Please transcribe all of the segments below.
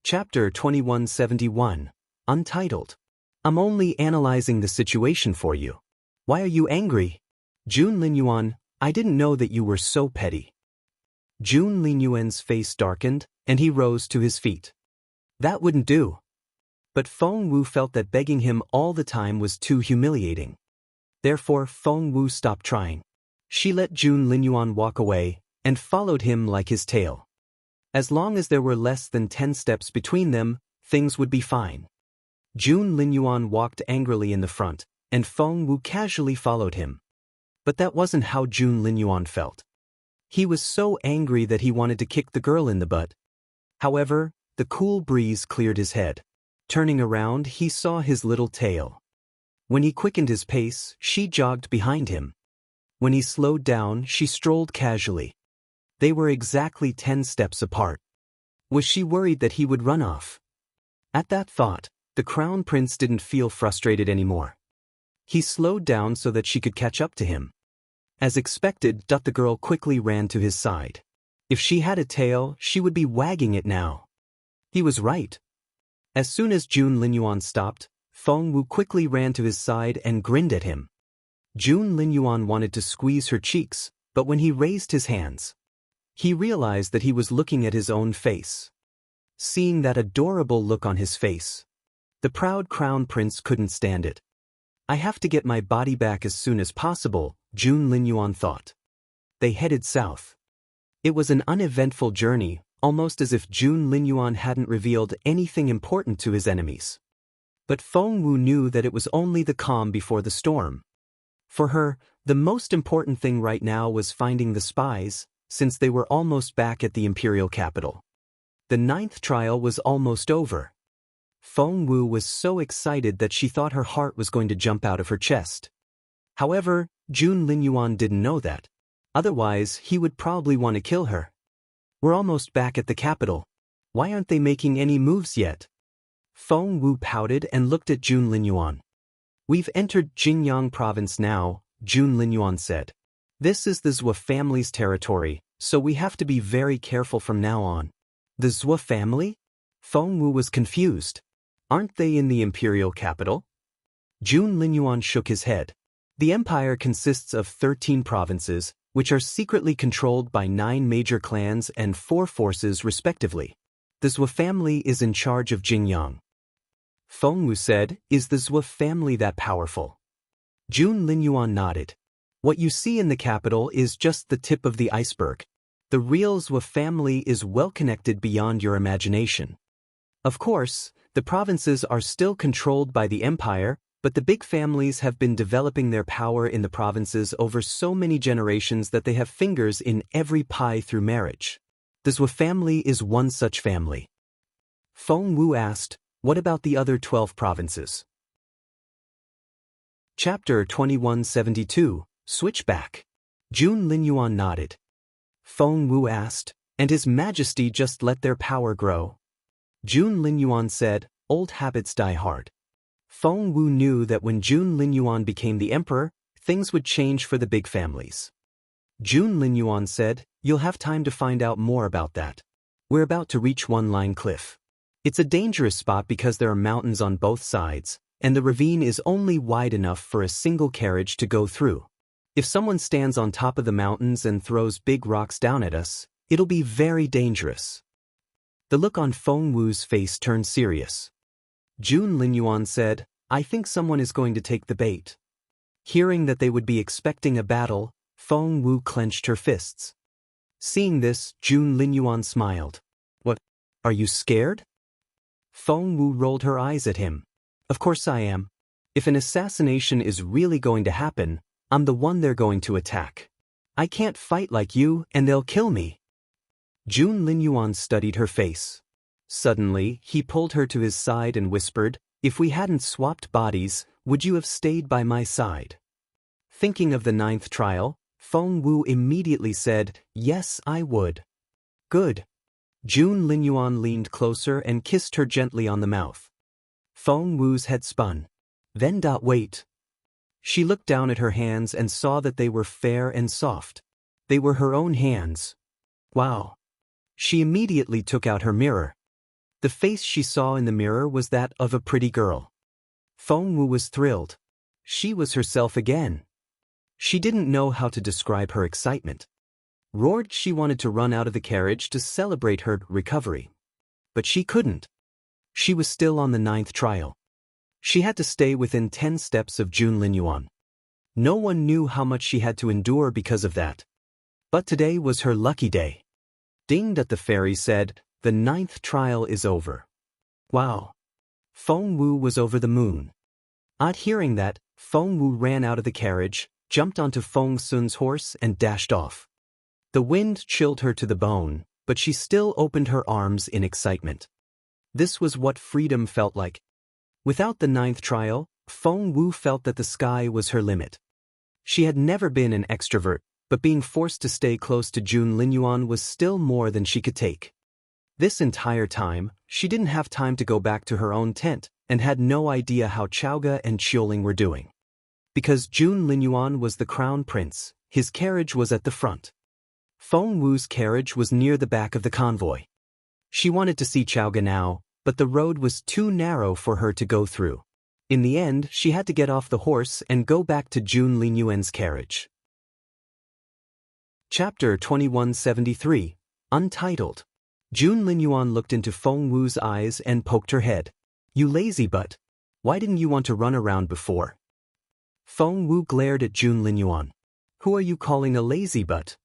Chapter 2171. Untitled. I'm only analyzing the situation for you. Why are you angry? Jun Linyuan, I didn't know that you were so petty. Jun Linyuan's face darkened, and he rose to his feet. That wouldn't do. But Feng Wu felt that begging him all the time was too humiliating. Therefore Feng Wu stopped trying. She let Jun Linyuan walk away, and followed him like his tail. As long as there were less than 10 steps between them, things would be fine. Jun Linyuan walked angrily in the front, and Feng Wu casually followed him. But that wasn't how Jun Linyuan felt. He was so angry that he wanted to kick the girl in the butt. However, the cool breeze cleared his head. Turning around, he saw his little tail. When he quickened his pace, she jogged behind him. When he slowed down, she strolled casually. They were exactly 10 steps apart. Was she worried that he would run off? At that thought, the crown prince didn't feel frustrated anymore. He slowed down so that she could catch up to him. As expected, the girl quickly ran to his side. If she had a tail, she would be wagging it now. He was right. As soon as Jun Linyuan stopped, Feng Wu quickly ran to his side and grinned at him. Jun Linyuan wanted to squeeze her cheeks, but when he raised his hands, he realized that he was looking at his own face. Seeing that adorable look on his face, the proud crown prince couldn't stand it. I have to get my body back as soon as possible, Jun Linyuan thought. They headed south. It was an uneventful journey, almost as if Jun Linyuan hadn't revealed anything important to his enemies. But Feng Wu knew that it was only the calm before the storm. For her, the most important thing right now was finding the spies, since they were almost back at the imperial capital. The 9th trial was almost over. Feng Wu was so excited that she thought her heart was going to jump out of her chest. However, Jun Linyuan didn't know that. Otherwise, he would probably want to kill her. We're almost back at the capital. Why aren't they making any moves yet? Feng Wu pouted and looked at Jun Linyuan. We've entered Jingyang province now, Jun Linyuan said. This is the Zhou family's territory, so we have to be very careful from now on. The Zhou family? Feng Wu was confused. Aren't they in the imperial capital? Jun Linyuan shook his head. The empire consists of 13 provinces, which are secretly controlled by 9 major clans and 4 forces respectively. The Zhou family is in charge of Jingyang. Feng Wu said, is the Zhou family that powerful? Jun Linyuan nodded. What you see in the capital is just the tip of the iceberg. The real Zhou family is well connected beyond your imagination. Of course, the provinces are still controlled by the empire, but the big families have been developing their power in the provinces over so many generations that they have fingers in every pie through marriage. The Zhou family is one such family. Feng Wu asked, what about the other 12 provinces? Chapter 2172. Switchback. Jun Linyuan nodded. Feng Wu asked, and His Majesty just let their power grow? Jun Linyuan said, old habits die hard. Feng Wu knew that when Jun Linyuan became the emperor, things would change for the big families. Jun Linyuan said, you'll have time to find out more about that. We're about to reach One Line Cliff. It's a dangerous spot because there are mountains on both sides, and the ravine is only wide enough for a single carriage to go through. If someone stands on top of the mountains and throws big rocks down at us, it'll be very dangerous. The look on Feng Wu's face turned serious. Jun Linyuan said, I think someone is going to take the bait. Hearing that they would be expecting a battle, Feng Wu clenched her fists. Seeing this, Jun Linyuan smiled. What? Are you scared? Feng Wu rolled her eyes at him. Of course I am. If an assassination is really going to happen, I'm the one they're going to attack. I can't fight like you, and they'll kill me. Jun Linyuan studied her face. Suddenly, he pulled her to his side and whispered, if we hadn't swapped bodies, would you have stayed by my side? Thinking of the 9th trial, Feng Wu immediately said, yes, I would. Good. Jun Linyuan leaned closer and kissed her gently on the mouth. Feng Wu's head spun. Then wait. She looked down at her hands and saw that they were fair and soft. They were her own hands. Wow. She immediately took out her mirror. The face she saw in the mirror was that of a pretty girl. Feng Wu was thrilled. She was herself again. She didn't know how to describe her excitement. Roared she wanted to run out of the carriage to celebrate her recovery. But she couldn't. She was still on the 9th trial. She had to stay within 10 steps of Jun Linyuan. No one knew how much she had to endure because of that. But today was her lucky day. Ding, that the fairy said, "The 9th trial is over." Wow. Feng Wu was over the moon. At hearing that, Feng Wu ran out of the carriage, jumped onto Feng Sun's horse and dashed off. The wind chilled her to the bone, but she still opened her arms in excitement. This was what freedom felt like. Without the 9th trial, Feng Wu felt that the sky was her limit. She had never been an extrovert, but being forced to stay close to Jun Linyuan was still more than she could take. This entire time, she didn't have time to go back to her own tent, and had no idea how Chaoga and Qiuling were doing. Because Jun Linyuan was the crown prince, his carriage was at the front. Feng Wu's carriage was near the back of the convoy. She wanted to see Chaoga now, but the road was too narrow for her to go through. In the end, she had to get off the horse and go back to Jun Linyuan's carriage. Chapter 2173, Untitled. Jun Linyuan looked into Feng Wu's eyes and poked her head. "You lazy butt. Why didn't you want to run around before?" Feng Wu glared at Jun Linyuan. "Who are you calling a lazy butt?"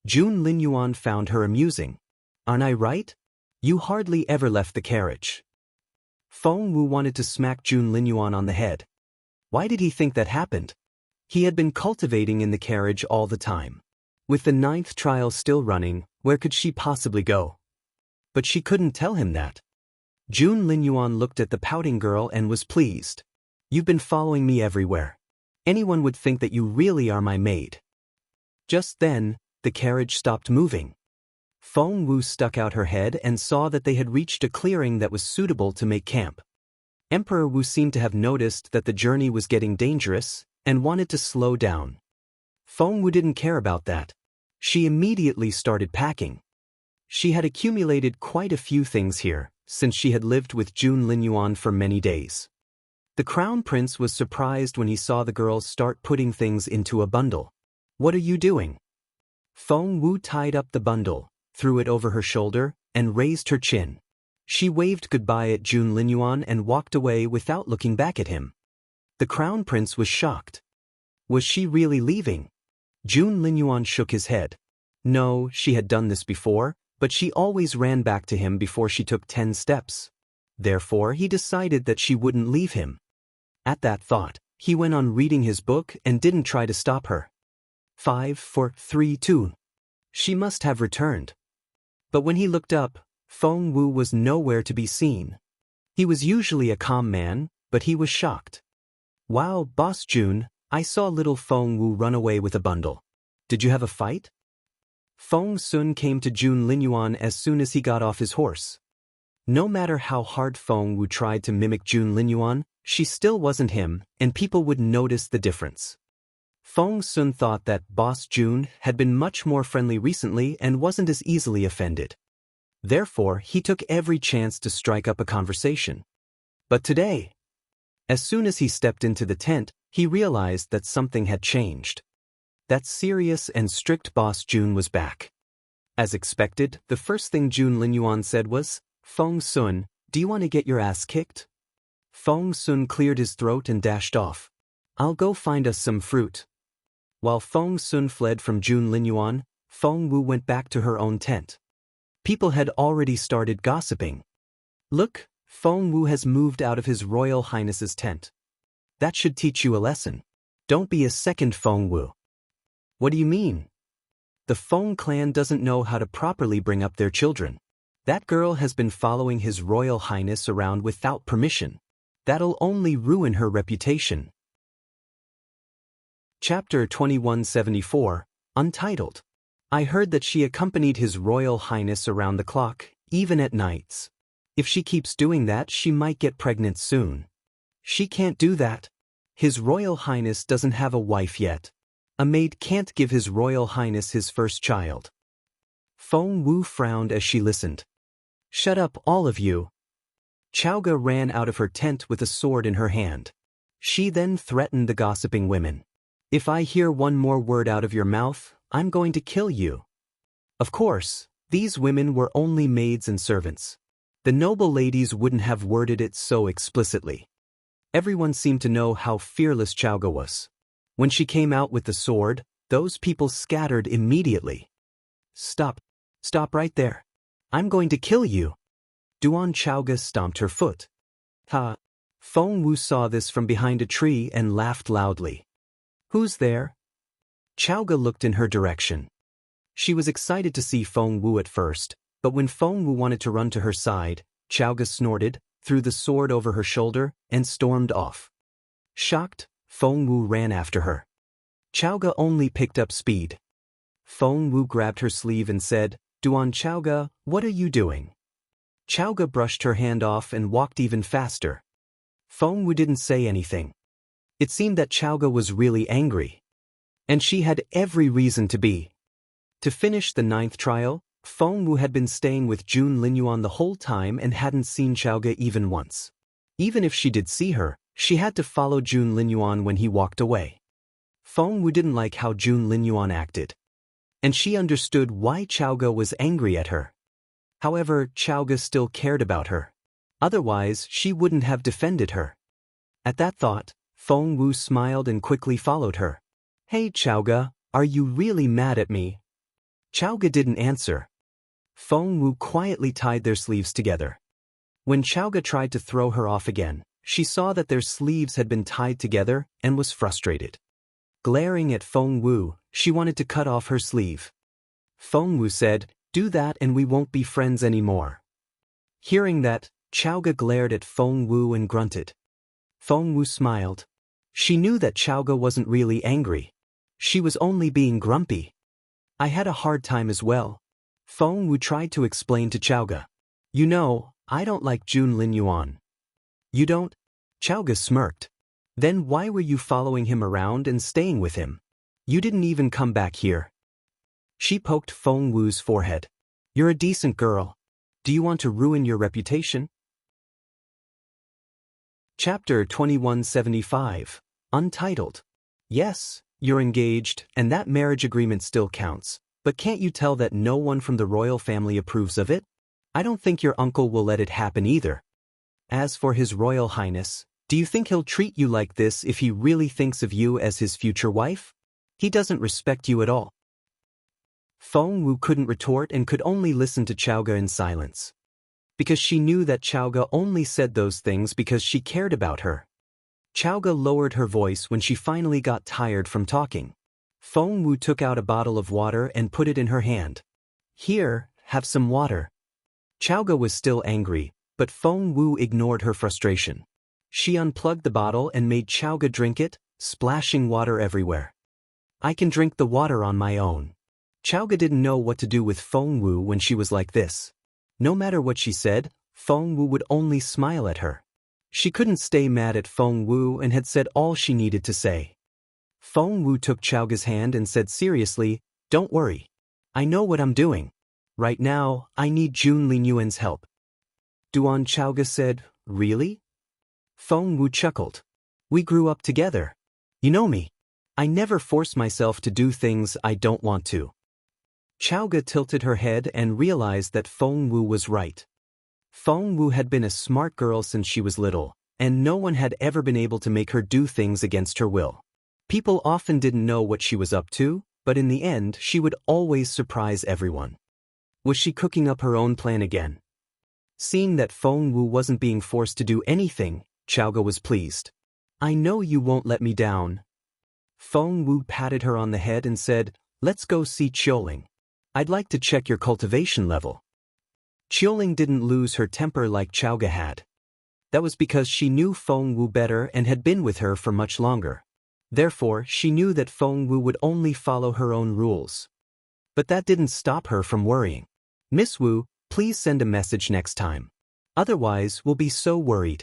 Jun Linyuan found her amusing. "Aren't I right? You hardly ever left the carriage." Feng Wu wanted to smack Jun Linyuan on the head. Why did he think that happened? He had been cultivating in the carriage all the time. With the 9th trial still running, where could she possibly go? But she couldn't tell him that. Jun Linyuan looked at the pouting girl and was pleased. "You've been following me everywhere. Anyone would think that you really are my maid." Just then, the carriage stopped moving. Feng Wu stuck out her head and saw that they had reached a clearing that was suitable to make camp. Emperor Wu seemed to have noticed that the journey was getting dangerous, and wanted to slow down. Feng Wu didn't care about that. She immediately started packing. She had accumulated quite a few things here, since she had lived with Jun Linyuan for many days. The crown prince was surprised when he saw the girls start putting things into a bundle. "What are you doing?" Feng Wu tied up the bundle, threw it over her shoulder, and raised her chin. She waved goodbye at Jun Linyuan and walked away without looking back at him. The crown prince was shocked. Was she really leaving? Jun Linyuan shook his head. No, she had done this before, but she always ran back to him before she took 10 steps. Therefore, he decided that she wouldn't leave him. At that thought, he went on reading his book and didn't try to stop her. 5, 4, 3, 2. She must have returned. But when he looked up, Feng Wu was nowhere to be seen. He was usually a calm man, but he was shocked. "Wow, Boss Jun, I saw little Feng Wu run away with a bundle. Did you have a fight?" Feng Sun came to Jun Linyuan as soon as he got off his horse. No matter how hard Feng Wu tried to mimic Jun Linyuan, she still wasn't him, and people would notice the difference. Feng Sun thought that Boss Jun had been much more friendly recently and wasn't as easily offended. Therefore, he took every chance to strike up a conversation. But today, as soon as he stepped into the tent, he realized that something had changed. That serious and strict Boss Jun was back. As expected, the first thing Jun Linyuan said was, "Feng Sun, do you want to get your ass kicked?" Feng Sun cleared his throat and dashed off. "I'll go find us some fruit." While Feng Sun fled from Jun Linyuan, Feng Wu went back to her own tent. People had already started gossiping. "Look, Feng Wu has moved out of His Royal Highness's tent. That should teach you a lesson. Don't be a second Feng Wu." "What do you mean?" "The Feng clan doesn't know how to properly bring up their children. That girl has been following His Royal Highness around without permission. That'll only ruin her reputation." Chapter 2174, Untitled. I heard that she accompanied His Royal Highness around the clock, even at nights. If she keeps doing that, she might get pregnant soon. She can't do that. His Royal Highness doesn't have a wife yet. A maid can't give His Royal Highness his first child. Feng Wu frowned as she listened. Shut up, all of you. Chowga ran out of her tent with a sword in her hand. She then threatened the gossiping women. If I hear one more word out of your mouth, I'm going to kill you. Of course, these women were only maids and servants. The noble ladies wouldn't have worded it so explicitly. Everyone seemed to know how fearless Chowga was. When she came out with the sword, those people scattered immediately. Stop. Stop right there. I'm going to kill you. Duan Chowga stomped her foot. Ha! Feng Wu saw this from behind a tree and laughed loudly. Who's there? Chowga looked in her direction. She was excited to see Feng Wu at first, but when Feng Wu wanted to run to her side, Chowga snorted, threw the sword over her shoulder, and stormed off. Shocked, Feng Wu ran after her. Chowga only picked up speed. Feng Wu grabbed her sleeve and said, Duan Chowga, what are you doing? Chowga brushed her hand off and walked even faster. Feng Wu didn't say anything. It seemed that Chowga was really angry. And she had every reason to be. To finish the 9th trial, Feng Wu had been staying with Jun Linyuan the whole time and hadn't seen Chowga even once. Even if she did see her, she had to follow Jun Linyuan when he walked away. Feng Wu didn't like how Jun Linyuan acted. And she understood why Chowga was angry at her. However, Chowga still cared about her. Otherwise, she wouldn't have defended her. At that thought, Feng Wu smiled and quickly followed her. Hey Chowga, are you really mad at me? Chowga didn't answer. Feng Wu quietly tied their sleeves together. When Chowga tried to throw her off again, she saw that their sleeves had been tied together and was frustrated. Glaring at Feng Wu, she wanted to cut off her sleeve. Feng Wu said, Do that and we won't be friends anymore. Hearing that, Chowga glared at Feng Wu and grunted. Feng Wu smiled. She knew that Chowga wasn't really angry. She was only being grumpy. I had a hard time as well. Feng Wu tried to explain to Chowga. You know, I don't like Jun Linyuan. You don't? Chowga smirked. Then why were you following him around and staying with him? You didn't even come back here. She poked Feng Wu's forehead. You're a decent girl. Do you want to ruin your reputation? Chapter 2175. Untitled. Yes, you're engaged, and that marriage agreement still counts, but can't you tell that no one from the royal family approves of it? I don't think your uncle will let it happen either. As for His Royal Highness, do you think he'll treat you like this if he really thinks of you as his future wife? He doesn't respect you at all. Feng Wu couldn't retort and could only listen to Chowga in silence. Because she knew that Chowga only said those things because she cared about her. Chowga lowered her voice when she finally got tired from talking. Feng Wu took out a bottle of water and put it in her hand. Here, have some water. Chowga was still angry, but Feng Wu ignored her frustration. She unplugged the bottle and made Chowga drink it, splashing water everywhere. I can drink the water on my own. Chowga didn't know what to do with Feng Wu when she was like this. No matter what she said, Feng Wu would only smile at her. She couldn't stay mad at Feng Wu and had said all she needed to say. Feng Wu took Chowga's hand and said seriously, Don't worry. I know what I'm doing. Right now, I need Jun Linyuan's help. Duan Chowga said, Really? Feng Wu chuckled. We grew up together. You know me. I never force myself to do things I don't want to. Chowga tilted her head and realized that Feng Wu was right. Feng Wu had been a smart girl since she was little, and no one had ever been able to make her do things against her will. People often didn't know what she was up to, but in the end she would always surprise everyone. Was she cooking up her own plan again? Seeing that Feng Wu wasn't being forced to do anything, Chowga was pleased. I know you won't let me down. Feng Wu patted her on the head and said, Let's go see Chioling. I'd like to check your cultivation level. Chioling didn't lose her temper like Chowga had. That was because she knew Feng Wu better and had been with her for much longer. Therefore, she knew that Feng Wu would only follow her own rules. But that didn't stop her from worrying. Miss Wu, please send a message next time. Otherwise, we'll be so worried.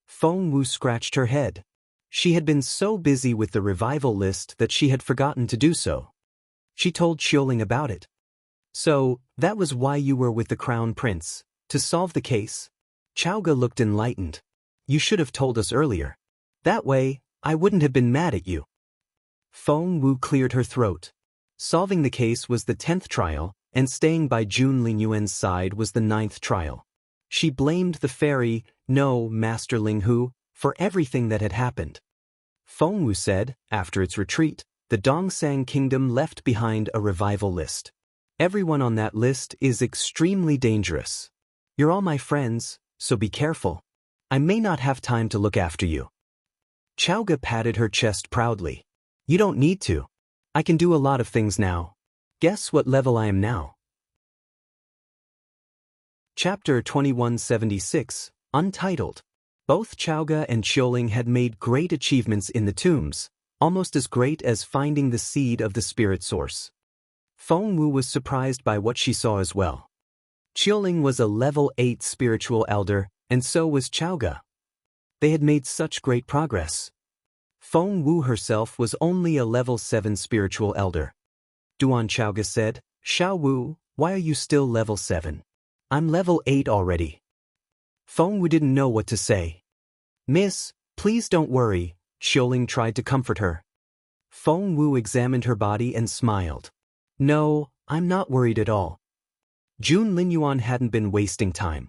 Feng Wu scratched her head. She had been so busy with the revival list that she had forgotten to do so. She told Chioling about it. So, that was why you were with the Crown Prince. To solve the case? Chowga looked enlightened. You should have told us earlier. That way, I wouldn't have been mad at you. Feng Wu cleared her throat. Solving the case was the 10th trial, and staying by Jun Lingyuan's side was the 9th trial. She blamed the fairy, no, Master Linghu, for everything that had happened. Feng Wu said, after its retreat, the Dongsang Kingdom left behind a revival list. Everyone on that list is extremely dangerous. You're all my friends, so be careful. I may not have time to look after you. Chowga patted her chest proudly. You don't need to. I can do a lot of things now. Guess what level I am now? Chapter 2176, Untitled. Both Chowga and Qiuling had made great achievements in the tombs, almost as great as finding the seed of the spirit source. Feng Wu was surprised by what she saw as well. Qiuling was a level 8 spiritual elder, and so was Chowga. They had made such great progress. Feng Wu herself was only a level 7 spiritual elder. Duan Chowga said, Xiao Wu, why are you still level 7? I'm level 8 already. Feng Wu didn't know what to say. Miss, please don't worry, Qiuling tried to comfort her. Feng Wu examined her body and smiled. No, I'm not worried at all. Jun Linyuan hadn't been wasting time.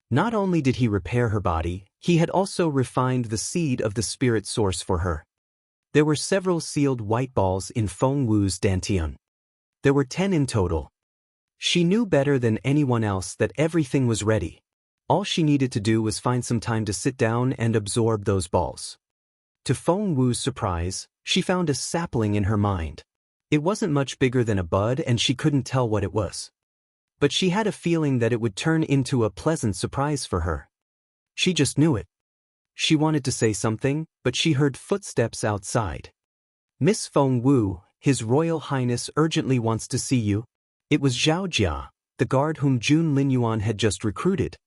Not only did he repair her body, he had also refined the seed of the spirit source for her. There were several sealed white balls in Feng Wu's dantian. There were 10 in total. She knew better than anyone else that everything was ready. All she needed to do was find some time to sit down and absorb those balls. To Feng Wu's surprise, she found a sapling in her mind. It wasn't much bigger than a bud and she couldn't tell what it was. But she had a feeling that it would turn into a pleasant surprise for her. She just knew it. She wanted to say something, but she heard footsteps outside. Miss Feng Wu, His Royal Highness urgently wants to see you. It was Zhao Jia, the guard whom Jun Linyuan had just recruited.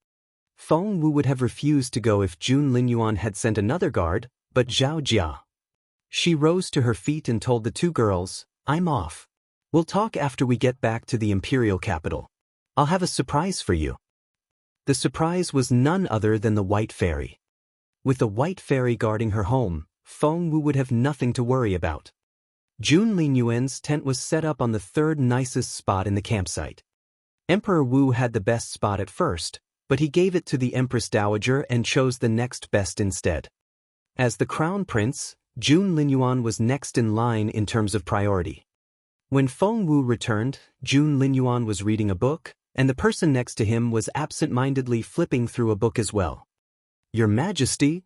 Feng Wu would have refused to go if Jun Linyuan had sent another guard, but Zhao Jia. She rose to her feet and told the two girls, I'm off. We'll talk after we get back to the imperial capital. I'll have a surprise for you. The surprise was none other than the White Fairy. With the White Fairy guarding her home, Feng Wu would have nothing to worry about. Jun Linyuan's tent was set up on the third nicest spot in the campsite. Emperor Wu had the best spot at first, but he gave it to the Empress Dowager and chose the next best instead. As the Crown Prince, Jun Linyuan was next in line in terms of priority. When Feng Wu returned, Jun Linyuan was reading a book, and the person next to him was absent-mindedly flipping through a book as well. Your Majesty?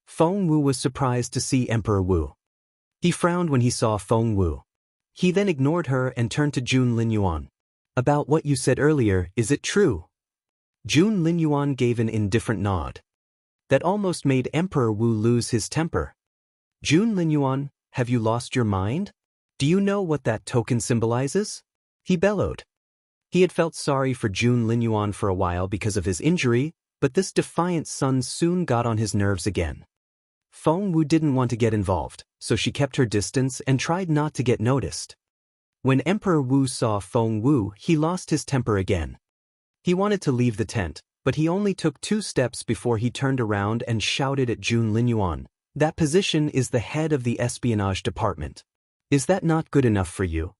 Feng Wu was surprised to see Emperor Wu. He frowned when he saw Feng Wu. He then ignored her and turned to Jun Linyuan. About what you said earlier, is it true? Jun Linyuan gave an indifferent nod. That almost made Emperor Wu lose his temper. Jun Linyuan, have you lost your mind? Do you know what that token symbolizes? He bellowed. He had felt sorry for Jun Linyuan for a while because of his injury, but this defiant son soon got on his nerves again. Feng Wu didn't want to get involved, so she kept her distance and tried not to get noticed. When Emperor Wu saw Feng Wu, he lost his temper again. He wanted to leave the tent, but he only took 2 steps before he turned around and shouted at Jun Linyuan, that position is the head of the espionage department. Is that not good enough for you?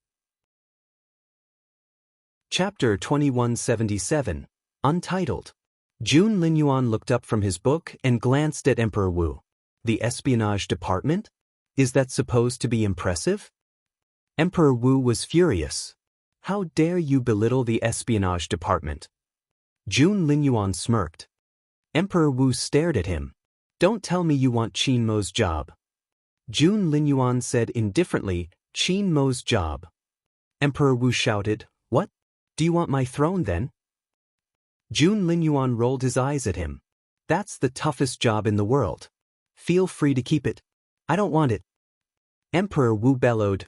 Chapter 2177, Untitled. Jun Linyuan looked up from his book and glanced at Emperor Wu. The espionage department? Is that supposed to be impressive? Emperor Wu was furious. How dare you belittle the espionage department? Jun Linyuan smirked. Emperor Wu stared at him. Don't tell me you want Qin Mo's job. Jun Linyuan said indifferently, Qin Mo's job. Emperor Wu shouted, What? Do you want my throne then? Jun Linyuan rolled his eyes at him. That's the toughest job in the world. Feel free to keep it. I don't want it. Emperor Wu bellowed,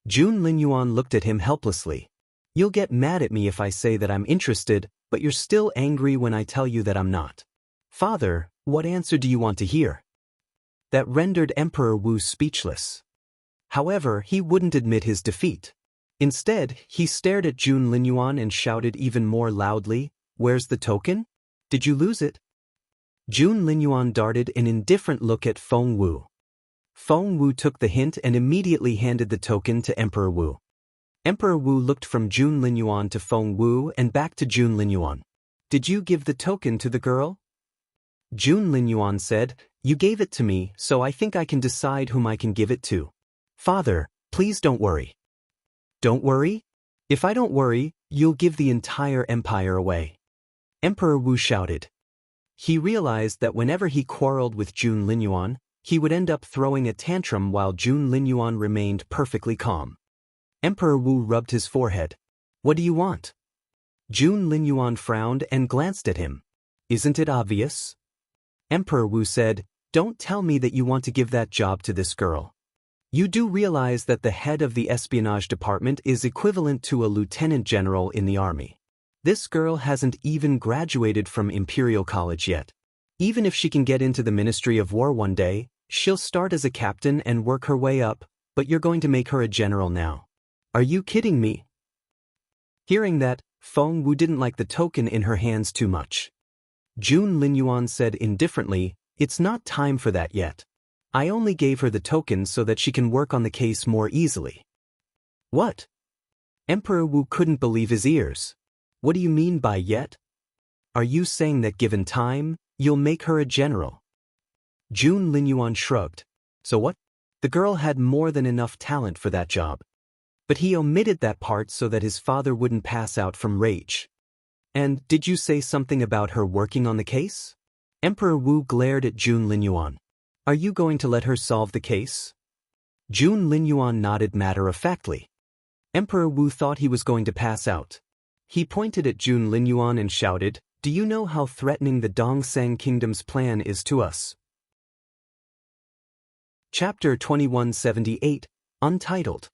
Jun Linyuan looked at him helplessly. You'll get mad at me if I say that I'm interested, but you're still angry when I tell you that I'm not. Father, what answer do you want to hear? That rendered Emperor Wu speechless. However, he wouldn't admit his defeat. Instead, he stared at Jun Linyuan and shouted even more loudly, Where's the token? Did you lose it? Jun Linyuan darted an indifferent look at Feng Wu. Feng Wu took the hint and immediately handed the token to Emperor Wu. Emperor Wu looked from Jun Linyuan to Feng Wu and back to Jun Linyuan. Did you give the token to the girl? Jun Linyuan said, you gave it to me, so I think I can decide whom I can give it to. Father, please don't worry. Don't worry? If I don't worry, you'll give the entire empire away. Emperor Wu shouted. He realized that whenever he quarreled with Jun Linyuan, he would end up throwing a tantrum while Jun Linyuan remained perfectly calm. Emperor Wu rubbed his forehead. What do you want? Jun Linyuan frowned and glanced at him. Isn't it obvious? Emperor Wu said, don't tell me that you want to give that job to this girl. You do realize that the head of the espionage department is equivalent to a lieutenant general in the army. This girl hasn't even graduated from Imperial College yet. Even if she can get into the Ministry of War one day, she'll start as a captain and work her way up, but you're going to make her a general now. Are you kidding me? Hearing that, Feng Wu didn't like the token in her hands too much. Jun Linyuan said indifferently, it's not time for that yet. I only gave her the token so that she can work on the case more easily. What? Emperor Wu couldn't believe his ears. What do you mean by yet? Are you saying that given time, you'll make her a general? Jun Linyuan shrugged. So what? The girl had more than enough talent for that job. But he omitted that part so that his father wouldn't pass out from rage. And did you say something about her working on the case? Emperor Wu glared at Jun Linyuan. Are you going to let her solve the case? Jun Linyuan nodded matter-of-factly. Emperor Wu thought he was going to pass out. He pointed at Jun Linyuan and shouted, do you know how threatening the Dongseng Kingdom's plan is to us? Chapter 2178, Untitled.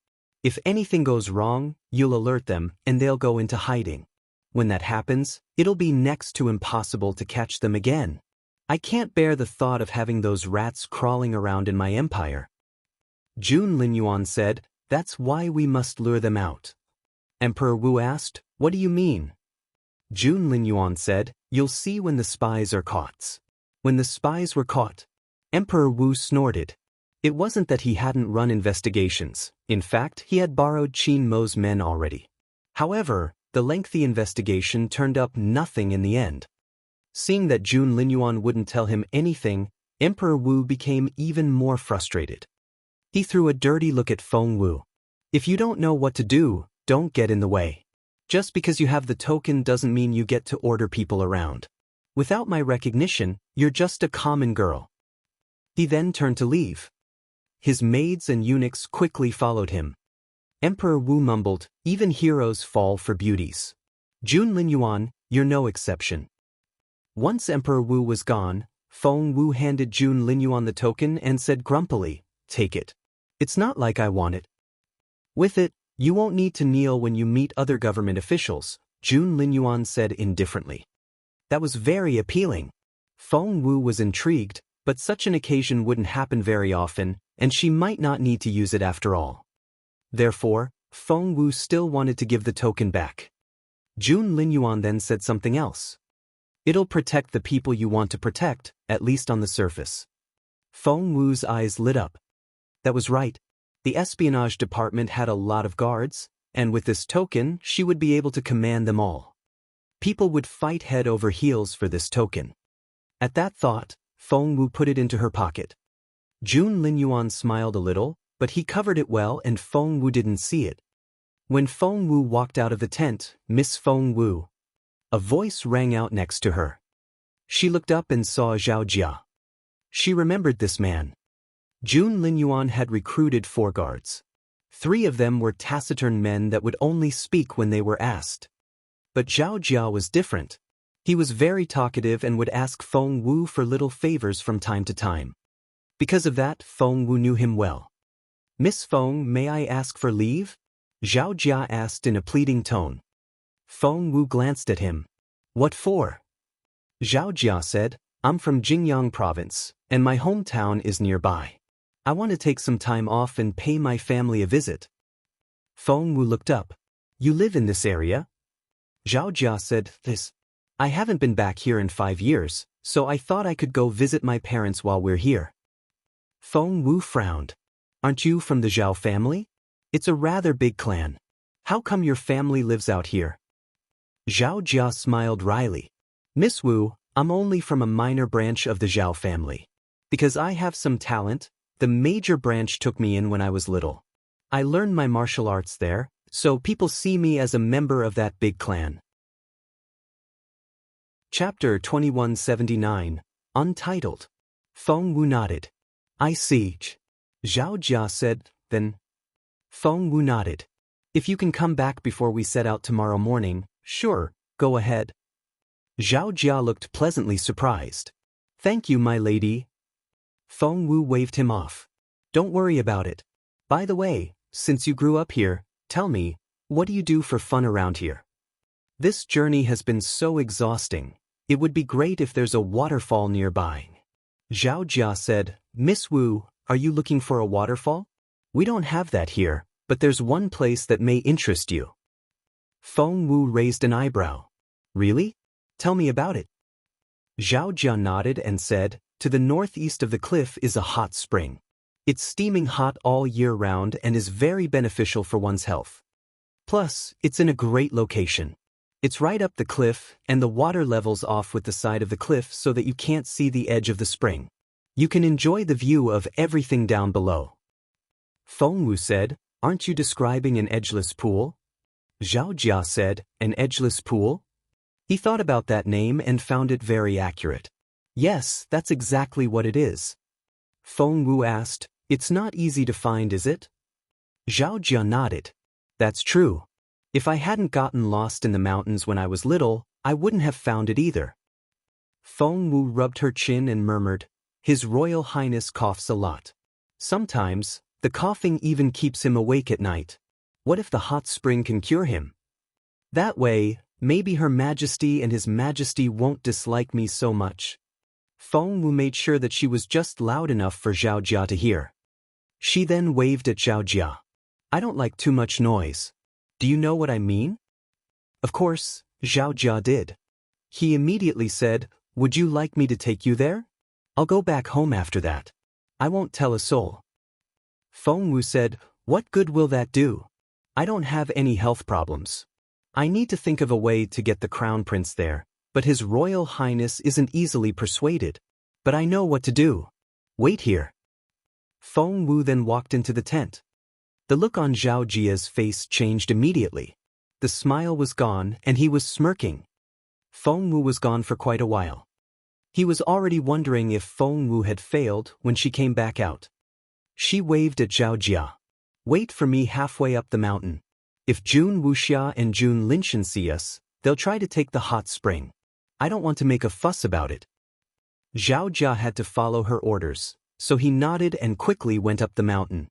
If anything goes wrong, you'll alert them, and they'll go into hiding. When that happens, it'll be next to impossible to catch them again. I can't bear the thought of having those rats crawling around in my empire. Jun Linyuan said, that's why we must lure them out. Emperor Wu asked, what do you mean? Jun Linyuan said, you'll see when the spies are caught. When the spies were caught, Emperor Wu snorted. It wasn't that he hadn't run investigations. In fact, he had borrowed Qin Mo's men already. However, the lengthy investigation turned up nothing in the end. Seeing that Jun Linyuan wouldn't tell him anything, Emperor Wu became even more frustrated. He threw a dirty look at Feng Wu. If you don't know what to do, don't get in the way. Just because you have the token doesn't mean you get to order people around. Without my recognition, you're just a common girl. He then turned to leave. His maids and eunuchs quickly followed him. Emperor Wu mumbled, even heroes fall for beauties. Jun Linyuan, you're no exception. Once Emperor Wu was gone, Feng Wu handed Jun Linyuan the token and said grumpily, take it. It's not like I want it. With it, you won't need to kneel when you meet other government officials, Jun Linyuan said indifferently. That was very appealing. Feng Wu was intrigued, but such an occasion wouldn't happen very often, and she might not need to use it after all. Therefore, Feng Wu still wanted to give the token back. Jun Linyuan then said something else. It'll protect the people you want to protect, at least on the surface. Feng Wu's eyes lit up. That was right. The espionage department had a lot of guards, and with this token, she would be able to command them all. People would fight head over heels for this token. At that thought, Feng Wu put it into her pocket. Jun Linyuan smiled a little, but he covered it well and Feng Wu didn't see it. When Feng Wu walked out of the tent, Miss Feng Wu. A voice rang out next to her. She looked up and saw Zhao Jia. She remembered this man. Jun Linyuan had recruited 4 guards. 3 of them were taciturn men that would only speak when they were asked. But Zhao Jia was different. He was very talkative and would ask Feng Wu for little favors from time to time. Because of that, Feng Wu knew him well. Miss Feng, may I ask for leave? Zhao Jia asked in a pleading tone. Feng Wu glanced at him. What for? Zhao Jia said, I'm from Jingyang province, and my hometown is nearby. I want to take some time off and pay my family a visit. Feng Wu looked up. You live in this area? Zhao Jia said, this. I haven't been back here in 5 years, so I thought I could go visit my parents while we're here. Feng Wu frowned. Aren't you from the Zhao family? It's a rather big clan. How come your family lives out here? Zhao Jia smiled wryly. Miss Wu, I'm only from a minor branch of the Zhao family. Because I have some talent, the major branch took me in when I was little. I learned my martial arts there, so people see me as a member of that big clan. Chapter 2179, Untitled. Feng Wu nodded. I see. Zhao Jia said, then. Feng Wu nodded. If you can come back before we set out tomorrow morning, sure, go ahead. Zhao Jia looked pleasantly surprised. Thank you, my lady. Feng Wu waved him off. Don't worry about it. By the way, since you grew up here, tell me, what do you do for fun around here? This journey has been so exhausting. It would be great if there's a waterfall nearby. Zhao Jia said, Miss Wu, are you looking for a waterfall? We don't have that here, but there's one place that may interest you. Feng Wu raised an eyebrow. Really? Tell me about it. Zhao Jia nodded and said, to the northeast of the cliff is a hot spring. It's steaming hot all year round and is very beneficial for one's health. Plus, it's in a great location. It's right up the cliff, and the water levels off with the side of the cliff so that you can't see the edge of the spring. You can enjoy the view of everything down below. Feng Wu said, aren't you describing an edgeless pool? Zhao Jia said, an edgeless pool? He thought about that name and found it very accurate. Yes, that's exactly what it is. Feng Wu asked, it's not easy to find, is it? Zhao Jia nodded. That's true. If I hadn't gotten lost in the mountains when I was little, I wouldn't have found it either. Feng Wu rubbed her chin and murmured, His Royal Highness coughs a lot. Sometimes, the coughing even keeps him awake at night. What if the hot spring can cure him? That way, maybe Her Majesty and His Majesty won't dislike me so much. Feng Wu made sure that she was just loud enough for Zhao Jia to hear. She then waved at Zhao Jia. I don't like too much noise. Do you know what I mean? Of course, Zhao Jia did. He immediately said, would you like me to take you there? I'll go back home after that. I won't tell a soul. Feng Wu said, what good will that do? I don't have any health problems. I need to think of a way to get the crown prince there, but His Royal Highness isn't easily persuaded. But I know what to do. Wait here. Feng Wu then walked into the tent. The look on Zhao Jia's face changed immediately. The smile was gone and he was smirking. Feng Wu was gone for quite a while. He was already wondering if Feng Wu had failed when she came back out. She waved at Zhao Jia. Wait for me halfway up the mountain. If Jun Wuxia and Jun Linshan see us, they'll try to take the hot spring. I don't want to make a fuss about it. Zhao Jia had to follow her orders, so he nodded and quickly went up the mountain.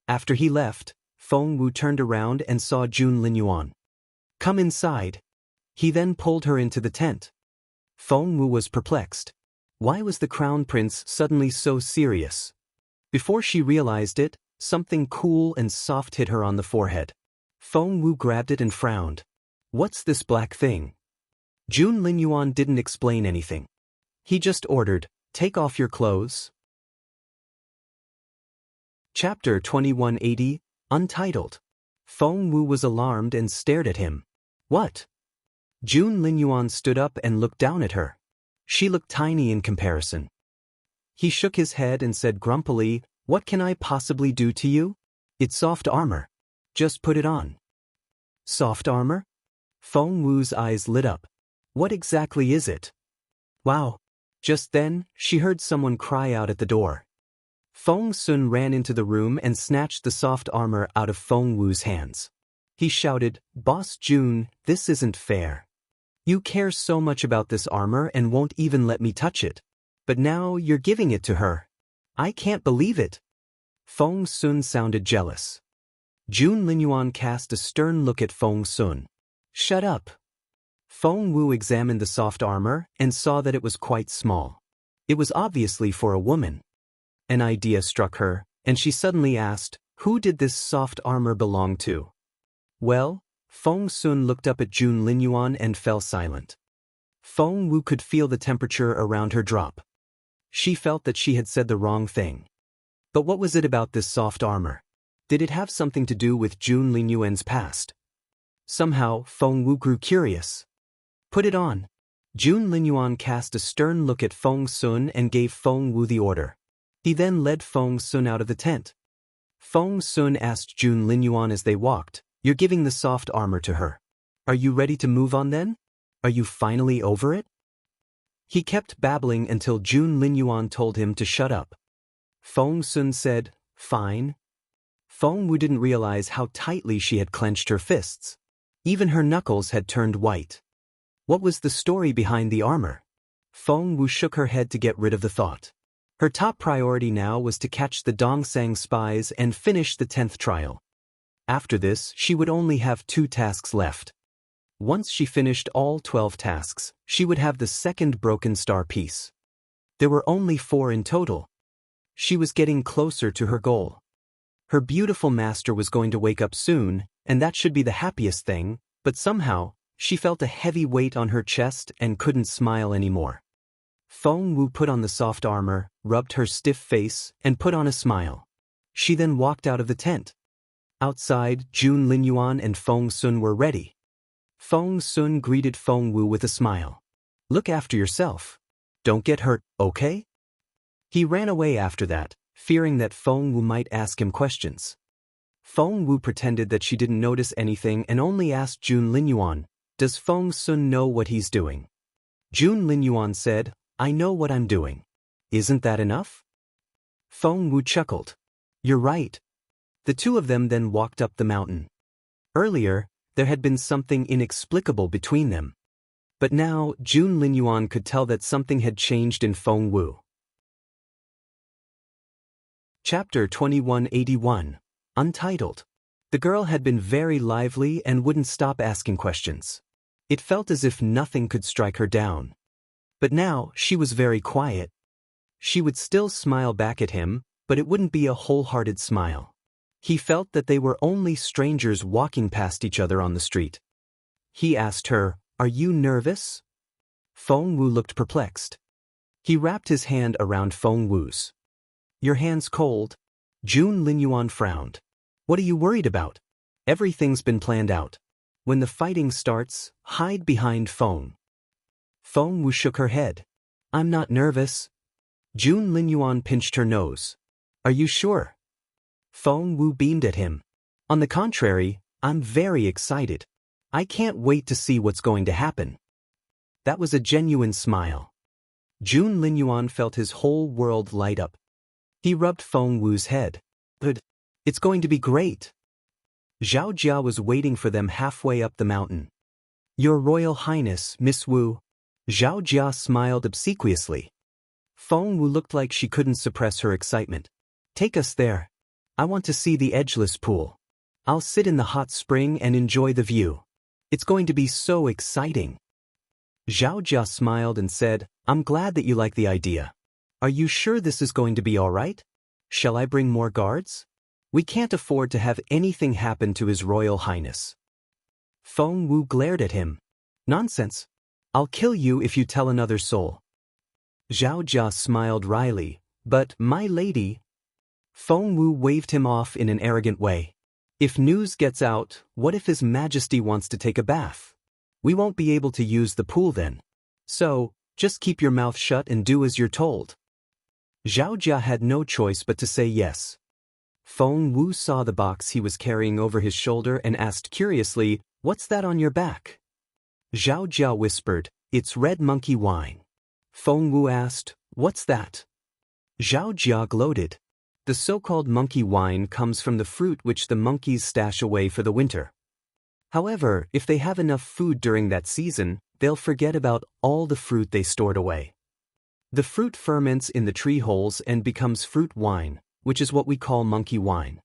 After he left, Feng Wu turned around and saw Jun Linyuan. Come inside. He then pulled her into the tent. Feng Wu was perplexed. Why was the crown prince suddenly so serious? Before she realized it, something cool and soft hit her on the forehead. Feng Wu grabbed it and frowned. What's this black thing? Jun Linyuan didn't explain anything. He just ordered, take off your clothes. Chapter 2180, Untitled. Feng Wu was alarmed and stared at him. What? Jun Linyuan stood up and looked down at her. She looked tiny in comparison. He shook his head and said grumpily, what can I possibly do to you? It's soft armor. Just put it on. Soft armor? Feng Wu's eyes lit up. What exactly is it? Wow. Just then, she heard someone cry out at the door. Feng Sun ran into the room and snatched the soft armor out of Feng Wu's hands. He shouted, Boss Jun, this isn't fair. You care so much about this armor and won't even let me touch it. But now you're giving it to her. I can't believe it. Feng Sun sounded jealous. Jun Linyuan cast a stern look at Feng Sun. Shut up. Feng Wu examined the soft armor and saw that it was quite small. It was obviously for a woman. An idea struck her, and she suddenly asked, who did this soft armor belong to? Well, Feng Sun looked up at Jun Linyuan and fell silent. Feng Wu could feel the temperature around her drop. She felt that she had said the wrong thing. But what was it about this soft armor? Did it have something to do with Jun Linyuan's past? Somehow, Feng Wu grew curious. Put it on. Jun Linyuan cast a stern look at Feng Sun and gave Feng Wu the order. He then led Feng Sun out of the tent. Feng Sun asked Jun Linyuan as they walked, "You're giving the soft armor to her. Are you ready to move on then? Are you finally over it?" He kept babbling until Jun Linyuan told him to shut up. Feng Sun said, "Fine." Feng Wu didn't realize how tightly she had clenched her fists. Even her knuckles had turned white. What was the story behind the armor? Feng Wu shook her head to get rid of the thought. Her top priority now was to catch the Dongsang spies and finish the 10th trial. After this, she would only have 2 tasks left. Once she finished all 12 tasks, she would have the second Broken Star piece. There were only 4 in total. She was getting closer to her goal. Her beautiful master was going to wake up soon, and that should be the happiest thing, but somehow, she felt a heavy weight on her chest and couldn't smile anymore. Feng Wu put on the soft armor, rubbed her stiff face, and put on a smile. She then walked out of the tent. Outside, Jun Linyuan and Feng Sun were ready. Feng Sun greeted Feng Wu with a smile. "Look after yourself. Don't get hurt, okay?" He ran away after that, fearing that Feng Wu might ask him questions. Feng Wu pretended that she didn't notice anything and only asked Jun Linyuan, "Does Feng Sun know what he's doing?" Jun Linyuan said, "I know what I'm doing. Isn't that enough?" Feng Wu chuckled. "You're right." The 2 of them then walked up the mountain. Earlier, there had been something inexplicable between them. But now, Jun Linyuan could tell that something had changed in Feng Wu. Chapter 2181. Untitled. The girl had been very lively and wouldn't stop asking questions. It felt as if nothing could strike her down. But now, she was very quiet. She would still smile back at him, but it wouldn't be a wholehearted smile. He felt that they were only strangers walking past each other on the street. He asked her, "Are you nervous?" Feng Wu looked perplexed. He wrapped his hand around Feng Wu's. "Your hand's cold." Jun Linyuan frowned. "What are you worried about? Everything's been planned out. When the fighting starts, hide behind Feng." Feng Wu shook her head. "I'm not nervous." Jun Linyuan pinched her nose. "Are you sure?" Feng Wu beamed at him. "On the contrary, I'm very excited. I can't wait to see what's going to happen." That was a genuine smile. Jun Linyuan felt his whole world light up. He rubbed Feng Wu's head. "Good. It's going to be great." Zhao Jia was waiting for them halfway up the mountain. "Your Royal Highness, Miss Wu." Zhao Jia smiled obsequiously. Feng Wu looked like she couldn't suppress her excitement. "Take us there. I want to see the edgeless pool. I'll sit in the hot spring and enjoy the view. It's going to be so exciting." Zhao Jia smiled and said, "I'm glad that you like the idea. Are you sure this is going to be all right? Shall I bring more guards? We can't afford to have anything happen to His Royal Highness." Feng Wu glared at him. "Nonsense. I'll kill you if you tell another soul." Zhao Jia smiled wryly. "But, my lady..." Feng Wu waved him off in an arrogant way. "If news gets out, what if His Majesty wants to take a bath? We won't be able to use the pool then. So, just keep your mouth shut and do as you're told." Zhao Jia had no choice but to say yes. Feng Wu saw the box he was carrying over his shoulder and asked curiously, "What's that on your back?" Zhao Jia whispered, "It's red monkey wine." Feng Wu asked, "What's that?" Zhao Jia gloated. The so-called monkey wine comes from the fruit which the monkeys stash away for the winter. However, if they have enough food during that season, they'll forget about all the fruit they stored away. The fruit ferments in the tree holes and becomes fruit wine, which is what we call monkey wine.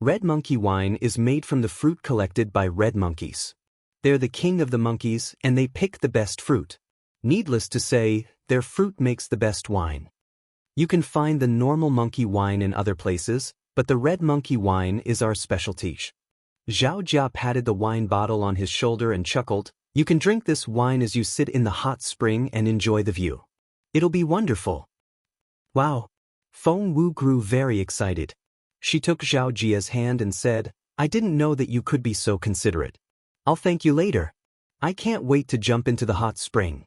Red monkey wine is made from the fruit collected by red monkeys. They're the king of the monkeys and they pick the best fruit. Needless to say, their fruit makes the best wine. You can find the normal monkey wine in other places, but the red monkey wine is our specialty. Zhao Jia patted the wine bottle on his shoulder and chuckled, You can drink this wine as you sit in the hot spring and enjoy the view. It'll be wonderful. Wow. Feng Wu grew very excited. She took Zhao Jia's hand and said, I didn't know that you could be so considerate. I'll thank you later. I can't wait to jump into the hot spring.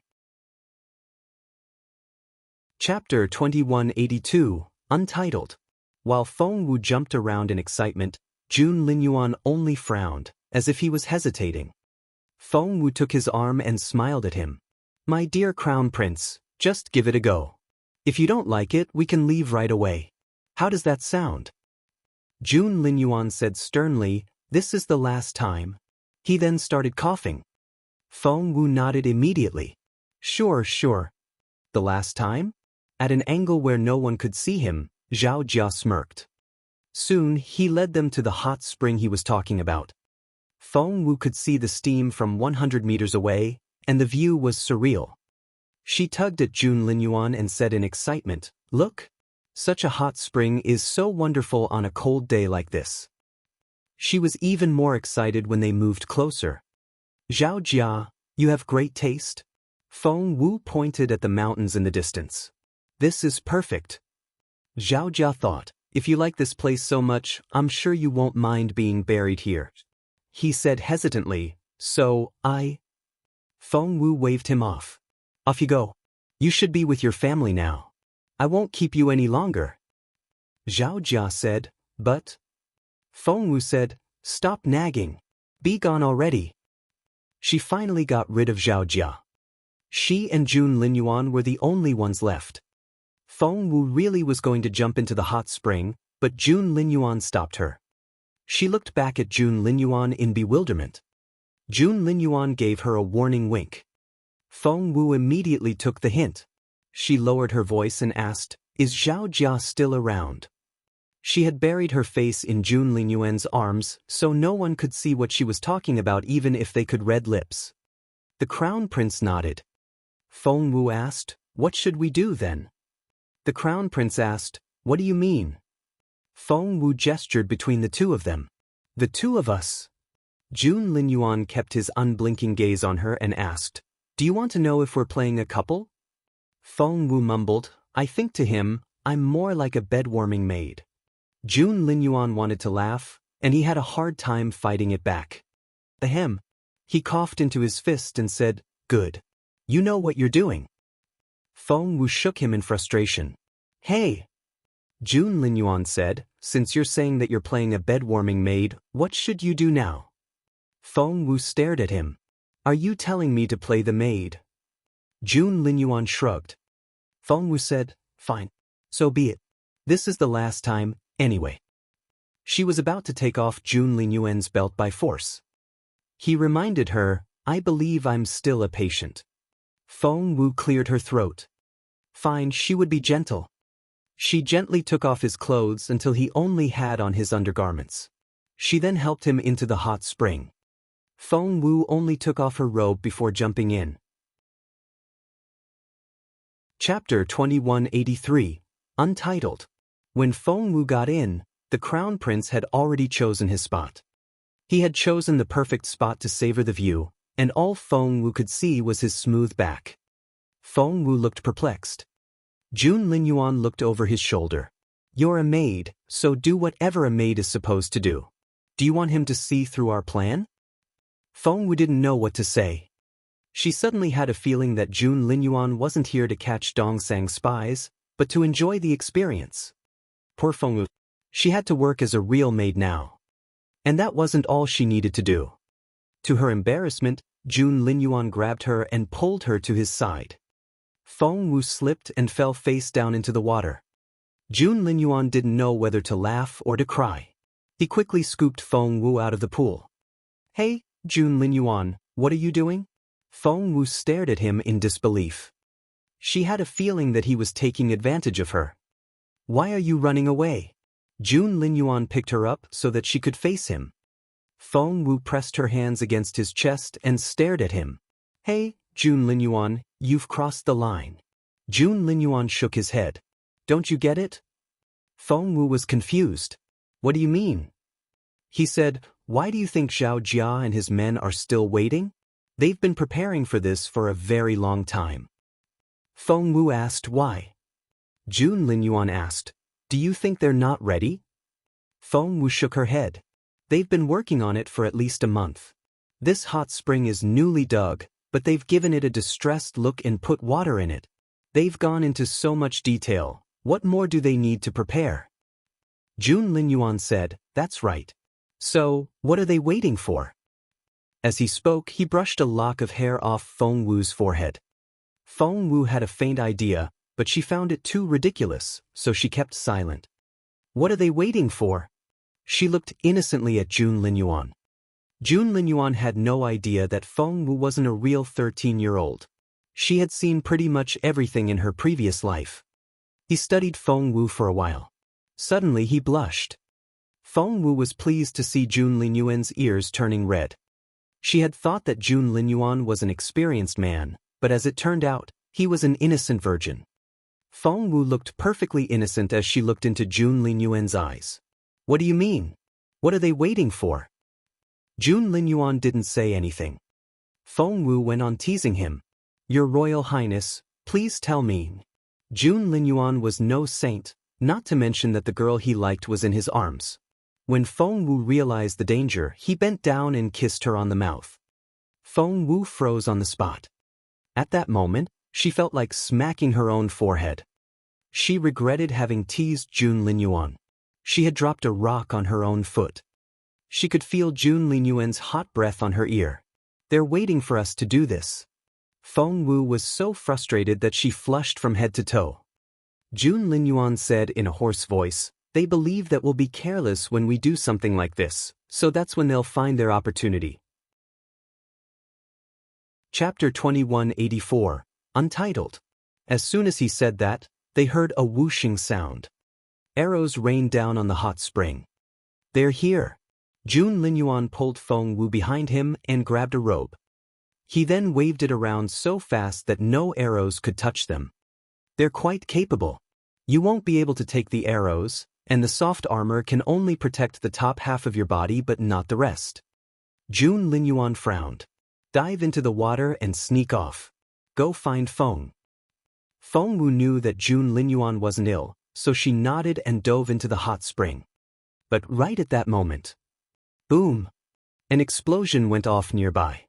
Chapter 2182, Untitled. While Feng Wu jumped around in excitement, Jun Linyuan only frowned, as if he was hesitating. Feng Wu took his arm and smiled at him. My dear Crown Prince, just give it a go. If you don't like it, we can leave right away. How does that sound? Jun Linyuan said sternly, This is the last time. He then started coughing. Feng Wu nodded immediately. Sure. The last time? At an angle where no one could see him, Zhao Jia smirked. Soon, he led them to the hot spring he was talking about. Feng Wu could see the steam from 100 meters away, and the view was surreal. She tugged at Jun Linyuan and said in excitement, Look! Such a hot spring is so wonderful on a cold day like this. She was even more excited when they moved closer. Zhao Jia, you have great taste. Feng Wu pointed at the mountains in the distance. This is perfect. Zhao Jia thought, if you like this place so much, I'm sure you won't mind being buried here. He said hesitantly, so, Feng Wu waved him off. Off you go. You should be with your family now. I won't keep you any longer. Zhao Jia said, but... Feng Wu said, stop nagging. Be gone already. She finally got rid of Zhao Jia. She and Jun Linyuan were the only ones left. Feng Wu really was going to jump into the hot spring, but Jun Linyuan stopped her. She looked back at Jun Linyuan in bewilderment. Jun Linyuan gave her a warning wink. Feng Wu immediately took the hint. She lowered her voice and asked, Is Zhao Jia still around? She had buried her face in Jun Linyuan's arms, so no one could see what she was talking about even if they could read lips. The Crown Prince nodded. Feng Wu asked, What should we do then? The Crown Prince asked, What do you mean? Feng Wu gestured between the two of them. The two of us. Jun Linyuan kept his unblinking gaze on her and asked, Do you want to know if we're playing a couple? Feng Wu mumbled, I think to him, I'm more like a bed-warming maid. Jun Linyuan wanted to laugh, and he had a hard time fighting it back. Ahem. He coughed into his fist and said, Good. You know what you're doing. Feng Wu shook him in frustration. Hey! Jun Linyuan said, Since you're saying that you're playing a bed-warming maid, what should you do now? Feng Wu stared at him. Are you telling me to play the maid? Jun Linyuan shrugged. Feng Wu said, Fine. So be it. This is the last time, anyway. She was about to take off Jun Linyuan's belt by force. He reminded her, I believe I'm still a patient. Feng Wu cleared her throat. Fine, she would be gentle. She gently took off his clothes until he only had on his undergarments. She then helped him into the hot spring. Feng Wu only took off her robe before jumping in. Chapter 2183, Untitled. When Feng Wu got in, the Crown Prince had already chosen his spot. He had chosen the perfect spot to savor the view, and all Feng Wu could see was his smooth back. Feng Wu looked perplexed. Jun Linyuan looked over his shoulder. You're a maid, so do whatever a maid is supposed to do. Do you want him to see through our plan? Feng Wu didn't know what to say. She suddenly had a feeling that Jun Linyuan wasn't here to catch Dongsang's spies, but to enjoy the experience. Poor Feng Wu. She had to work as a real maid now. And that wasn't all she needed to do. To her embarrassment, Jun Linyuan grabbed her and pulled her to his side. Feng Wu slipped and fell face down into the water. Jun Linyuan didn't know whether to laugh or to cry. He quickly scooped Feng Wu out of the pool. Hey, Jun Linyuan, what are you doing? Feng Wu stared at him in disbelief. She had a feeling that he was taking advantage of her. Why are you running away? Jun Linyuan picked her up so that she could face him. Feng Wu pressed her hands against his chest and stared at him. Hey, Jun Linyuan, you've crossed the line. Jun Linyuan shook his head. Don't you get it? Feng Wu was confused. What do you mean? He said, Why do you think Zhao Jia and his men are still waiting? They've been preparing for this for a very long time. Feng Wu asked why. Jun Linyuan asked, do you think they're not ready? Feng Wu shook her head. They've been working on it for at least a month. This hot spring is newly dug, but they've given it a distressed look and put water in it. They've gone into so much detail. What more do they need to prepare? Jun Linyuan said, that's right. So, what are they waiting for? As he spoke, he brushed a lock of hair off Feng Wu's forehead. Feng Wu had a faint idea, but she found it too ridiculous, so she kept silent. What are they waiting for? She looked innocently at Jun Linyuan. Jun Linyuan had no idea that Feng Wu wasn't a real 13-year-old. She had seen pretty much everything in her previous life. He studied Feng Wu for a while. Suddenly he blushed. Feng Wu was pleased to see Jun Linyuan's ears turning red. She had thought that Jun Linyuan was an experienced man, but as it turned out, he was an innocent virgin. Feng Wu looked perfectly innocent as she looked into Jun Linyuan's eyes. What do you mean? What are they waiting for? Jun Linyuan didn't say anything. Feng Wu went on teasing him. Your Royal Highness, please tell me. Jun Linyuan was no saint, not to mention that the girl he liked was in his arms. When Feng Wu realized the danger, he bent down and kissed her on the mouth. Feng Wu froze on the spot. At that moment, she felt like smacking her own forehead. She regretted having teased Jun Linyuan. She had dropped a rock on her own foot. She could feel Jun Linyuan's hot breath on her ear. They're waiting for us to do this. Feng Wu was so frustrated that she flushed from head to toe. Jun Linyuan said in a hoarse voice, they believe that we'll be careless when we do something like this, so that's when they'll find their opportunity. Chapter 2184, Untitled. As soon as he said that, they heard a whooshing sound. Arrows rained down on the hot spring. They're here. Jun Linyuan pulled Feng Wu behind him and grabbed a rope. He then waved it around so fast that no arrows could touch them. They're quite capable. You won't be able to take the arrows, and the soft armor can only protect the top half of your body but not the rest. Jun Linyuan frowned. Dive into the water and sneak off. Go find Feng. Feng Wu knew that Jun Linyuan wasn't ill, so she nodded and dove into the hot spring. But right at that moment, boom! An explosion went off nearby.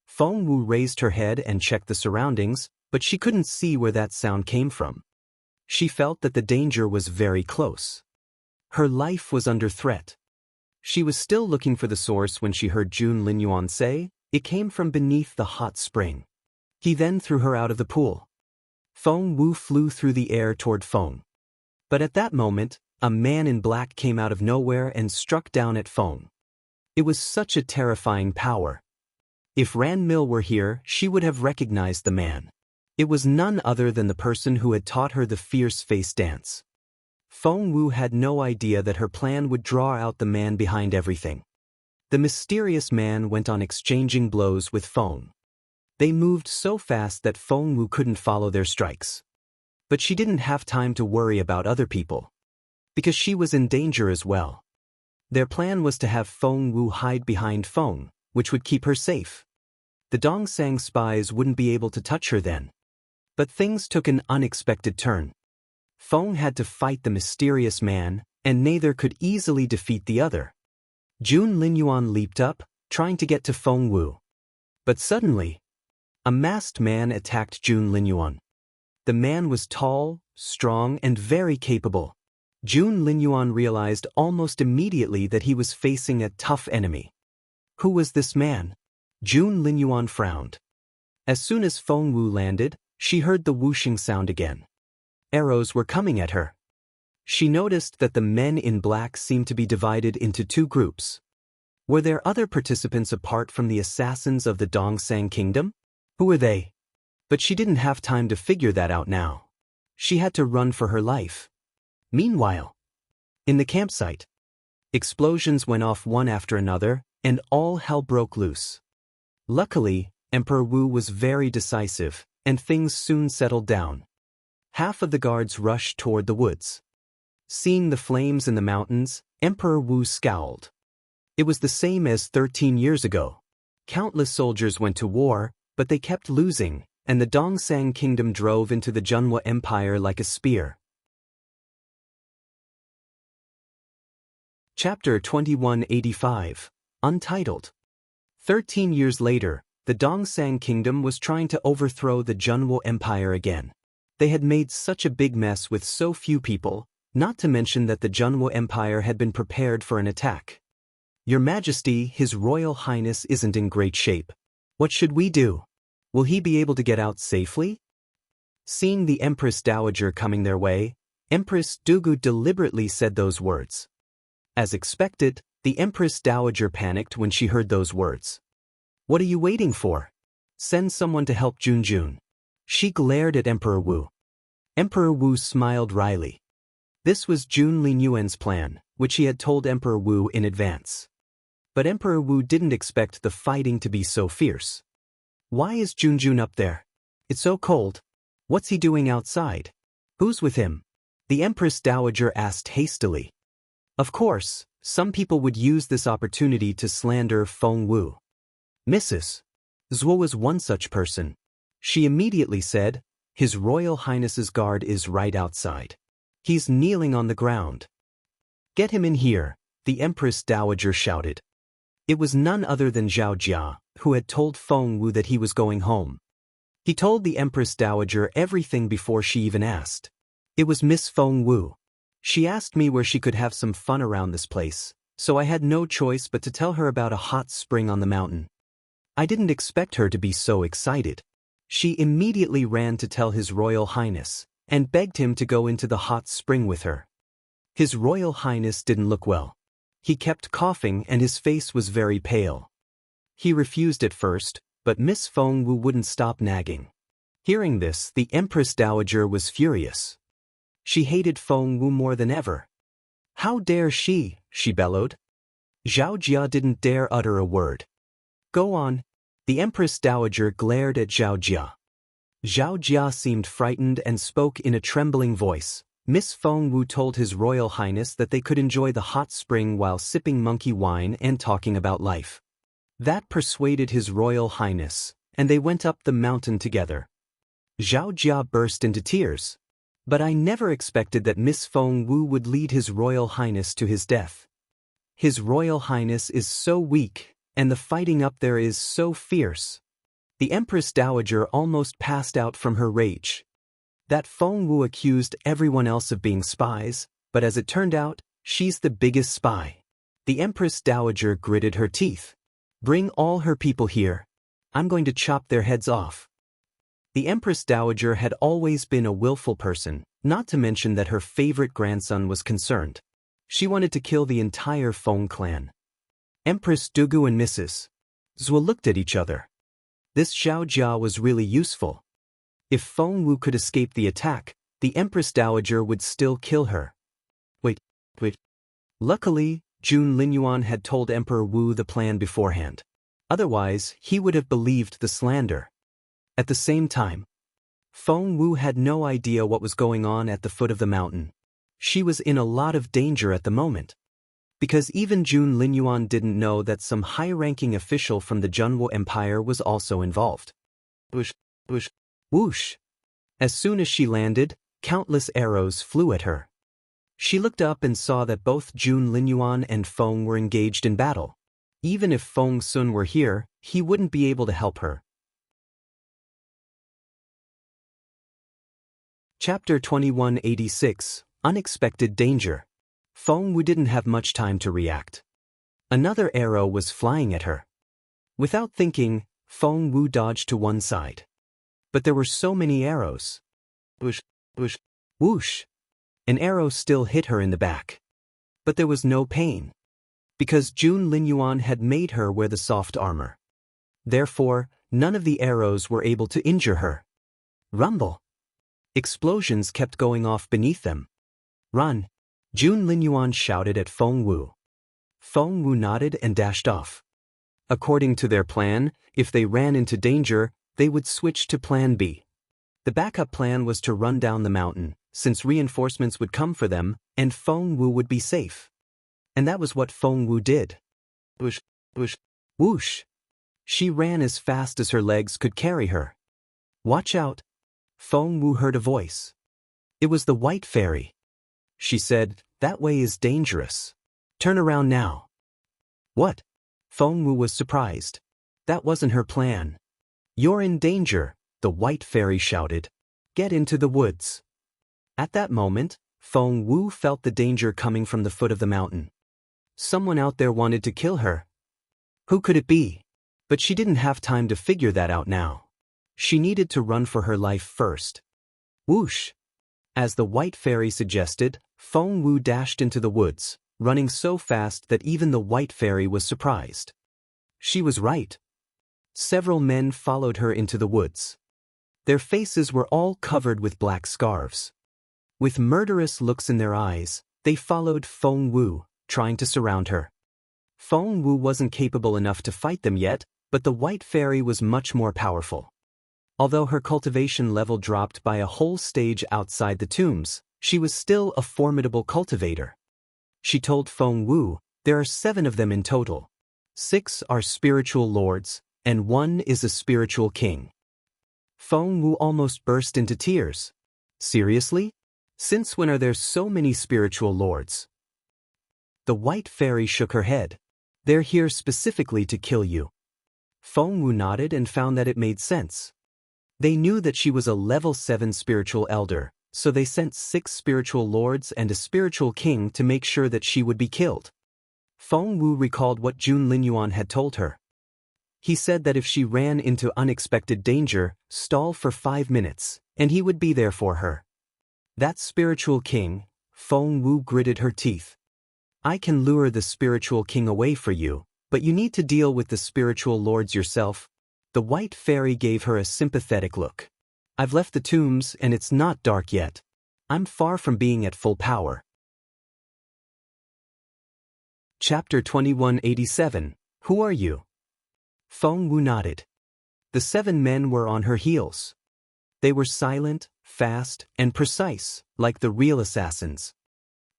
Feng Wu raised her head and checked the surroundings, but she couldn't see where that sound came from. She felt that the danger was very close. Her life was under threat. She was still looking for the source when she heard Jun Linyuan say, it came from beneath the hot spring. He then threw her out of the pool. Feng Wu flew through the air toward Feng. But at that moment, a man in black came out of nowhere and struck down at Feng. It was such a terrifying power. If Ran Mill were here, she would have recognized the man. It was none other than the person who had taught her the fierce face dance. Feng Wu had no idea that her plan would draw out the man behind everything. The mysterious man went on exchanging blows with Feng. They moved so fast that Feng Wu couldn't follow their strikes. But she didn't have time to worry about other people, because she was in danger as well. Their plan was to have Feng Wu hide behind Feng, which would keep her safe. The Dongsang spies wouldn't be able to touch her then. But things took an unexpected turn. Feng had to fight the mysterious man, and neither could easily defeat the other. Jun Linyuan leaped up, trying to get to Feng Wu. But suddenly, a masked man attacked Jun Linyuan. The man was tall, strong, and very capable. Jun Linyuan realized almost immediately that he was facing a tough enemy. Who was this man? Jun Linyuan frowned. As soon as Feng Wu landed, she heard the whooshing sound again. Arrows were coming at her. She noticed that the men in black seemed to be divided into two groups. Were there other participants apart from the assassins of the Dongsang Kingdom? Who were they? But she didn't have time to figure that out now. She had to run for her life. Meanwhile, in the campsite, explosions went off one after another, and all hell broke loose. Luckily, Emperor Wu was very decisive, and things soon settled down. Half of the guards rushed toward the woods. Seeing the flames in the mountains, Emperor Wu scowled. It was the same as 13 years ago. Countless soldiers went to war, but they kept losing, and the Dongsang kingdom drove into the Junhua Empire like a spear. Chapter 2185. Untitled. 13 years later, the Dongsang kingdom was trying to overthrow the Junhua Empire again. They had made such a big mess with so few people, not to mention that the Junhua Empire had been prepared for an attack. Your Majesty, His Royal Highness isn't in great shape. What should we do? Will he be able to get out safely? Seeing the Empress Dowager coming their way, Empress Dugu deliberately said those words. As expected, the Empress Dowager panicked when she heard those words. What are you waiting for? Send someone to help Junjun. She glared at Emperor Wu. Emperor Wu smiled wryly. This was Jun Linyuan's plan, which he had told Emperor Wu in advance. But Emperor Wu didn't expect the fighting to be so fierce. Why is Junjun up there? It's so cold. What's he doing outside? Who's with him? The Empress Dowager asked hastily. Of course, some people would use this opportunity to slander Feng Wu. Mrs. Zhuo was one such person. She immediately said, His Royal Highness's guard is right outside. He's kneeling on the ground. Get him in here, the Empress Dowager shouted. It was none other than Zhao Jia, who had told Feng Wu that he was going home. He told the Empress Dowager everything before she even asked. It was Miss Feng Wu. She asked me where she could have some fun around this place, so I had no choice but to tell her about a hot spring on the mountain. I didn't expect her to be so excited. She immediately ran to tell His Royal Highness, and begged him to go into the hot spring with her. His Royal Highness didn't look well. He kept coughing and his face was very pale. He refused at first, but Miss Feng Wu wouldn't stop nagging. Hearing this, the Empress Dowager was furious. She hated Feng Wu more than ever. How dare she bellowed. Zhao Jia didn't dare utter a word. Go on. The Empress Dowager glared at Zhao Jia. Zhao Jia seemed frightened and spoke in a trembling voice. Miss Feng Wu told His Royal Highness that they could enjoy the hot spring while sipping monkey wine and talking about life. That persuaded His Royal Highness, and they went up the mountain together. Zhao Jia burst into tears. But I never expected that Miss Feng Wu would lead His Royal Highness to his death. His Royal Highness is so weak, and the fighting up there is so fierce. The Empress Dowager almost passed out from her rage. That Feng Wu accused everyone else of being spies, but as it turned out, she's the biggest spy. The Empress Dowager gritted her teeth. Bring all her people here. I'm going to chop their heads off. The Empress Dowager had always been a willful person, not to mention that her favorite grandson was concerned. She wanted to kill the entire Feng clan. Empress Dugu and Mrs. Zhuo looked at each other. This Zhao Jia was really useful. If Feng Wu could escape the attack, the Empress Dowager would still kill her. Wait. Luckily, Jun Linyuan had told Emperor Wu the plan beforehand. Otherwise, he would have believed the slander. At the same time, Feng Wu had no idea what was going on at the foot of the mountain. She was in a lot of danger at the moment. Because even Jun Linyuan didn't know that some high-ranking official from the Junhua Empire was also involved. Whoosh. As soon as she landed, countless arrows flew at her. She looked up and saw that both Jun Linyuan and Feng were engaged in battle. Even if Feng Sun were here, he wouldn't be able to help her. Chapter 2186. Unexpected Danger. Feng Wu didn't have much time to react. Another arrow was flying at her. Without thinking, Feng Wu dodged to one side. But there were so many arrows. Whoosh. An arrow still hit her in the back. But there was no pain. Because Jun Linyuan had made her wear the soft armor. Therefore, none of the arrows were able to injure her. Rumble. Explosions kept going off beneath them. Run. Jun Linyuan shouted at Feng Wu. Feng Wu nodded and dashed off. According to their plan, if they ran into danger, they would switch to Plan B. The backup plan was to run down the mountain, since reinforcements would come for them, and Feng Wu would be safe. And that was what Feng Wu did. Whoosh. She ran as fast as her legs could carry her. Watch out! Feng Wu heard a voice. It was the white fairy. She said, that way is dangerous. Turn around now. What? Feng Wu was surprised. That wasn't her plan. You're in danger, the white fairy shouted. Get into the woods. At that moment, Feng Wu felt the danger coming from the foot of the mountain. Someone out there wanted to kill her. Who could it be? But she didn't have time to figure that out now. She needed to run for her life first. Whoosh! As the white fairy suggested, Feng Wu dashed into the woods, running so fast that even the white fairy was surprised. She was right. Several men followed her into the woods. Their faces were all covered with black scarves. With murderous looks in their eyes, they followed Feng Wu, trying to surround her. Feng Wu wasn't capable enough to fight them yet, but the white fairy was much more powerful. Although her cultivation level dropped by a whole stage outside the tombs, she was still a formidable cultivator. She told Feng Wu, there are 7 of them in total. 6 are spiritual lords, and 1 is a spiritual king. Feng Wu almost burst into tears. Seriously? Since when are there so many spiritual lords? The white fairy shook her head. They're here specifically to kill you. Feng Wu nodded and found that it made sense. They knew that she was a level 7 spiritual elder, so they sent 6 spiritual lords and a spiritual king to make sure that she would be killed. Feng Wu recalled what Jun Linyuan had told her. He said that if she ran into unexpected danger, stall for 5 minutes, and he would be there for her. That spiritual king, Feng Wu gritted her teeth. I can lure the spiritual king away for you, but you need to deal with the spiritual lords yourself. The white fairy gave her a sympathetic look. I've left the tombs and it's not dark yet. I'm far from being at full power. Chapter 2187. Who are you? Feng Wu nodded. The 7 men were on her heels. They were silent, fast, and precise, like the real assassins.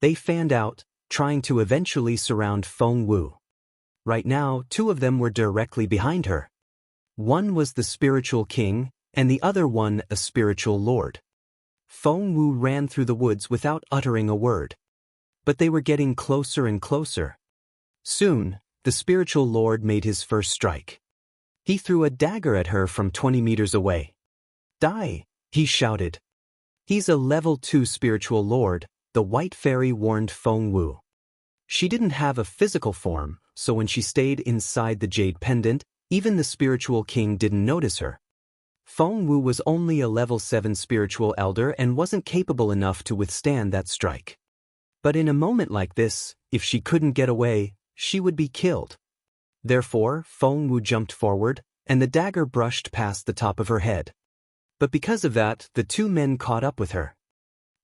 They fanned out, trying to eventually surround Feng Wu. Right now, 2 of them were directly behind her. One was the spiritual king, and the other one a spiritual lord. Feng Wu ran through the woods without uttering a word. But they were getting closer and closer. Soon, the spiritual lord made his first strike. He threw a dagger at her from 20 meters away. Die, he shouted. He's a level 2 spiritual lord, the white fairy warned Feng Wu. She didn't have a physical form, so when she stayed inside the jade pendant, even the spiritual king didn't notice her. Feng Wu was only a level 7 spiritual elder and wasn't capable enough to withstand that strike. But in a moment like this, if she couldn't get away, she would be killed. Therefore, Feng Wu jumped forward, and the dagger brushed past the top of her head. But because of that, the 2 men caught up with her.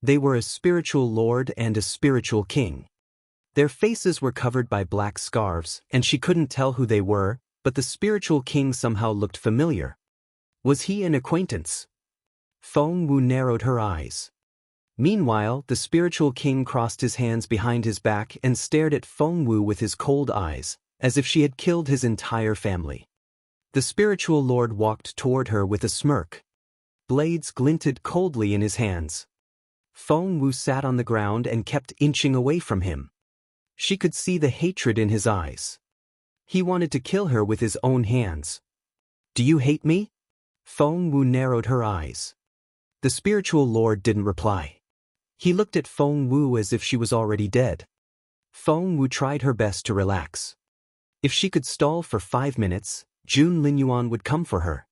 They were a spiritual lord and a spiritual king. Their faces were covered by black scarves, and she couldn't tell who they were, but the spiritual king somehow looked familiar. Was he an acquaintance? Feng Wu narrowed her eyes. Meanwhile, the spiritual king crossed his hands behind his back and stared at Feng Wu with his cold eyes, as if she had killed his entire family. The spiritual lord walked toward her with a smirk. Blades glinted coldly in his hands. Feng Wu sat on the ground and kept inching away from him. She could see the hatred in his eyes. He wanted to kill her with his own hands. Do you hate me? Feng Wu narrowed her eyes. The spiritual lord didn't reply. He looked at Feng Wu as if she was already dead. Feng Wu tried her best to relax. If she could stall for 5 minutes, Jun Linyuan would come for her.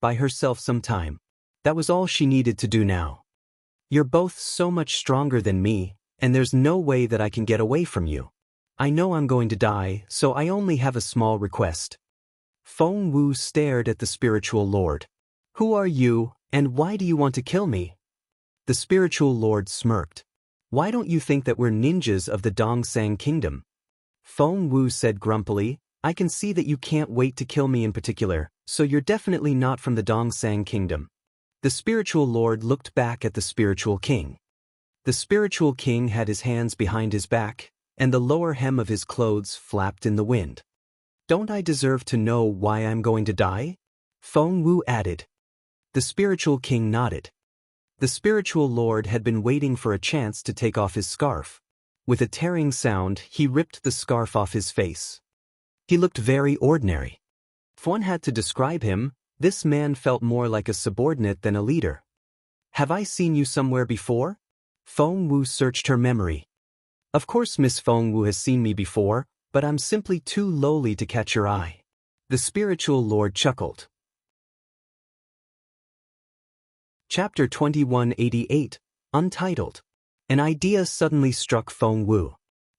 By herself sometime. That was all she needed to do now. You're both so much stronger than me, and there's no way that I can get away from you. I know I'm going to die, so I only have a small request. Feng Wu stared at the spiritual lord. Who are you, and why do you want to kill me? The spiritual lord smirked. Why don't you think that we're ninjas of the Dongsang kingdom? Feng Wu said grumpily, I can see that you can't wait to kill me in particular, so you're definitely not from the Dongsang kingdom. The spiritual lord looked back at the spiritual king. The spiritual king had his hands behind his back, and the lower hem of his clothes flapped in the wind. Don't I deserve to know why I'm going to die? Feng Wu added. The spiritual king nodded. The spiritual lord had been waiting for a chance to take off his scarf. With a tearing sound, he ripped the scarf off his face. He looked very ordinary. If one had to describe him, this man felt more like a subordinate than a leader. Have I seen you somewhere before? Feng Wu searched her memory. Of course Miss Feng Wu has seen me before, but I'm simply too lowly to catch your eye. The spiritual lord chuckled. Chapter 2188, Untitled. An idea suddenly struck Feng Wu.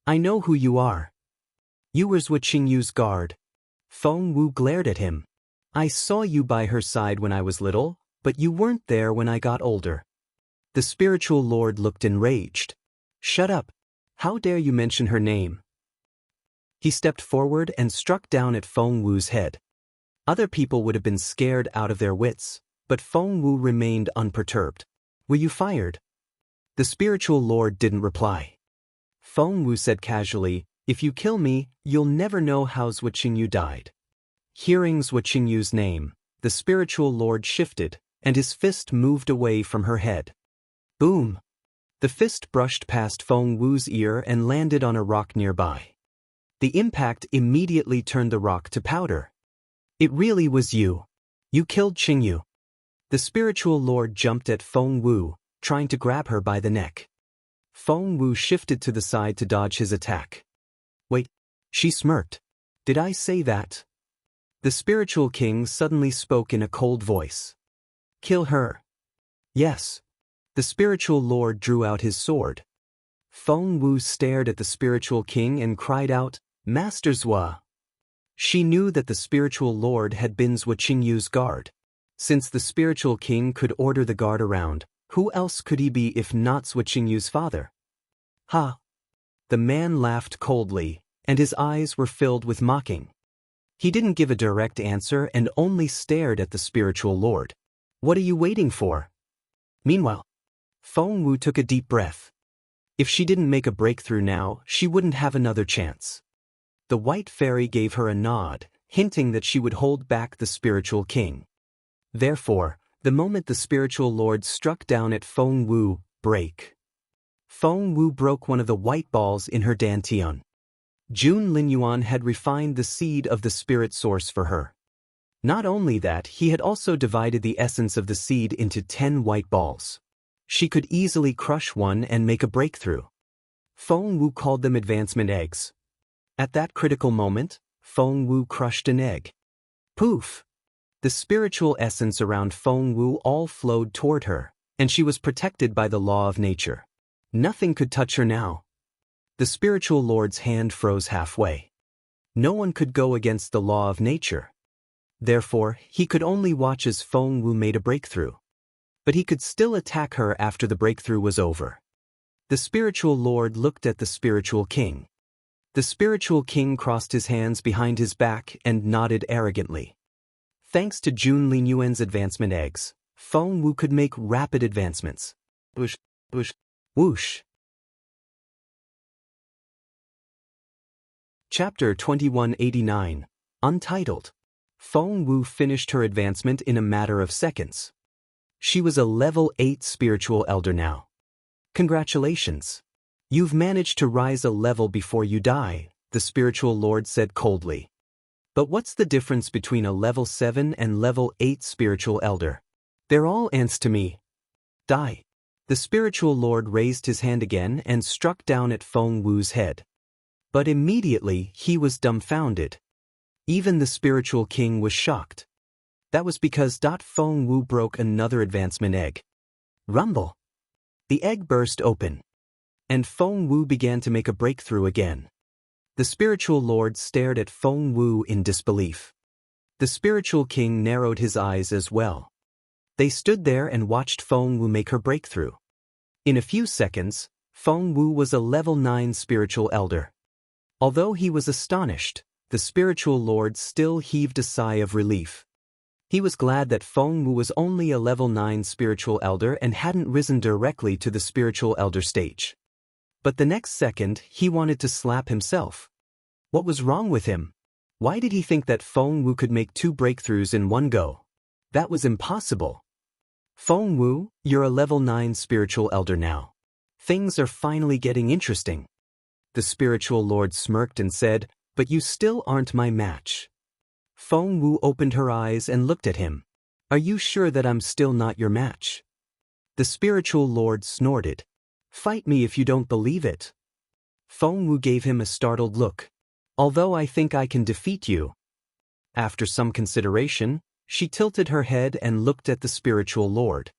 I know who you are. You were Zhu Qingyu's guard. Feng Wu glared at him. I saw you by her side when I was little, but you weren't there when I got older. The spiritual lord looked enraged. Shut up. How dare you mention her name? He stepped forward and struck down at Feng Wu's head. Other people would have been scared out of their wits, but Feng Wu remained unperturbed. Were you fired? The spiritual lord didn't reply. Feng Wu said casually, if you kill me, you'll never know how Zhu Qingyu died. Hearing Zhu Qingyu's name, the spiritual lord shifted, and his fist moved away from her head. Boom! The fist brushed past Feng Wu's ear and landed on a rock nearby. The impact immediately turned the rock to powder. It really was you. You killed Qingyu. The spiritual lord jumped at Feng Wu, trying to grab her by the neck. Feng Wu shifted to the side to dodge his attack. Wait, she smirked. Did I say that? The spiritual king suddenly spoke in a cold voice. Kill her. Yes. The spiritual lord drew out his sword. Feng Wu stared at the spiritual king and cried out, Master Zhua. She knew that the spiritual lord had been Zhu Qingyu's guard. Since the spiritual king could order the guard around, who else could he be if not Zhu Qingyu's father? Ha! The man laughed coldly, and his eyes were filled with mocking. He didn't give a direct answer and only stared at the spiritual lord. What are you waiting for? Meanwhile, Feng Wu took a deep breath. If she didn't make a breakthrough now, she wouldn't have another chance. The white fairy gave her a nod, hinting that she would hold back the spiritual king. Therefore, the moment the spiritual lord struck down at Feng Wu, break. Feng Wu broke one of the white balls in her dantian. Jun Linyuan had refined the seed of the spirit source for her. Not only that, he had also divided the essence of the seed into 10 white balls. She could easily crush one and make a breakthrough. Feng Wu called them advancement eggs. At that critical moment, Feng Wu crushed an egg. Poof! The spiritual essence around Feng Wu all flowed toward her, and she was protected by the law of nature. Nothing could touch her now. The spiritual lord's hand froze halfway. No one could go against the law of nature. Therefore, he could only watch as Feng Wu made a breakthrough. But he could still attack her after the breakthrough was over. The spiritual lord looked at the spiritual king. The spiritual king crossed his hands behind his back and nodded arrogantly. Thanks to Jun Linyuan's advancement eggs, Feng Wu could make rapid advancements. Whoosh, whoosh, whoosh. Chapter 2189, Untitled. Feng Wu finished her advancement in a matter of seconds. She was a level 8 spiritual elder now. Congratulations. You've managed to rise a level before you die, the spiritual lord said coldly. But what's the difference between a level 7 and level 8 spiritual elder? They're all ants to me. Die. The spiritual lord raised his hand again and struck down at Feng Wu's head. But immediately he was dumbfounded. Even the spiritual king was shocked. That was because Feng Wu broke another advancement egg. Rumble. The egg burst open. And Feng Wu began to make a breakthrough again. The spiritual lord stared at Feng Wu in disbelief. The spiritual king narrowed his eyes as well. They stood there and watched Feng Wu make her breakthrough. In a few seconds, Feng Wu was a level 9 spiritual elder. Although he was astonished, the spiritual lord still heaved a sigh of relief. He was glad that Feng Wu was only a level 9 spiritual elder and hadn't risen directly to the spiritual elder stage. But the next second, he wanted to slap himself. What was wrong with him? Why did he think that Feng Wu could make 2 breakthroughs in one go? That was impossible. Feng Wu, you're a level 9 spiritual elder now. Things are finally getting interesting. The spiritual lord smirked and said, but you still aren't my match. Feng Wu opened her eyes and looked at him. Are you sure that I'm still not your match? The spiritual lord snorted. Fight me if you don't believe it. Feng Wu gave him a startled look. Although I think I can defeat you. After some consideration, she tilted her head and looked at the spiritual lord.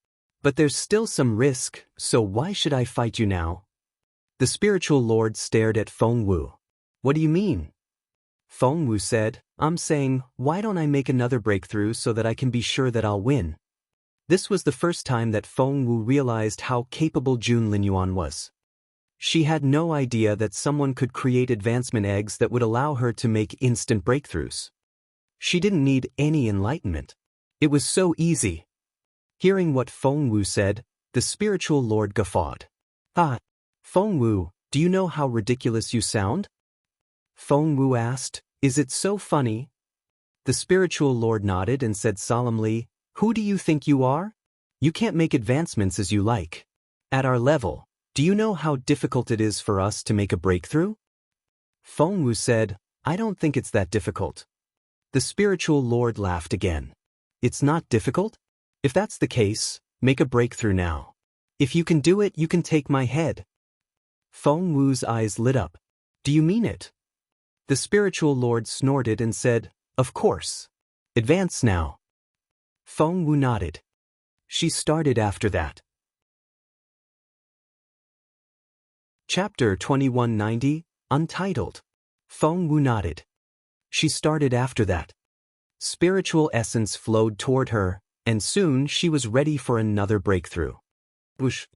But there's still some risk, so why should I fight you now? The spiritual lord stared at Feng Wu. What do you mean? Feng Wu said, I'm saying, why don't I make another breakthrough so that I can be sure that I'll win? This was the first time that Feng Wu realized how capable Jun Linyuan was. She had no idea that someone could create advancement eggs that would allow her to make instant breakthroughs. She didn't need any enlightenment. It was so easy. Hearing what Feng Wu said, the spiritual lord guffawed. Ah, Feng Wu, do you know how ridiculous you sound? Feng Wu asked, is it so funny? The spiritual lord nodded and said solemnly, who do you think you are? You can't make advancements as you like. At our level, do you know how difficult it is for us to make a breakthrough? Feng Wu said, I don't think it's that difficult. The spiritual lord laughed again. It's not difficult? If that's the case, make a breakthrough now. If you can do it, you can take my head. Feng Wu's eyes lit up. Do you mean it? The spiritual lord snorted and said, of course. Advance now. Feng Wu nodded. She started after that. Chapter 2190, Untitled. Feng Wu nodded. She started after that. Spiritual essence flowed toward her, and soon she was ready for another breakthrough. Whoosh!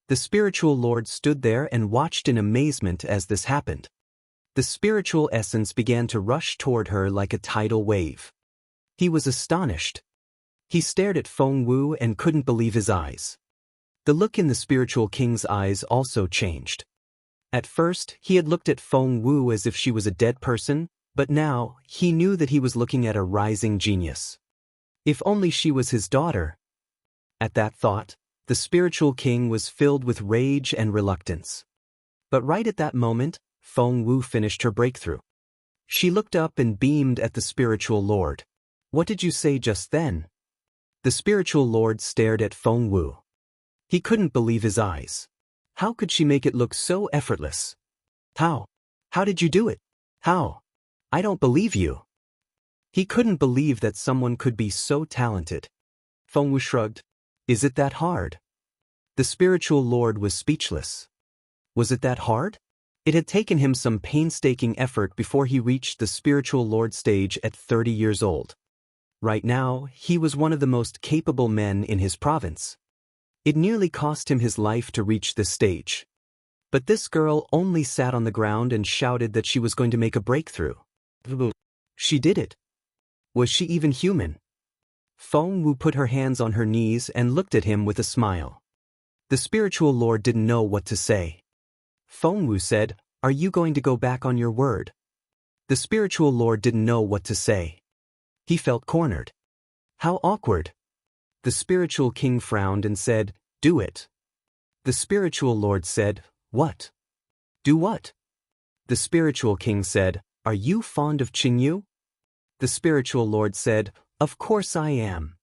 The spiritual lord stood there and watched in amazement as this happened. The spiritual essence began to rush toward her like a tidal wave. He was astonished. He stared at Feng Wu and couldn't believe his eyes. The look in the spiritual king's eyes also changed. At first, he had looked at Feng Wu as if she was a dead person, but now, he knew that he was looking at a rising genius. If only she was his daughter. At that thought, the spiritual king was filled with rage and reluctance. But right at that moment, Feng Wu finished her breakthrough. She looked up and beamed at the spiritual lord. What did you say just then? The spiritual lord stared at Feng Wu. He couldn't believe his eyes. How could she make it look so effortless? How? How did you do it? How? I don't believe you. He couldn't believe that someone could be so talented. Feng Wu shrugged. Is it that hard? The spiritual lord was speechless. Was it that hard? It had taken him some painstaking effort before he reached the spiritual lord stage at 30 years old. Right now, he was one of the most capable men in his province. It nearly cost him his life to reach this stage. But this girl only sat on the ground and shouted that she was going to make a breakthrough. She did it. Was she even human? Feng Wu put her hands on her knees and looked at him with a smile. The spiritual lord didn't know what to say. Feng Wu said, are you going to go back on your word? The spiritual lord didn't know what to say. He felt cornered. How awkward. The spiritual king frowned and said, do it. The spiritual lord said, what? Do what? The spiritual king said, are you fond of Qingyu? The spiritual lord said, of course I am.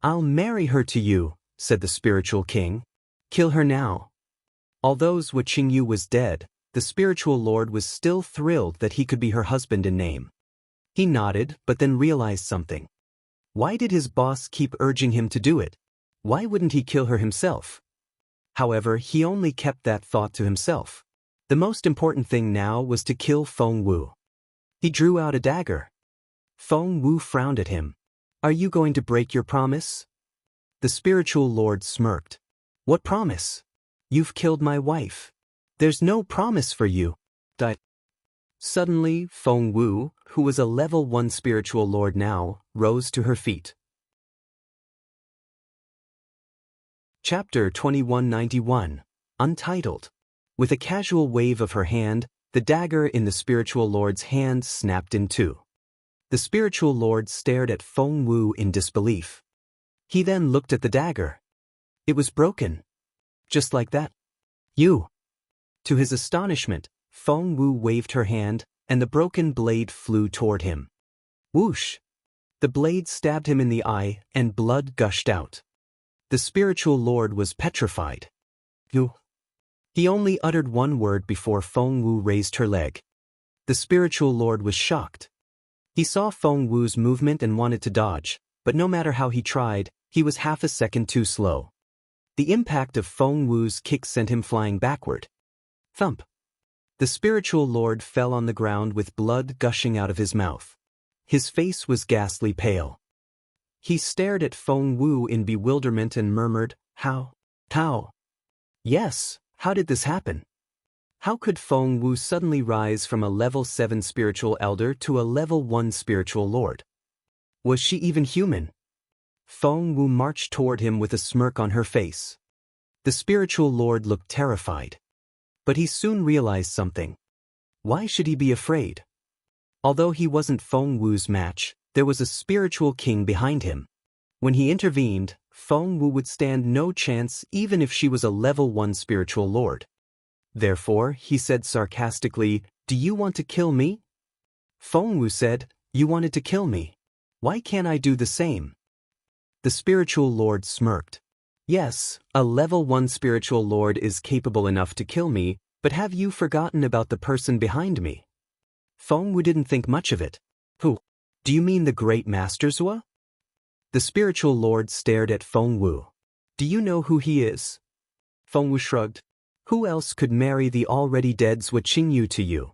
I'll marry her to you, said the spiritual king. Kill her now. Although Zhou Qingyu was dead, the spiritual lord was still thrilled that he could be her husband in name. He nodded, but then realized something. Why did his boss keep urging him to do it? Why wouldn't he kill her himself? However, he only kept that thought to himself. The most important thing now was to kill Feng Wu. He drew out a dagger. Feng Wu frowned at him. Are you going to break your promise? The spiritual lord smirked. What promise? You've killed my wife. There's no promise for you. Suddenly, Feng Wu, who was a level 1 spiritual lord now, rose to her feet. Chapter 2191, Untitled. With a casual wave of her hand, the dagger in the spiritual lord's hand snapped in two. The spiritual lord stared at Feng Wu in disbelief. He then looked at the dagger. It was broken. Just like that. You. To his astonishment, Feng Wu waved her hand, and the broken blade flew toward him. Whoosh! The blade stabbed him in the eye, and blood gushed out. The spiritual lord was petrified. You. He only uttered one word before Feng Wu raised her leg. The spiritual lord was shocked. He saw Feng Wu's movement and wanted to dodge, but no matter how he tried, he was half a second too slow. The impact of Feng Wu's kick sent him flying backward. Thump! The spiritual lord fell on the ground with blood gushing out of his mouth. His face was ghastly pale. He stared at Feng Wu in bewilderment and murmured, How? How? Yes, how did this happen? How could Feng Wu suddenly rise from a level 7 spiritual elder to a level 1 spiritual lord? Was she even human? Feng Wu marched toward him with a smirk on her face. The spiritual lord looked terrified. But he soon realized something. Why should he be afraid? Although he wasn't Feng Wu's match, there was a spiritual king behind him. When he intervened, Feng Wu would stand no chance even if she was a level 1 spiritual lord. Therefore, he said sarcastically, Do you want to kill me? Feng Wu said, You wanted to kill me. Why can't I do the same? The spiritual lord smirked. Yes, a level 1 spiritual lord is capable enough to kill me, but have you forgotten about the person behind me? Feng Wu didn't think much of it. Who? Do you mean the great Master Zhuo? The spiritual lord stared at Feng Wu. Do you know who he is? Feng Wu shrugged. Who else could marry the already dead Zhuo Qingyu to you?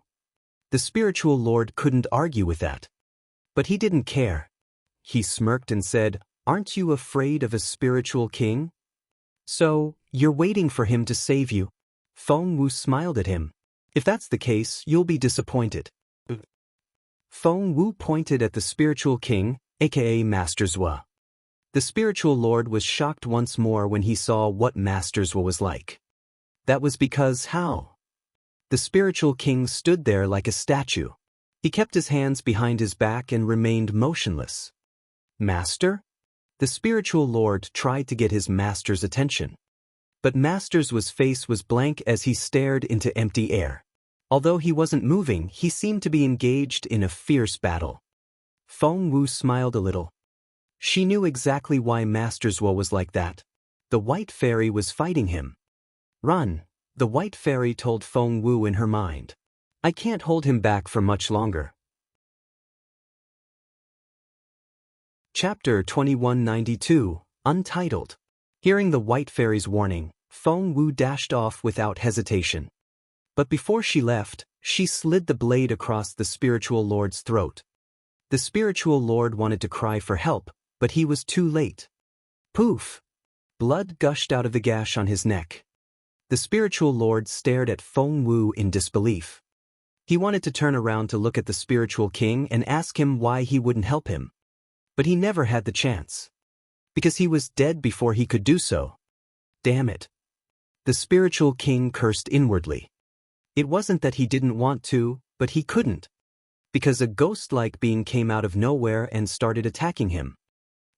The spiritual lord couldn't argue with that. But he didn't care. He smirked and said, Aren't you afraid of a spiritual king? So, you're waiting for him to save you? Feng Wu smiled at him. If that's the case, you'll be disappointed. Feng Wu pointed at the spiritual king, aka Master Zhuo. The spiritual lord was shocked once more when he saw what Master Zhuo was like. That was because how? The spiritual king stood there like a statue. He kept his hands behind his back and remained motionless. Master? The spiritual lord tried to get his master's attention. But Master Zhuo's face was blank as he stared into empty air. Although he wasn't moving, he seemed to be engaged in a fierce battle. Feng Wu smiled a little. She knew exactly why Master Zhuo was like that. The white fairy was fighting him. Run, the white fairy told Feng Wu in her mind. I can't hold him back for much longer. Chapter 2192, Untitled. Hearing the white fairy's warning, Feng Wu dashed off without hesitation. But before she left, she slid the blade across the spiritual lord's throat. The spiritual lord wanted to cry for help, but he was too late. Poof! Blood gushed out of the gash on his neck. The spiritual lord stared at Feng Wu in disbelief. He wanted to turn around to look at the spiritual king and ask him why he wouldn't help him. But he never had the chance. Because he was dead before he could do so. Damn it. The spiritual king cursed inwardly. It wasn't that he didn't want to, but he couldn't. Because a ghost-like being came out of nowhere and started attacking him.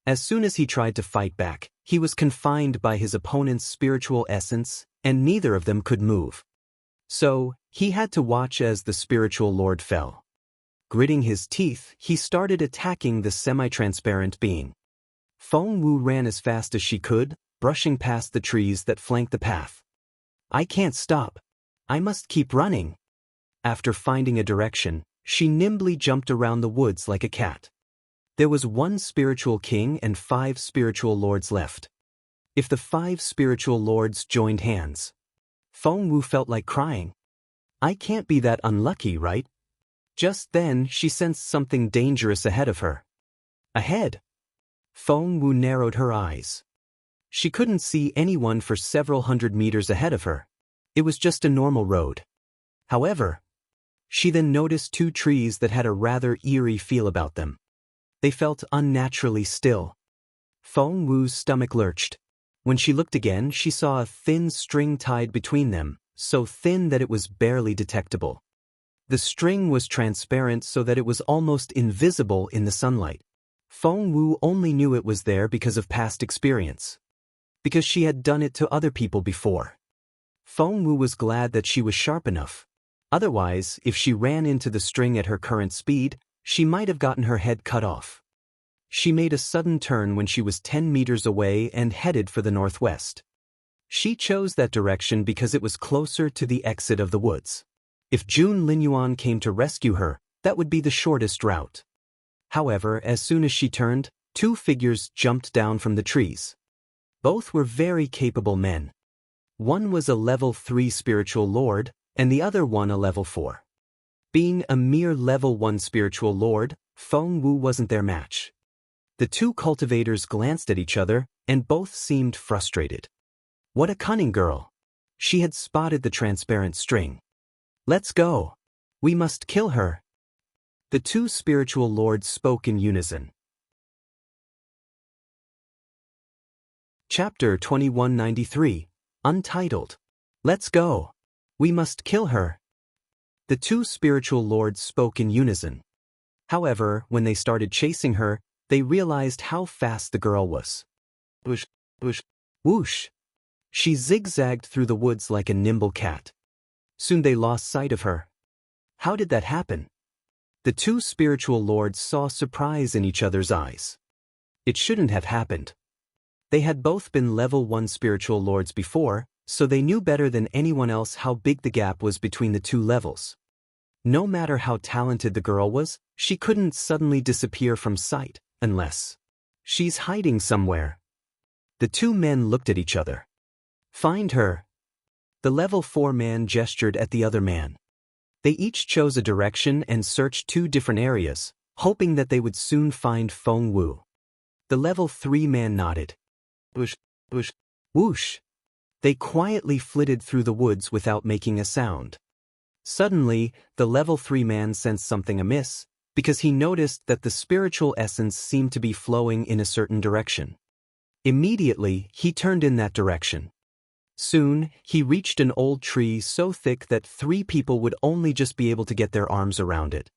As soon as he tried to fight back, he was confined by his opponent's spiritual essence, and neither of them could move. So, he had to watch as the spiritual lord fell. Gritting his teeth, he started attacking the semi-transparent being. Feng Wu ran as fast as she could, brushing past the trees that flanked the path. I can't stop. I must keep running. After finding a direction, she nimbly jumped around the woods like a cat. There was 1 spiritual king and 5 spiritual lords left. If the 5 spiritual lords joined hands, Feng Wu felt like crying. I can't be that unlucky, right? Just then, she sensed something dangerous ahead of her. Ahead? Feng Wu narrowed her eyes. She couldn't see anyone for several hundred meters ahead of her. It was just a normal road. However, she then noticed 2 trees that had a rather eerie feel about them. They felt unnaturally still. Feng Wu's stomach lurched. When she looked again, she saw a thin string tied between them, so thin that it was barely detectable. The string was transparent so that it was almost invisible in the sunlight. Feng Wu only knew it was there because of past experience. Because she had done it to other people before. Feng Wu was glad that she was sharp enough. Otherwise, if she ran into the string at her current speed, she might have gotten her head cut off. She made a sudden turn when she was 10 meters away and headed for the northwest. She chose that direction because it was closer to the exit of the woods. If Jun Linyuan came to rescue her, that would be the shortest route. However, as soon as she turned, two figures jumped down from the trees. Both were very capable men. One was a level 3 spiritual lord, and the other one a level 4. Being a mere level 1 spiritual lord, Feng Wu wasn't their match. The two cultivators glanced at each other, and both seemed frustrated. What a cunning girl! She had spotted the transparent string. Let's go! We must kill her! The two spiritual lords spoke in unison. Chapter 2193, Untitled. Let's go! We must kill her! The two spiritual lords spoke in unison. However, when they started chasing her, they realized how fast the girl was. Whoosh, whoosh, whoosh! She zigzagged through the woods like a nimble cat. Soon they lost sight of her. How did that happen? The two spiritual lords saw surprise in each other's eyes. It shouldn't have happened. They had both been level 1 spiritual lords before, so they knew better than anyone else how big the gap was between the two levels. No matter how talented the girl was, she couldn't suddenly disappear from sight, unless she's hiding somewhere. The two men looked at each other. Find her. The level 4 man gestured at the other man. They each chose a direction and searched 2 different areas, hoping that they would soon find Feng Wu. The level 3 man nodded. Whoosh, whoosh, whoosh. They quietly flitted through the woods without making a sound. Suddenly, the level 3 man sensed something amiss, because he noticed that the spiritual essence seemed to be flowing in a certain direction. Immediately, he turned in that direction. Soon, he reached an old tree so thick that 3 people would only just be able to get their arms around it.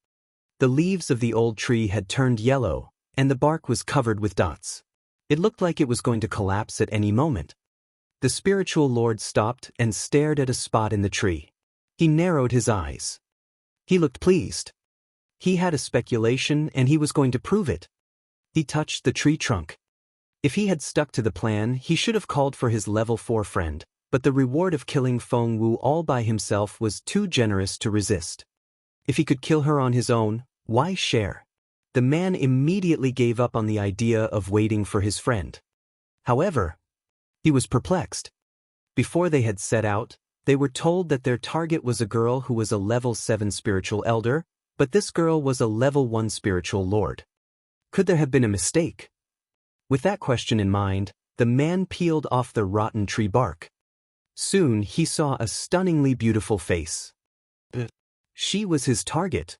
The leaves of the old tree had turned yellow, and the bark was covered with dots. It looked like it was going to collapse at any moment. The spiritual lord stopped and stared at a spot in the tree. He narrowed his eyes. He looked pleased. He had a speculation and he was going to prove it. He touched the tree trunk. If he had stuck to the plan, he should have called for his level 4 friend, but the reward of killing Feng Wu all by himself was too generous to resist. If he could kill her on his own, why share? The man immediately gave up on the idea of waiting for his friend. However, he was perplexed. Before they had set out, they were told that their target was a girl who was a level 7 spiritual elder, but this girl was a level 1 spiritual lord. Could there have been a mistake? With that question in mind, the man peeled off the rotten tree bark. Soon he saw a stunningly beautiful face. She was his target.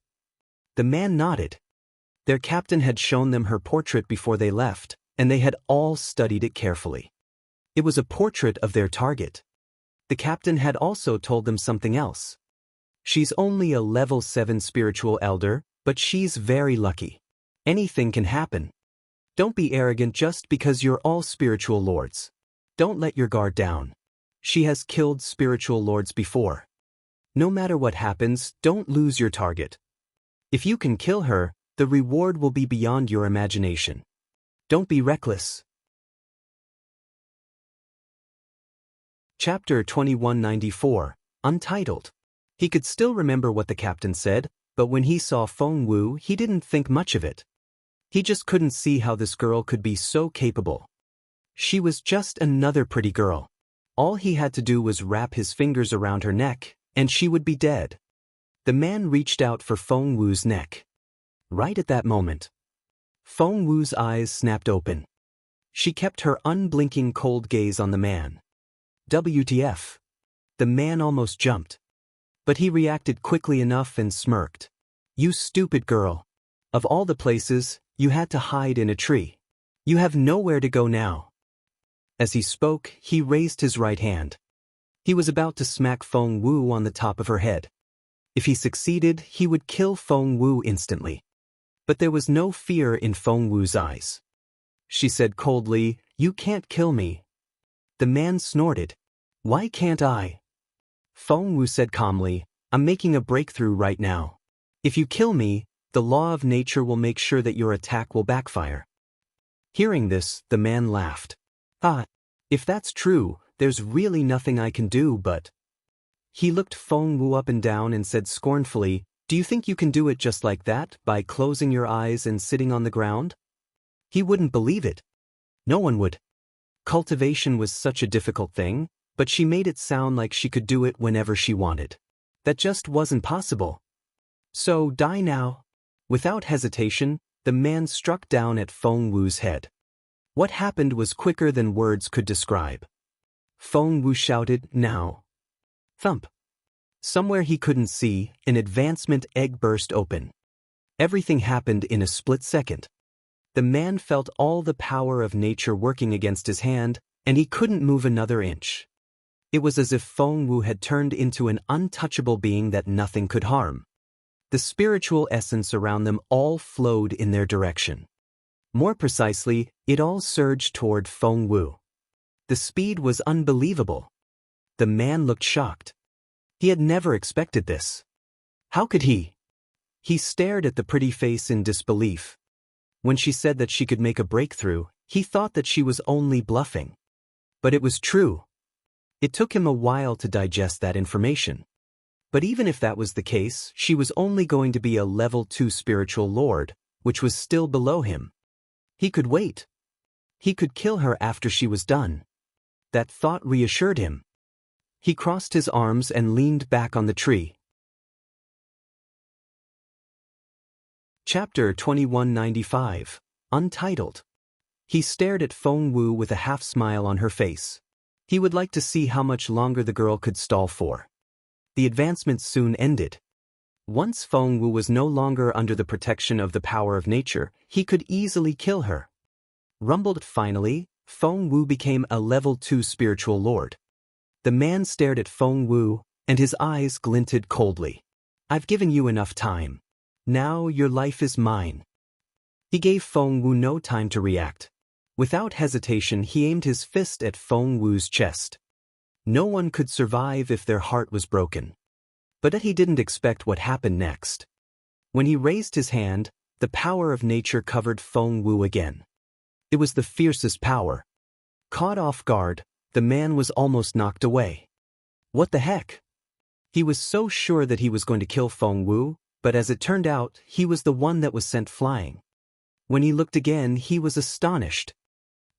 The man nodded. Their captain had shown them her portrait before they left, and they had all studied it carefully. It was a portrait of their target. The captain had also told them something else. She's only a level 7 spiritual elder, but she's very lucky. Anything can happen. Don't be arrogant just because you're all spiritual lords. Don't let your guard down. She has killed spiritual lords before. No matter what happens, don't lose your target. If you can kill her, the reward will be beyond your imagination. Don't be reckless. Chapter 2194, Untitled. He could still remember what the captain said, but when he saw Feng Wu, he didn't think much of it. He just couldn't see how this girl could be so capable. She was just another pretty girl. All he had to do was wrap his fingers around her neck, and she would be dead. The man reached out for Feng Wu's neck. Right at that moment, Feng Wu's eyes snapped open. She kept her unblinking cold gaze on the man. WTF? The man almost jumped. But he reacted quickly enough and smirked. You stupid girl. Of all the places, you had to hide in a tree. You have nowhere to go now. As he spoke, he raised his right hand. He was about to smack Feng Wu on the top of her head. If he succeeded, he would kill Feng Wu instantly. But there was no fear in Feng Wu's eyes. She said coldly, "You can't kill me." The man snorted. "Why can't I?" Feng Wu said calmly, "I'm making a breakthrough right now. If you kill me, the law of nature will make sure that your attack will backfire." Hearing this, the man laughed. "Ah, if that's true, there's really nothing I can do but—" He looked Feng Wu up and down and said scornfully, "Do you think you can do it just like that, by closing your eyes and sitting on the ground?" He wouldn't believe it. No one would. Cultivation was such a difficult thing, but she made it sound like she could do it whenever she wanted. That just wasn't possible. "So die now." Without hesitation, the man struck down at Feng Wu's head. What happened was quicker than words could describe. Feng Wu shouted, "Now!" Thump. Somewhere he couldn't see, an advancement egg burst open. Everything happened in a split second. The man felt all the power of nature working against his hand, and he couldn't move another inch. It was as if Feng Wu had turned into an untouchable being that nothing could harm. The spiritual essence around them all flowed in their direction. More precisely, it all surged toward Feng Wu. The speed was unbelievable. The man looked shocked. He had never expected this. How could he? He stared at the pretty face in disbelief. When she said that she could make a breakthrough, he thought that she was only bluffing. But it was true. It took him a while to digest that information. But even if that was the case, she was only going to be a level 2 spiritual lord, which was still below him. He could wait. He could kill her after she was done. That thought reassured him. He crossed his arms and leaned back on the tree. Chapter 2195, Untitled. He stared at Feng Wu with a half-smile on her face. He would like to see how much longer the girl could stall for. The advancement soon ended. Once Feng Wu was no longer under the protection of the power of nature, he could easily kill her. Rumbled finally, Feng Wu became a level 2 spiritual lord. The man stared at Feng Wu, and his eyes glinted coldly. "I've given you enough time. Now your life is mine." He gave Feng Wu no time to react. Without hesitation, he aimed his fist at Feng Wu's chest. No one could survive if their heart was broken. But he didn't expect what happened next. When he raised his hand, the power of nature covered Feng Wu again. It was the fiercest power. Caught off guard, the man was almost knocked away. What the heck? He was so sure that he was going to kill Feng Wu, but as it turned out, he was the one that was sent flying. When he looked again, he was astonished.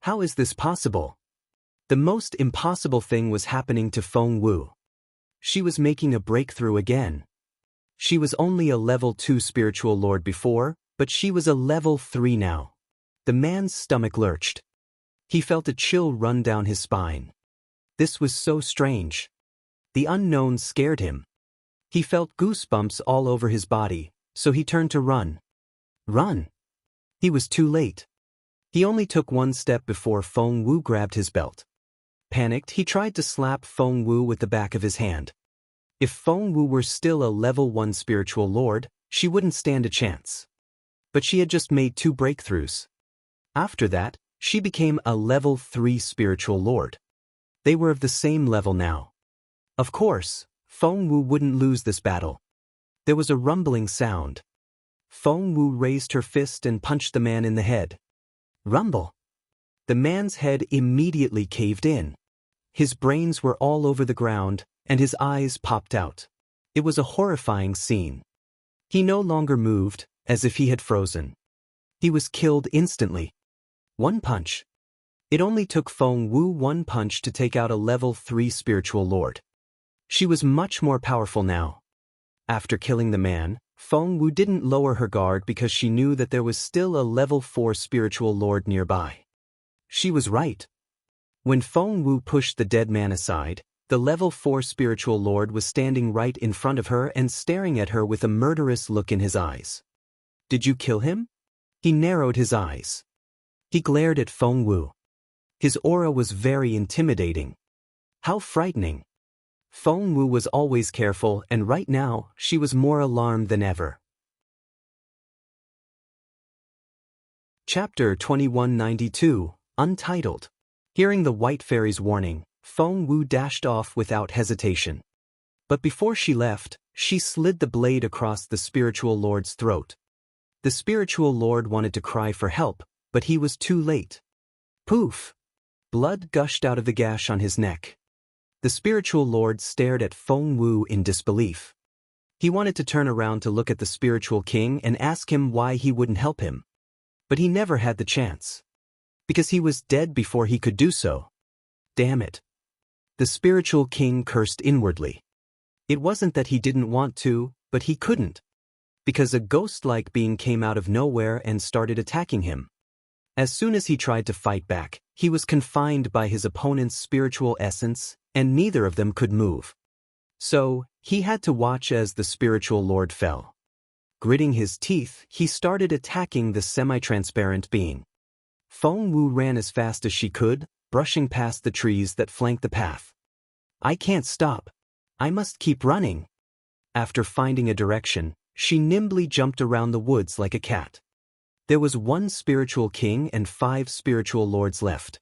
How is this possible? The most impossible thing was happening to Feng Wu. She was making a breakthrough again. She was only a level 2 spiritual lord before, but she was a level 3 now. The man's stomach lurched. He felt a chill run down his spine. This was so strange. The unknown scared him. He felt goosebumps all over his body, so he turned to run. Run! He was too late. He only took one step before Feng Wu grabbed his belt. Panicked, he tried to slap Feng Wu with the back of his hand. If Feng Wu were still a level 1 spiritual lord, she wouldn't stand a chance. But she had just made 2 breakthroughs. After that, she became a level 3 spiritual lord. They were of the same level now. Of course, Feng Wu wouldn't lose this battle. There was a rumbling sound. Feng Wu raised her fist and punched the man in the head. Rumble! The man's head immediately caved in. His brains were all over the ground, and his eyes popped out. It was a horrifying scene. He no longer moved, as if he had frozen. He was killed instantly. One punch. It only took Feng Wu one punch to take out a level 3 spiritual lord. She was much more powerful now. After killing the man, Feng Wu didn't lower her guard because she knew that there was still a level 4 spiritual lord nearby. She was right. When Feng Wu pushed the dead man aside, the level 4 spiritual lord was standing right in front of her and staring at her with a murderous look in his eyes. "Did you kill him?" He narrowed his eyes. He glared at Feng Wu. His aura was very intimidating. How frightening. Feng Wu was always careful, and right now, she was more alarmed than ever. Chapter 2192, Untitled. Hearing the White Fairy's warning, Feng Wu dashed off without hesitation. But before she left, she slid the blade across the spiritual lord's throat. The spiritual lord wanted to cry for help, but he was too late. Poof! Blood gushed out of the gash on his neck. The spiritual lord stared at Feng Wu in disbelief. He wanted to turn around to look at the spiritual king and ask him why he wouldn't help him. But he never had the chance. Because he was dead before he could do so. Damn it. The spiritual king cursed inwardly. It wasn't that he didn't want to, but he couldn't. Because a ghost-like being came out of nowhere and started attacking him. As soon as he tried to fight back, he was confined by his opponent's spiritual essence, and neither of them could move. So, he had to watch as the spiritual lord fell. Gritting his teeth, he started attacking the semi-transparent being. Feng Wu ran as fast as she could, brushing past the trees that flanked the path. I can't stop. I must keep running. After finding a direction, she nimbly jumped around the woods like a cat. There was 1 spiritual king and 5 spiritual lords left.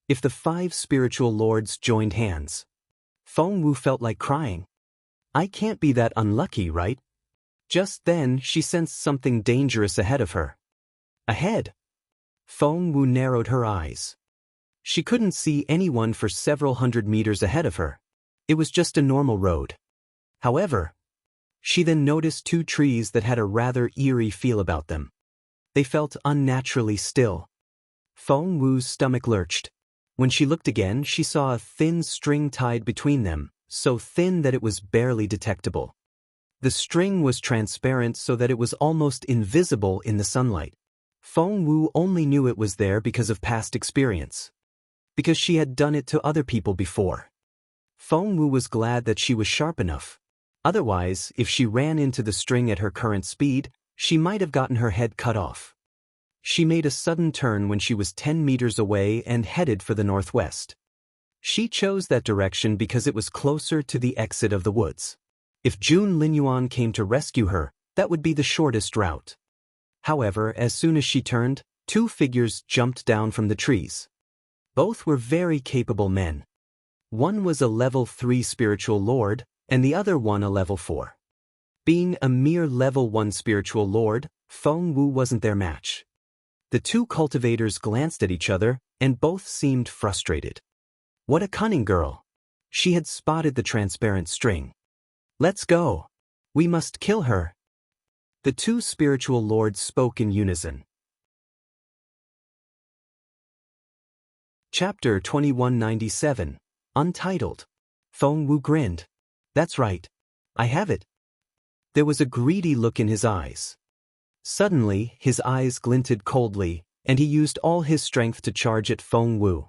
If the 5 spiritual lords joined hands, Feng Wu felt like crying. I can't be that unlucky, right? Just then, she sensed something dangerous ahead of her. Ahead! Feng Wu narrowed her eyes. She couldn't see anyone for several hundred meters ahead of her. It was just a normal road. However, she then noticed 2 trees that had a rather eerie feel about them. They felt unnaturally still. Feng Wu's stomach lurched. When she looked again, she saw a thin string tied between them, so thin that it was barely detectable. The string was transparent so that it was almost invisible in the sunlight. Feng Wu only knew it was there because of past experience. Because she had done it to other people before. Feng Wu was glad that she was sharp enough. Otherwise, if she ran into the string at her current speed, she might have gotten her head cut off. She made a sudden turn when she was 10 meters away and headed for the northwest. She chose that direction because it was closer to the exit of the woods. If Jun Linyuan came to rescue her, that would be the shortest route. However, as soon as she turned, 2 figures jumped down from the trees. Both were very capable men. One was a level 3 spiritual lord, and the other one a level 4. Being a mere level 1 spiritual lord, Feng Wu wasn't their match. The 2 cultivators glanced at each other, and both seemed frustrated. What a cunning girl! She had spotted the transparent string. Let's go! We must kill her! The 2 spiritual lords spoke in unison. Chapter 2197, Untitled. Feng Wu grinned. That's right. I have it. There was a greedy look in his eyes. Suddenly, his eyes glinted coldly, and he used all his strength to charge at Feng Wu.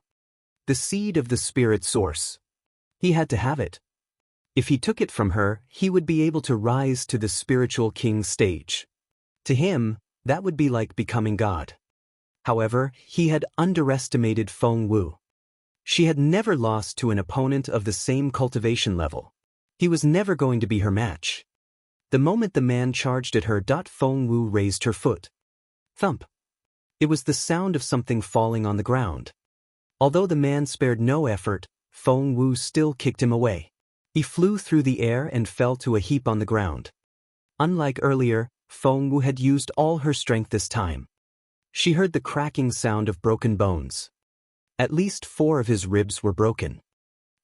The seed of the spirit source. He had to have it. If he took it from her, he would be able to rise to the spiritual king stage. To him, that would be like becoming God. However, he had underestimated Feng Wu. She had never lost to an opponent of the same cultivation level. He was never going to be her match. The moment the man charged at her, Feng Wu raised her foot. Thump. It was the sound of something falling on the ground. Although the man spared no effort, Feng Wu still kicked him away. He flew through the air and fell to a heap on the ground. Unlike earlier, Feng Wu had used all her strength this time. She heard the cracking sound of broken bones. At least 4 of his ribs were broken.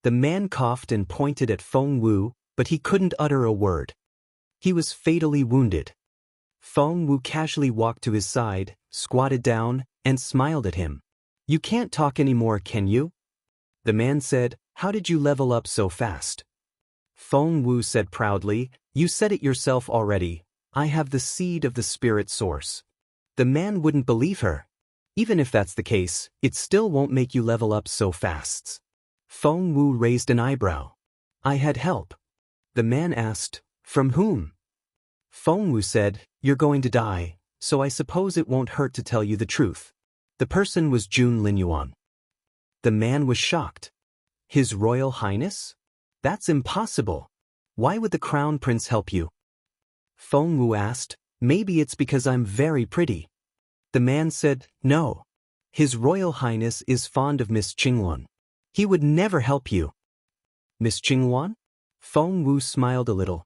The man coughed and pointed at Feng Wu, but he couldn't utter a word. He was fatally wounded. Feng Wu casually walked to his side, squatted down, and smiled at him. You can't talk anymore, can you? The man said, How did you level up so fast? Feng Wu said proudly, You said it yourself already. I have the seed of the spirit source. The man wouldn't believe her. Even if that's the case, it still won't make you level up so fast. Feng Wu raised an eyebrow. I had help. The man asked, From whom? Feng Wu said, You're going to die, so I suppose it won't hurt to tell you the truth. The person was Jun Linyuan. The man was shocked. His Royal Highness? That's impossible. Why would the crown prince help you? Feng Wu asked. Maybe it's because I'm very pretty. The man said, no. His Royal Highness is fond of Miss Qingwan. He would never help you. Miss Qingwan? Feng Wu smiled a little.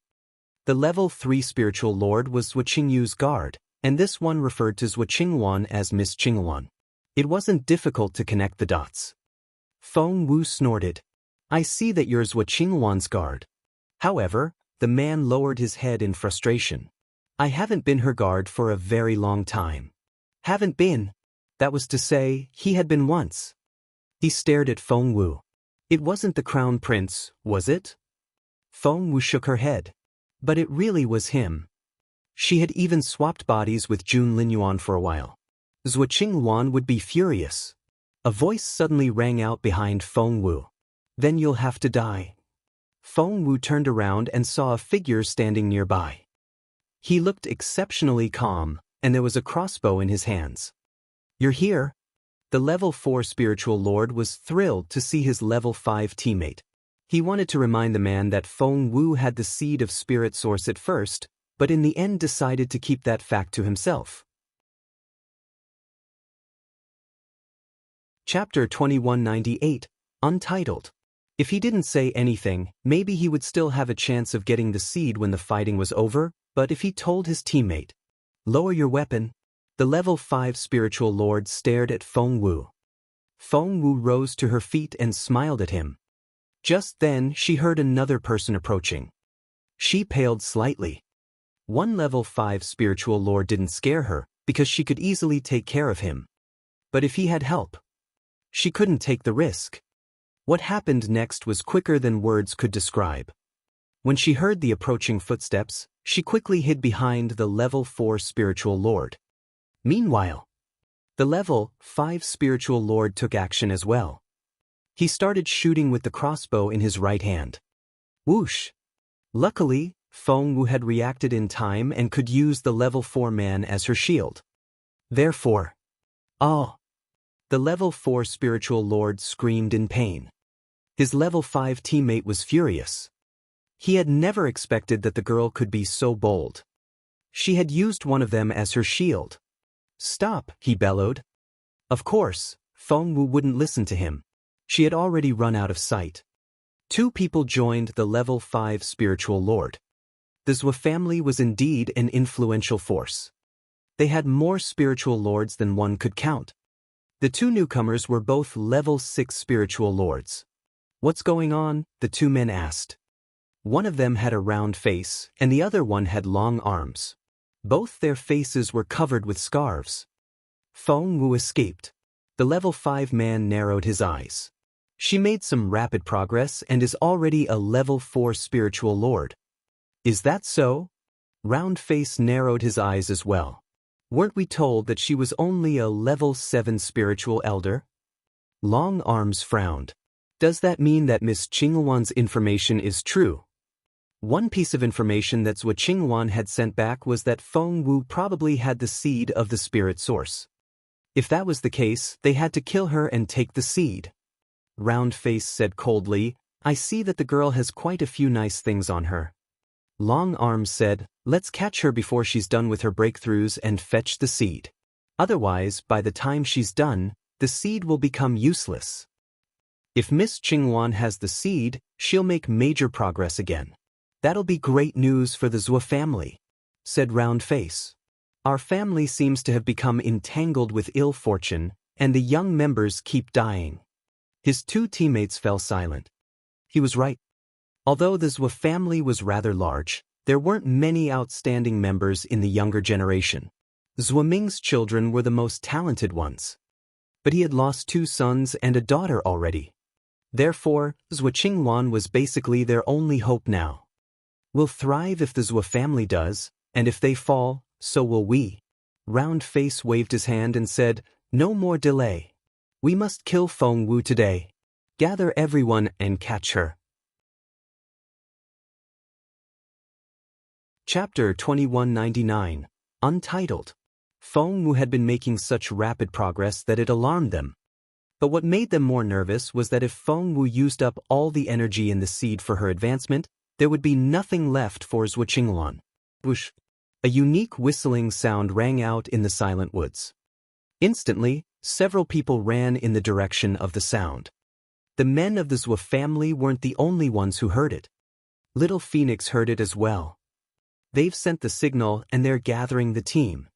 The level 3 spiritual lord was Zhuo Qingyu's guard, and this one referred to Zhuo Qingwan as Miss Qingwan. It wasn't difficult to connect the dots. Feng Wu snorted. I see that you're Zhuo Qingwan's guard. However, the man lowered his head in frustration. I haven't been her guard for a very long time. Haven't been? That was to say, he had been once. He stared at Feng Wu. It wasn't the crown prince, was it? Feng Wu shook her head. But it really was him. She had even swapped bodies with Jun Linyuan for a while. Zhuo Qingwan would be furious. A voice suddenly rang out behind Feng Wu. Then you'll have to die. Feng Wu turned around and saw a figure standing nearby. He looked exceptionally calm, and there was a crossbow in his hands. You're here? The level 4 spiritual lord was thrilled to see his level 5 teammate. He wanted to remind the man that Feng Wu had the seed of spirit source at first, but in the end decided to keep that fact to himself. Chapter 2198, Untitled. If he didn't say anything, maybe he would still have a chance of getting the seed when the fighting was over, but if he told his teammate, lower your weapon, the level 5 spiritual lord stared at Feng Wu. Feng Wu rose to her feet and smiled at him. Just then she heard another person approaching. She paled slightly. One level 5 spiritual lord didn't scare her, because she could easily take care of him. But if he had help, she couldn't take the risk. What happened next was quicker than words could describe. When she heard the approaching footsteps, she quickly hid behind the level 4 spiritual lord. Meanwhile, the level 5 spiritual lord took action as well. He started shooting with the crossbow in his right hand. Whoosh! Luckily, Feng Wu had reacted in time and could use the level 4 man as her shield. Therefore, oh! The level 4 spiritual lord screamed in pain. His level 5 teammate was furious. He had never expected that the girl could be so bold. She had used one of them as her shield. Stop, he bellowed. Of course, Feng Wu wouldn't listen to him. She had already run out of sight. Two people joined the level 5 spiritual lord. The Zhuo family was indeed an influential force. They had more spiritual lords than one could count. The two newcomers were both level 6 spiritual lords. What's going on? The two men asked. One of them had a round face, and the other one had long arms. Both their faces were covered with scarves. Feng Wu escaped. The level 5 man narrowed his eyes. She made some rapid progress and is already a level 4 spiritual lord. Is that so? Round Face narrowed his eyes as well. Weren't we told that she was only a level 7 spiritual elder? Long Arms frowned. Does that mean that Miss Qingwan's information is true? One piece of information that Zhuo Qingwan had sent back was that Feng Wu probably had the seed of the spirit source. If that was the case, they had to kill her and take the seed. Round Face said coldly, I see that the girl has quite a few nice things on her. Long Arms said, let's catch her before she's done with her breakthroughs and fetch the seed. Otherwise, by the time she's done, the seed will become useless. If Miss Qingwan has the seed, she'll make major progress again. That'll be great news for the Zhuo family, said Round Face. Our family seems to have become entangled with ill fortune, and the young members keep dying. His two teammates fell silent. He was right. Although the Zhuo family was rather large, there weren't many outstanding members in the younger generation. Zhuo Ming's children were the most talented ones. But he had lost 2 sons and a daughter already. Therefore, Zhuo Qingwan was basically their only hope now. We'll thrive if the Zhuo family does, and if they fall, so will we. Round Face waved his hand and said, no more delay. We must kill Feng Wu today. Gather everyone and catch her. Chapter 2199, Untitled. Feng Wu had been making such rapid progress that it alarmed them. But what made them more nervous was that if Feng Wu used up all the energy in the seed for her advancement, there would be nothing left for Zhuo Qingluan. Whoosh! A unique whistling sound rang out in the silent woods. Instantly, several people ran in the direction of the sound. The men of the Zhuo family weren't the only ones who heard it. Little Phoenix heard it as well. They've sent the signal and they're gathering the team.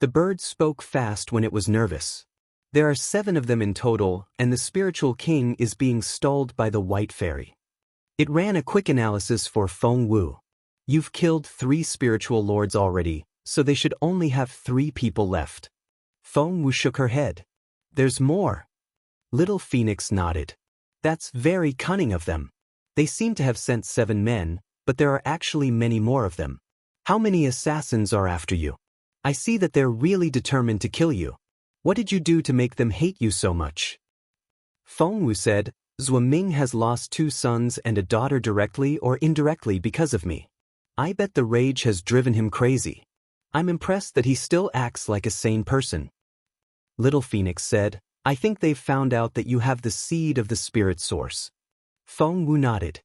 The bird spoke fast when it was nervous. There are 7 of them in total, and the spiritual king is being stalled by the white fairy. It ran a quick analysis for Feng Wu. You've killed 3 spiritual lords already, so they should only have 3 people left. Feng Wu shook her head. There's more. Little Phoenix nodded. That's very cunning of them. They seem to have sent 7 men, but there are actually many more of them. How many assassins are after you? I see that they're really determined to kill you. What did you do to make them hate you so much? Feng Wu said, Zhuo Ming has lost 2 sons and a daughter directly or indirectly because of me. I bet the rage has driven him crazy. I'm impressed that he still acts like a sane person. Little Phoenix said, I think they've found out that you have the seed of the spirit source. Feng Wu nodded.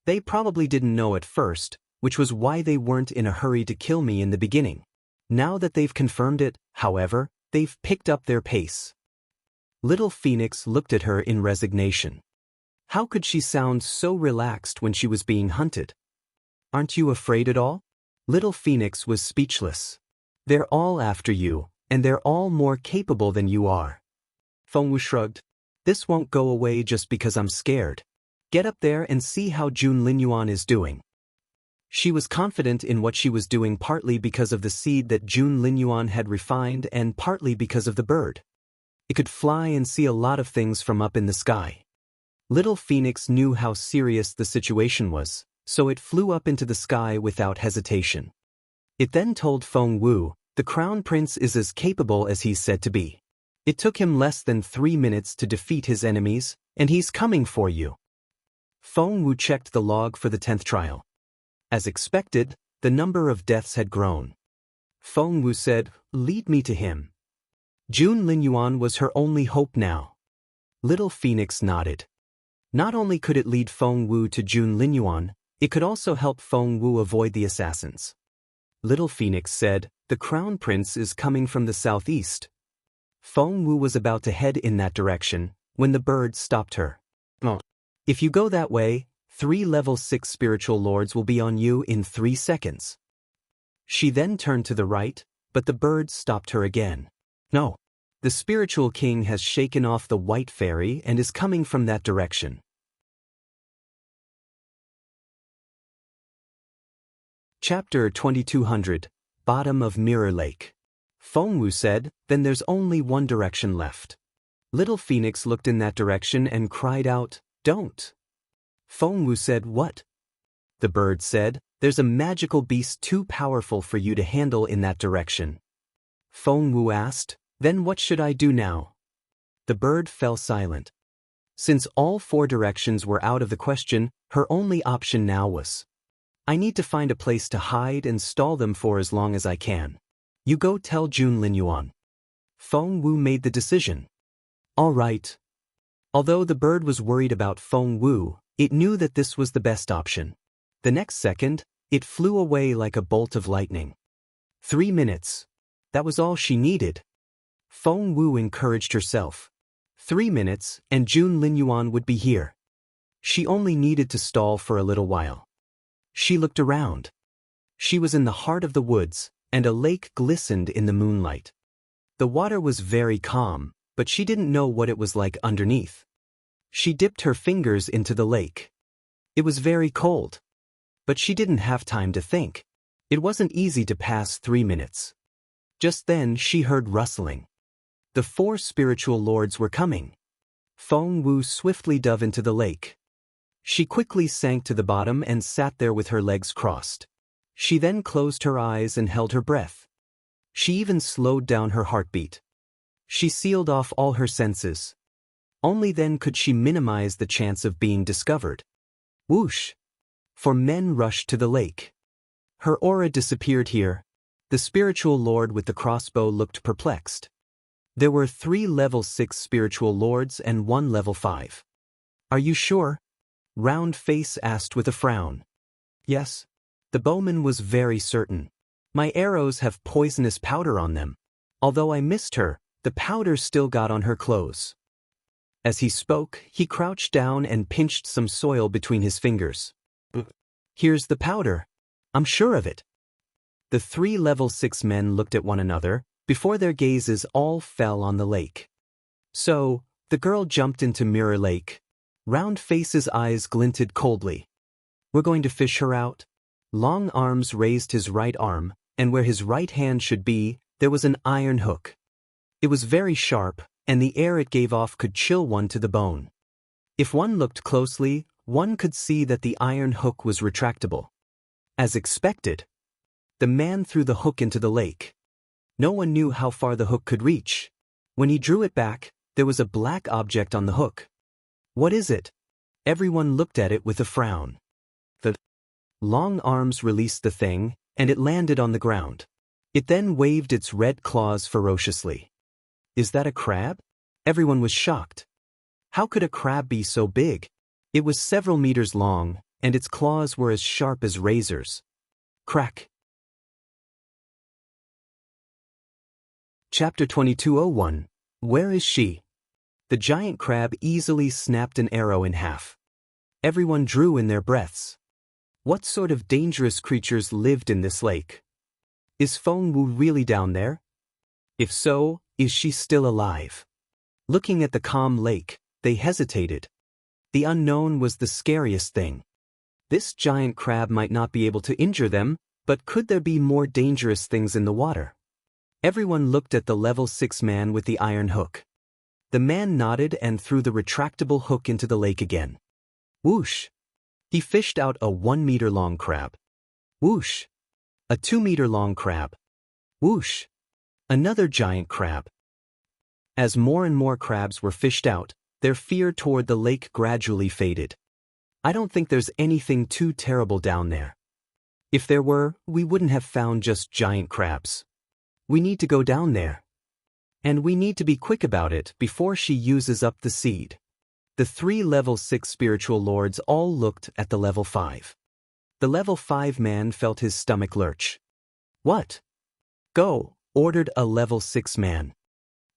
They probably didn't know at first, which was why they weren't in a hurry to kill me in the beginning. Now that they've confirmed it, however, they've picked up their pace. Little Phoenix looked at her in resignation. How could she sound so relaxed when she was being hunted? Aren't you afraid at all? Little Phoenix was speechless. They're all after you, and they're all more capable than you are. Feng Wu shrugged. This won't go away just because I'm scared. Get up there and see how Jun Linyuan is doing. She was confident in what she was doing partly because of the seed that Jun Linyuan had refined and partly because of the bird. It could fly and see a lot of things from up in the sky. Little Phoenix knew how serious the situation was, so it flew up into the sky without hesitation. It then told Feng Wu, the crown prince is as capable as he's said to be. It took him less than 3 minutes to defeat his enemies, and he's coming for you. Feng Wu checked the log for the 10th trial. As expected, the number of deaths had grown. Feng Wu said, lead me to him. Jun Linyuan was her only hope now. Little Phoenix nodded. Not only could it lead Feng Wu to Jun Linyuan, it could also help Feng Wu avoid the assassins. Little Phoenix said, the crown prince is coming from the southeast. Feng Wu was about to head in that direction, when the bird stopped her. Oh. If you go that way, 3 level 6 spiritual lords will be on you in 3 seconds. She then turned to the right, but the bird stopped her again. No. The spiritual king has shaken off the white fairy and is coming from that direction. Chapter 2200, Bottom of Mirror Lake. Feng Wu said, then there's only one direction left. Little Phoenix looked in that direction and cried out, don't. Feng Wu said, what? The bird said, there's a magical beast too powerful for you to handle in that direction. Feng Wu asked, then what should I do now? The bird fell silent. Since all 4 directions were out of the question, her only option now was, I need to find a place to hide and stall them for as long as I can. You go tell Jun Linyuan. Feng Wu made the decision. All right. Although the bird was worried about Feng Wu, it knew that this was the best option. The next second, it flew away like a bolt of lightning. 3 minutes. That was all she needed. Feng Wu encouraged herself. 3 minutes, and Jun Linyuan would be here. She only needed to stall for a little while. She looked around. She was in the heart of the woods, and a lake glistened in the moonlight. The water was very calm, but she didn't know what it was like underneath. She dipped her fingers into the lake. It was very cold. But she didn't have time to think. It wasn't easy to pass 3 minutes. Just then she heard rustling. The 4 spiritual lords were coming. Feng Wu swiftly dove into the lake. She quickly sank to the bottom and sat there with her legs crossed. She then closed her eyes and held her breath. She even slowed down her heartbeat. She sealed off all her senses. Only then could she minimize the chance of being discovered. Whoosh! 4 men rushed to the lake. Her aura disappeared here. The spiritual lord with the crossbow looked perplexed. There were 3 level 6 spiritual lords and 1 level 5. Are you sure? Round Face asked with a frown. Yes. The bowman was very certain. My arrows have poisonous powder on them. Although I missed her, the powder still got on her clothes. As he spoke, he crouched down and pinched some soil between his fingers. Here's the powder. I'm sure of it. The 3 level 6 men looked at one another, before their gazes all fell on the lake. So, the girl jumped into Mirror Lake. Round Face's eyes glinted coldly. We're going to fish her out? Long Arms raised his right arm, and where his right hand should be, there was an iron hook. It was very sharp, and the air it gave off could chill one to the bone. If one looked closely, one could see that the iron hook was retractable. As expected, the man threw the hook into the lake. No one knew how far the hook could reach. When he drew it back, there was a black object on the hook. What is it? Everyone looked at it with a frown. The Long Arms released the thing, and it landed on the ground. It then waved its red claws ferociously. Is that a crab? Everyone was shocked. How could a crab be so big? It was several meters long, and its claws were as sharp as razors. Crack. Chapter 2201. Where is she? The giant crab easily snapped an arrow in half. Everyone drew in their breaths. What sort of dangerous creatures lived in this lake? Is Feng Wu really down there? If so, is she still alive? Looking at the calm lake, they hesitated. The unknown was the scariest thing. This giant crab might not be able to injure them, but could there be more dangerous things in the water? Everyone looked at the level 6 man with the iron hook. The man nodded and threw the retractable hook into the lake again. Whoosh! He fished out a 1-meter-long crab. Whoosh! A 2-meter-long crab. Whoosh! Another giant crab. As more and more crabs were fished out, their fear toward the lake gradually faded. I don't think there's anything too terrible down there. If there were, we wouldn't have found just giant crabs. We need to go down there. And we need to be quick about it before she uses up the seed. The 3 level 6 spiritual lords all looked at the level 5. The level 5 man felt his stomach lurch. What? Go, ordered a level 6 man.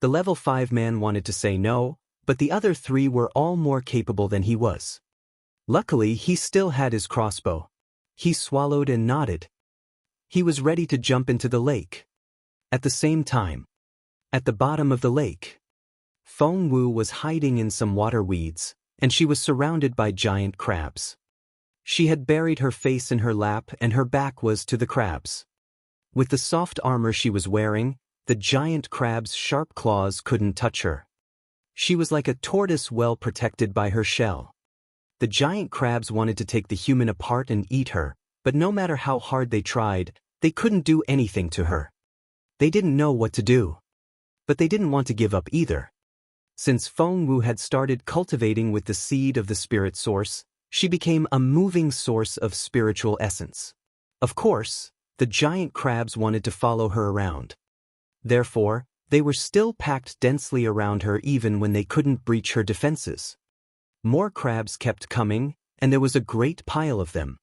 The level 5 man wanted to say no, but the other 3 were all more capable than he was. Luckily, he still had his crossbow. He swallowed and nodded. He was ready to jump into the lake. At the same time, at the bottom of the lake, Feng Wu was hiding in some water weeds, and she was surrounded by giant crabs. She had buried her face in her lap and her back was to the crabs. With the soft armor she was wearing, the giant crab's sharp claws couldn't touch her. She was like a tortoise well protected by her shell. The giant crabs wanted to take the human apart and eat her, but no matter how hard they tried, they couldn't do anything to her. They didn't know what to do. But they didn't want to give up either. Since Feng Wu had started cultivating with the seed of the spirit source, she became a moving source of spiritual essence. Of course, the giant crabs wanted to follow her around. Therefore, they were still packed densely around her even when they couldn't breach her defenses. More crabs kept coming, and there was a great pile of them.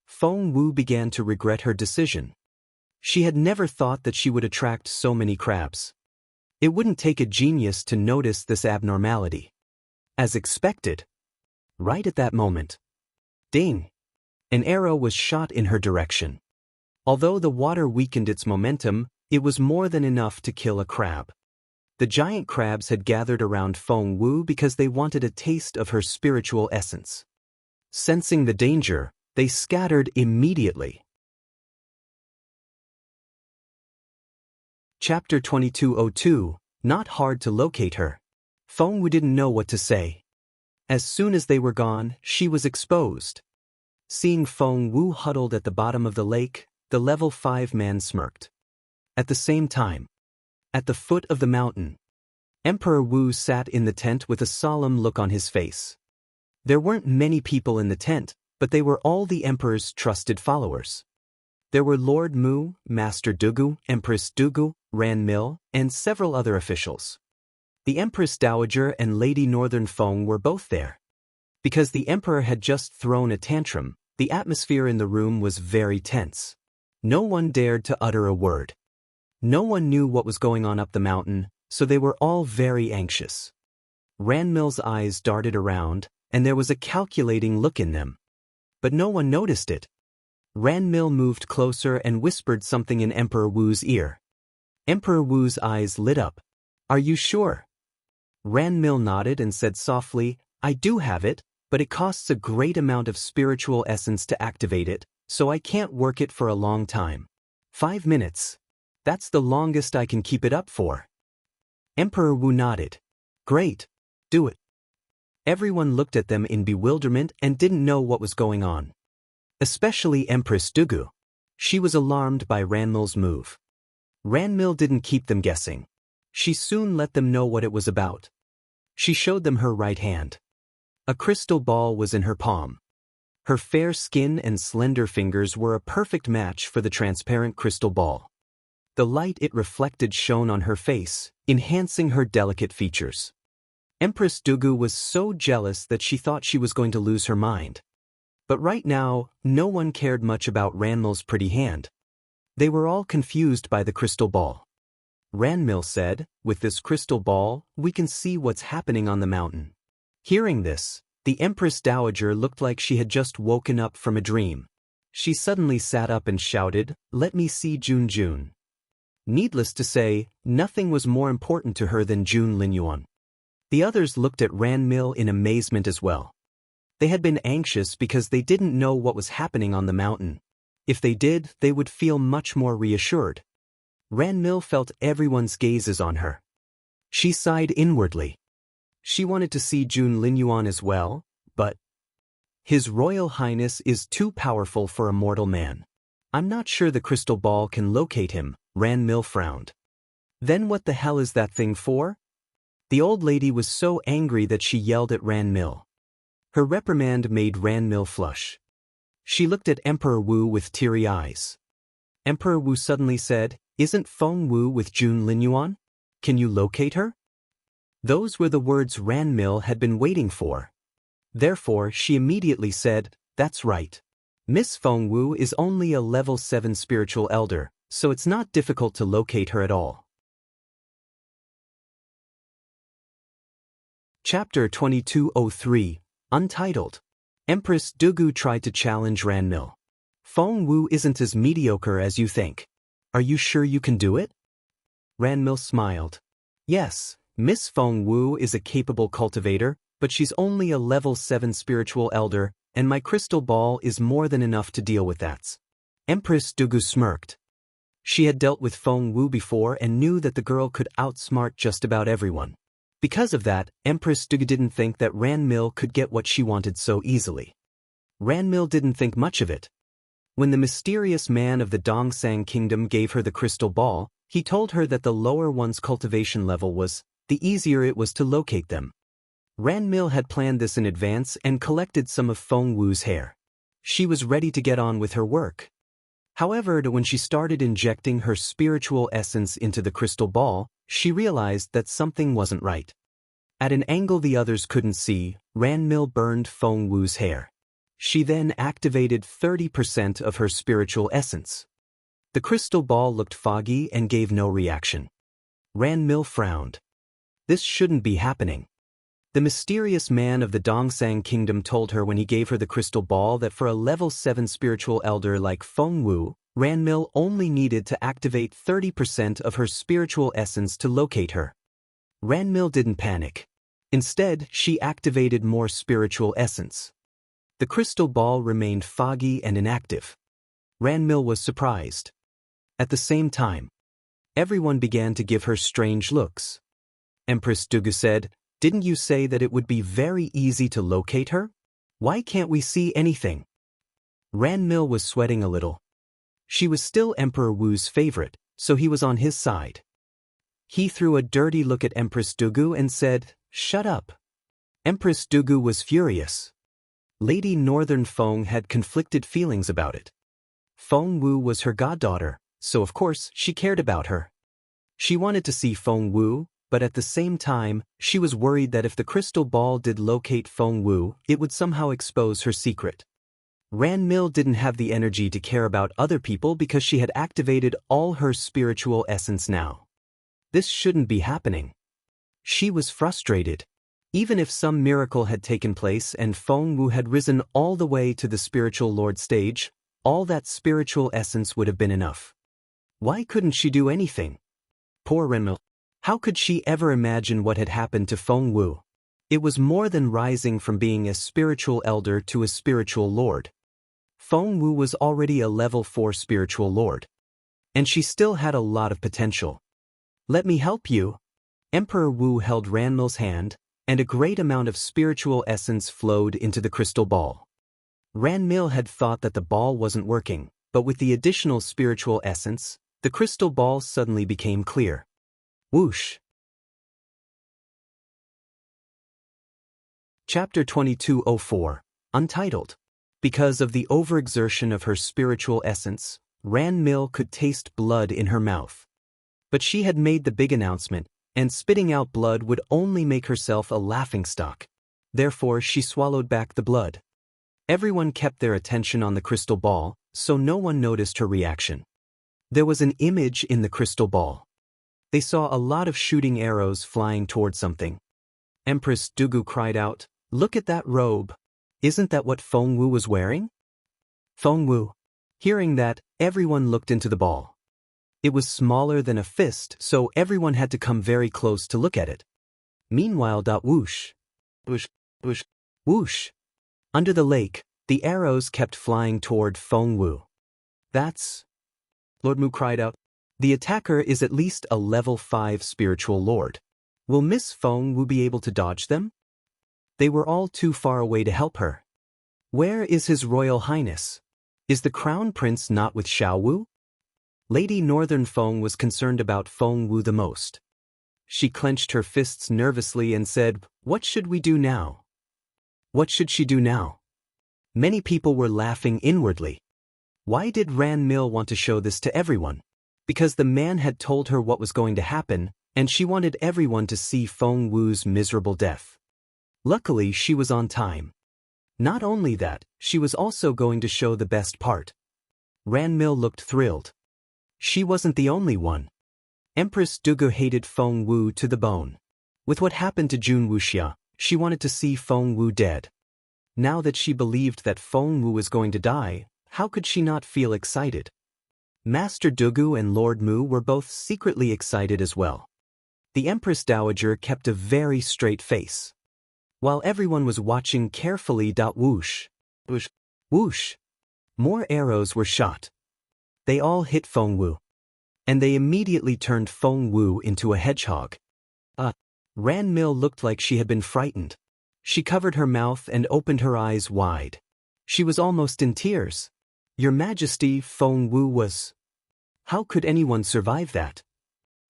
Feng Wu began to regret her decision. She had never thought that she would attract so many crabs. It wouldn't take a genius to notice this abnormality. As expected, right at that moment, ding! An arrow was shot in her direction. Although the water weakened its momentum, it was more than enough to kill a crab. The giant crabs had gathered around Feng Wu because they wanted a taste of her spiritual essence. Sensing the danger, they scattered immediately. Chapter 2202. Not hard to locate her. Feng Wu didn't know what to say. As soon as they were gone, she was exposed. Seeing Feng Wu huddled at the bottom of the lake, the level 5 man smirked. At the same time, at the foot of the mountain, Emperor Wu sat in the tent with a solemn look on his face. There weren't many people in the tent, but they were all the Emperor's trusted followers. There were Lord Mu, Master Dugu, Empress Dugu, Ran Mil, and several other officials. The Empress Dowager and Lady Northern Feng were both there. Because the Emperor had just thrown a tantrum, the atmosphere in the room was very tense. No one dared to utter a word. No one knew what was going on up the mountain, so they were all very anxious. Ran Mil's eyes darted around, and there was a calculating look in them. But no one noticed it. Ran Mil moved closer and whispered something in Emperor Wu's ear. Emperor Wu's eyes lit up. "Are you sure?" Ran Mil nodded and said softly, "I do have it, but it costs a great amount of spiritual essence to activate it, so I can't work it for a long time. 5 minutes. That's the longest I can keep it up for." Emperor Wu nodded. "Great. Do it." Everyone looked at them in bewilderment and didn't know what was going on. Especially Empress Dugu. She was alarmed by Ran Mil's move. Ran Mil didn't keep them guessing. She soon let them know what it was about. She showed them her right hand. A crystal ball was in her palm. Her fair skin and slender fingers were a perfect match for the transparent crystal ball. The light it reflected shone on her face, enhancing her delicate features. Empress Dugu was so jealous that she thought she was going to lose her mind. But right now, no one cared much about Ran Mil's pretty hand. They were all confused by the crystal ball. Ran Mil said, "With this crystal ball, we can see what's happening on the mountain." Hearing this, the Empress Dowager looked like she had just woken up from a dream. She suddenly sat up and shouted, "Let me see Jun Jun." Needless to say, nothing was more important to her than Jun Linyuan. The others looked at Ran Mil in amazement as well. They had been anxious because they didn't know what was happening on the mountain. If they did, they would feel much more reassured. Ran Mil felt everyone's gazes on her. She sighed inwardly. She wanted to see Jun Linyuan as well, but His Royal Highness is too powerful for a mortal man. I'm not sure the crystal ball can locate him, Ran Mil frowned. Then what the hell is that thing for? The old lady was so angry that she yelled at Ran Mil. Her reprimand made Ran Mil flush. She looked at Emperor Wu with teary eyes. Emperor Wu suddenly said, "Isn't Feng Wu with Jun Linyuan? Can you locate her?" Those were the words Ran Mil had been waiting for. Therefore, she immediately said, "That's right. Miss Feng Wu is only a level 7 spiritual elder, so it's not difficult to locate her at all." Chapter 2203, Untitled. Empress Dugu tried to challenge Ran Mil. "Feng Wu isn't as mediocre as you think. Are you sure you can do it?" Ran Mil smiled. "Yes, Miss Feng Wu is a capable cultivator, but she's only a level 7 spiritual elder, and my crystal ball is more than enough to deal with that." Empress Dugu smirked. She had dealt with Feng Wu before and knew that the girl could outsmart just about everyone. Because of that, Empress Dugu didn't think that Ran Mil could get what she wanted so easily. Ran Mil didn't think much of it. When the mysterious man of the Dongsang Kingdom gave her the crystal ball, he told her that the lower one's cultivation level was, the easier it was to locate them. Ran Mil had planned this in advance and collected some of Feng Wu's hair. She was ready to get on with her work. However, when she started injecting her spiritual essence into the crystal ball, she realized that something wasn't right. At an angle the others couldn't see, Ran Mil burned Feng Wu's hair. She then activated 30% of her spiritual essence. The crystal ball looked foggy and gave no reaction. Ran Mil frowned. This shouldn't be happening. The mysterious man of the Dongsang Kingdom told her when he gave her the crystal ball that for a level 7 spiritual elder like Feng Wu, Ran Mil only needed to activate 30% of her spiritual essence to locate her. Ran Mil didn't panic. Instead, she activated more spiritual essence. The crystal ball remained foggy and inactive. Ran Mil was surprised. At the same time, everyone began to give her strange looks. Empress Dugu said, "Didn't you say that it would be very easy to locate her? Why can't we see anything?" Ran Mil was sweating a little. She was still Emperor Wu's favorite, so he was on his side. He threw a dirty look at Empress Dugu and said, "Shut up." Empress Dugu was furious. Lady Northern Feng had conflicted feelings about it. Feng Wu was her goddaughter, so of course she cared about her. She wanted to see Feng Wu, but at the same time, she was worried that if the crystal ball did locate Feng Wu, it would somehow expose her secret. Ran Mil didn't have the energy to care about other people because she had activated all her spiritual essence now. This shouldn't be happening. She was frustrated. Even if some miracle had taken place and Feng Wu had risen all the way to the spiritual lord stage, all that spiritual essence would have been enough. Why couldn't she do anything? Poor Renmil. How could she ever imagine what had happened to Feng Wu? It was more than rising from being a spiritual elder to a spiritual lord. Feng Wu was already a level 4 spiritual lord. And she still had a lot of potential. Let me help you. Emperor Wu held Ranmil's hand, and a great amount of spiritual essence flowed into the crystal ball. Ranmil had thought that the ball wasn't working, but with the additional spiritual essence, the crystal ball suddenly became clear. Whoosh! Chapter 2204, Untitled. Because of the overexertion of her spiritual essence, Ran Mil could taste blood in her mouth. But she had made the big announcement, and spitting out blood would only make herself a laughingstock. Therefore, she swallowed back the blood. Everyone kept their attention on the crystal ball, so no one noticed her reaction. There was an image in the crystal ball. They saw a lot of shooting arrows flying toward something. Empress Dugu cried out, "Look at that robe. Isn't that what Feng Wu was wearing?" Feng Wu. Hearing that, everyone looked into the ball. It was smaller than a fist, so everyone had to come very close to look at it. Meanwhile, whoosh, whoosh, whoosh, whoosh. Under the lake, the arrows kept flying toward Feng Wu. That's... Lord Mu cried out. The attacker is at least a level 5 spiritual lord. Will Miss Feng Wu be able to dodge them? They were all too far away to help her. Where is His Royal Highness? Is the Crown Prince not with Xiao Wu? Lady Northern Feng was concerned about Feng Wu the most. She clenched her fists nervously and said, "What should we do now?" What should she do now? Many people were laughing inwardly. Why did Ran Mil want to show this to everyone? Because the man had told her what was going to happen, and she wanted everyone to see Feng Wu's miserable death. Luckily, she was on time. Not only that, she was also going to show the best part. Ran Mil looked thrilled. She wasn't the only one. Empress Dugu hated Feng Wu to the bone. With what happened to Jun Wuxia, she wanted to see Feng Wu dead. Now that she believed that Feng Wu was going to die, how could she not feel excited? Master Dugu and Lord Mu were both secretly excited as well. The Empress Dowager kept a very straight face. While everyone was watching carefully, whoosh, whoosh, whoosh. More arrows were shot. They all hit Feng Wu. And they immediately turned Feng Wu into a hedgehog. Ran Mil looked like she had been frightened. She covered her mouth and opened her eyes wide. She was almost in tears. "Your Majesty, Feng Wu was..." How could anyone survive that?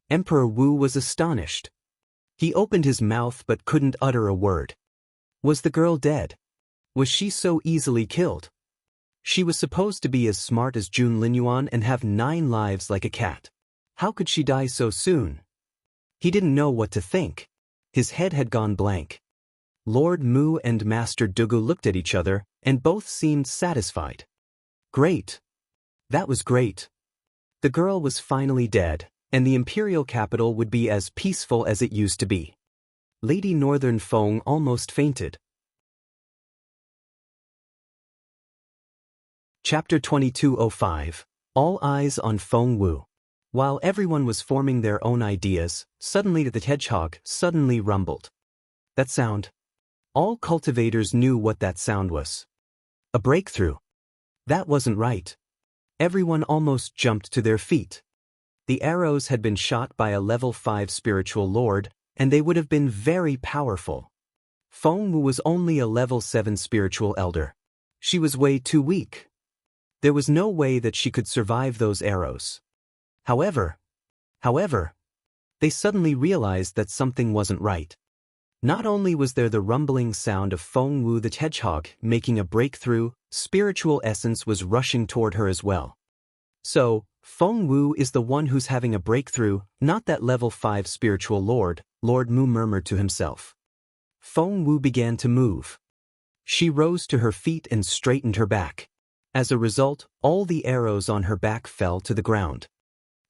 Emperor Wu was astonished. He opened his mouth but couldn't utter a word. Was the girl dead? Was she so easily killed? She was supposed to be as smart as Jun Linyuan and have 9 lives like a cat. How could she die so soon? He didn't know what to think. His head had gone blank. Lord Mu and Master Dugu looked at each other, and both seemed satisfied. Great. That was great. The girl was finally dead, and the imperial capital would be as peaceful as it used to be. Lady Northern Feng almost fainted. Chapter 2205, All Eyes on Feng Wu. While everyone was forming their own ideas, suddenly the hedgehog suddenly rumbled. That sound. All cultivators knew what that sound was. A breakthrough. That wasn't right. Everyone almost jumped to their feet. The arrows had been shot by a level 5 spiritual lord, and they would have been very powerful. Feng Wu was only a level 7 spiritual elder. She was way too weak. There was no way that she could survive those arrows. However, they suddenly realized that something wasn't right. Not only was there the rumbling sound of Feng Wu the hedgehog making a breakthrough, spiritual essence was rushing toward her as well. So, Feng Wu is the one who's having a breakthrough, not that level 5 spiritual lord, Lord Mu murmured to himself. Feng Wu began to move. She rose to her feet and straightened her back. As a result, all the arrows on her back fell to the ground.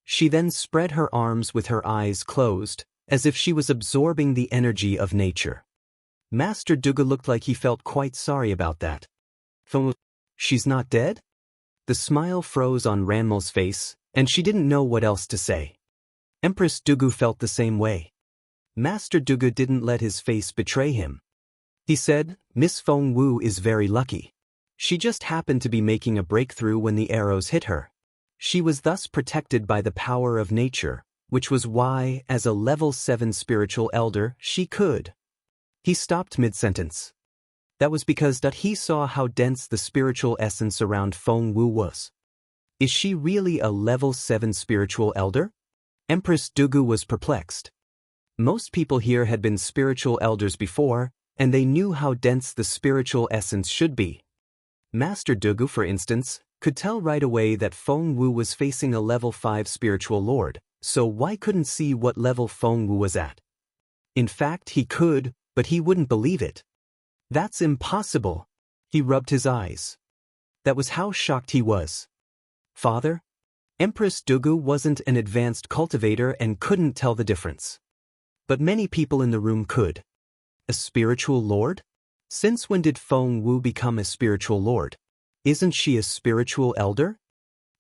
She then spread her arms with her eyes closed, as if she was absorbing the energy of nature. Master Dugu looked like he felt quite sorry about that. She's not dead? The smile froze on Ranmil's face, and she didn't know what else to say. Empress Dugu felt the same way. Master Dugu didn't let his face betray him. He said, Miss Feng Wu is very lucky. She just happened to be making a breakthrough when the arrows hit her. She was thus protected by the power of nature, which was why, as a level 7 spiritual elder, she could. He stopped mid-sentence. That was because he saw how dense the spiritual essence around Feng Wu was. Is she really a level 7 spiritual elder? Empress Dugu was perplexed. Most people here had been spiritual elders before, and they knew how dense the spiritual essence should be. Master Dugu, for instance, could tell right away that Feng Wu was facing a level 5 spiritual lord, so why couldn't see what level Feng Wu was at? In fact, he could, but he wouldn't believe it. That's impossible. He rubbed his eyes. That was how shocked he was. Father? Empress Dugu wasn't an advanced cultivator and couldn't tell the difference. But many people in the room could. A spiritual lord? Since when did Feng Wu become a spiritual lord? Isn't she a spiritual elder?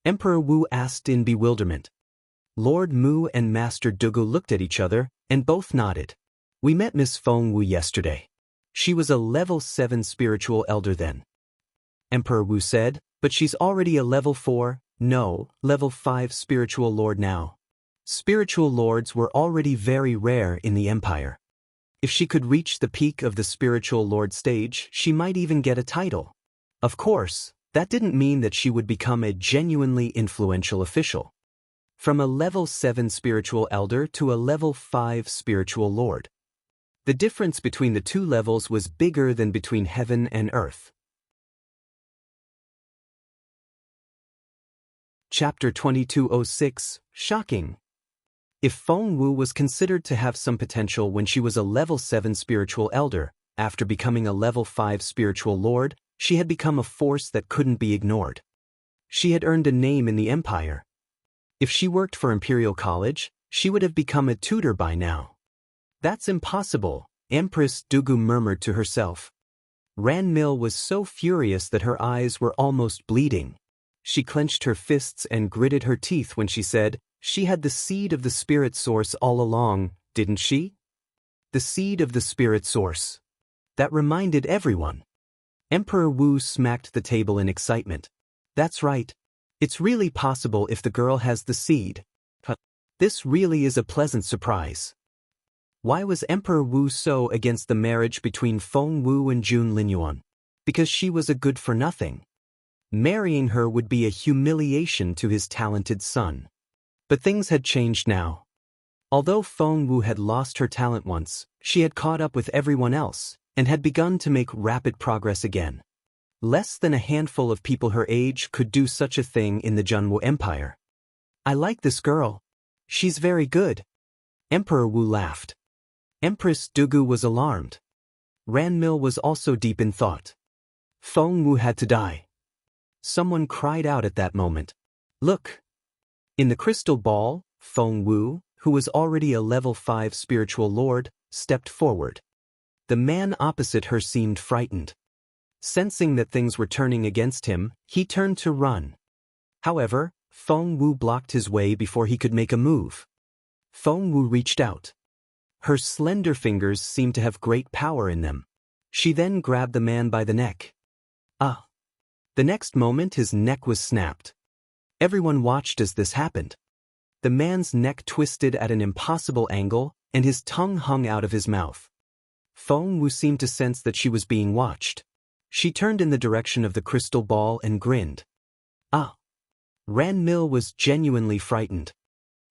Emperor Wu asked in bewilderment. Lord Mu and Master Dugu looked at each other, and both nodded. We met Miss Feng Wu yesterday. She was a level 7 spiritual elder then. Emperor Wu said, but she's already a level 4, no, level 5 spiritual lord now. Spiritual lords were already very rare in the empire. If she could reach the peak of the spiritual lord stage, she might even get a title. Of course, that didn't mean that she would become a genuinely influential official. From a level 7 spiritual elder to a level 5 spiritual lord. The difference between the two levels was bigger than between heaven and earth. Chapter 2206, Shocking. If Feng Wu was considered to have some potential when she was a level 7 spiritual elder, after becoming a level 5 spiritual lord, she had become a force that couldn't be ignored. She had earned a name in the empire. If she worked for Imperial College, she would have become a tutor by now. That's impossible, Empress Dugu murmured to herself. Ranmil was so furious that her eyes were almost bleeding. She clenched her fists and gritted her teeth when she said, she had the seed of the spirit source all along, didn't she? The seed of the spirit source. That reminded everyone. Emperor Wu smacked the table in excitement. That's right. It's really possible if the girl has the seed. This really is a pleasant surprise. Why was Emperor Wu so against the marriage between Feng Wu and Jun Linyuan? Because she was a good-for-nothing. Marrying her would be a humiliation to his talented son. But things had changed now. Although Feng Wu had lost her talent once, she had caught up with everyone else, and had begun to make rapid progress again. Less than a handful of people her age could do such a thing in the Junwu Empire. I like this girl. She's very good. Emperor Wu laughed. Empress Dugu was alarmed. Ranmil was also deep in thought. Feng Wu had to die. Someone cried out at that moment. Look! In the crystal ball, Feng Wu, who was already a level 5 spiritual lord, stepped forward. The man opposite her seemed frightened. Sensing that things were turning against him, he turned to run. However, Feng Wu blocked his way before he could make a move. Feng Wu reached out. Her slender fingers seemed to have great power in them. She then grabbed the man by the neck. Ah! The next moment his neck was snapped. Everyone watched as this happened. The man's neck twisted at an impossible angle, and his tongue hung out of his mouth. Feng Wu seemed to sense that she was being watched. She turned in the direction of the crystal ball and grinned. Ah! Ranmil was genuinely frightened.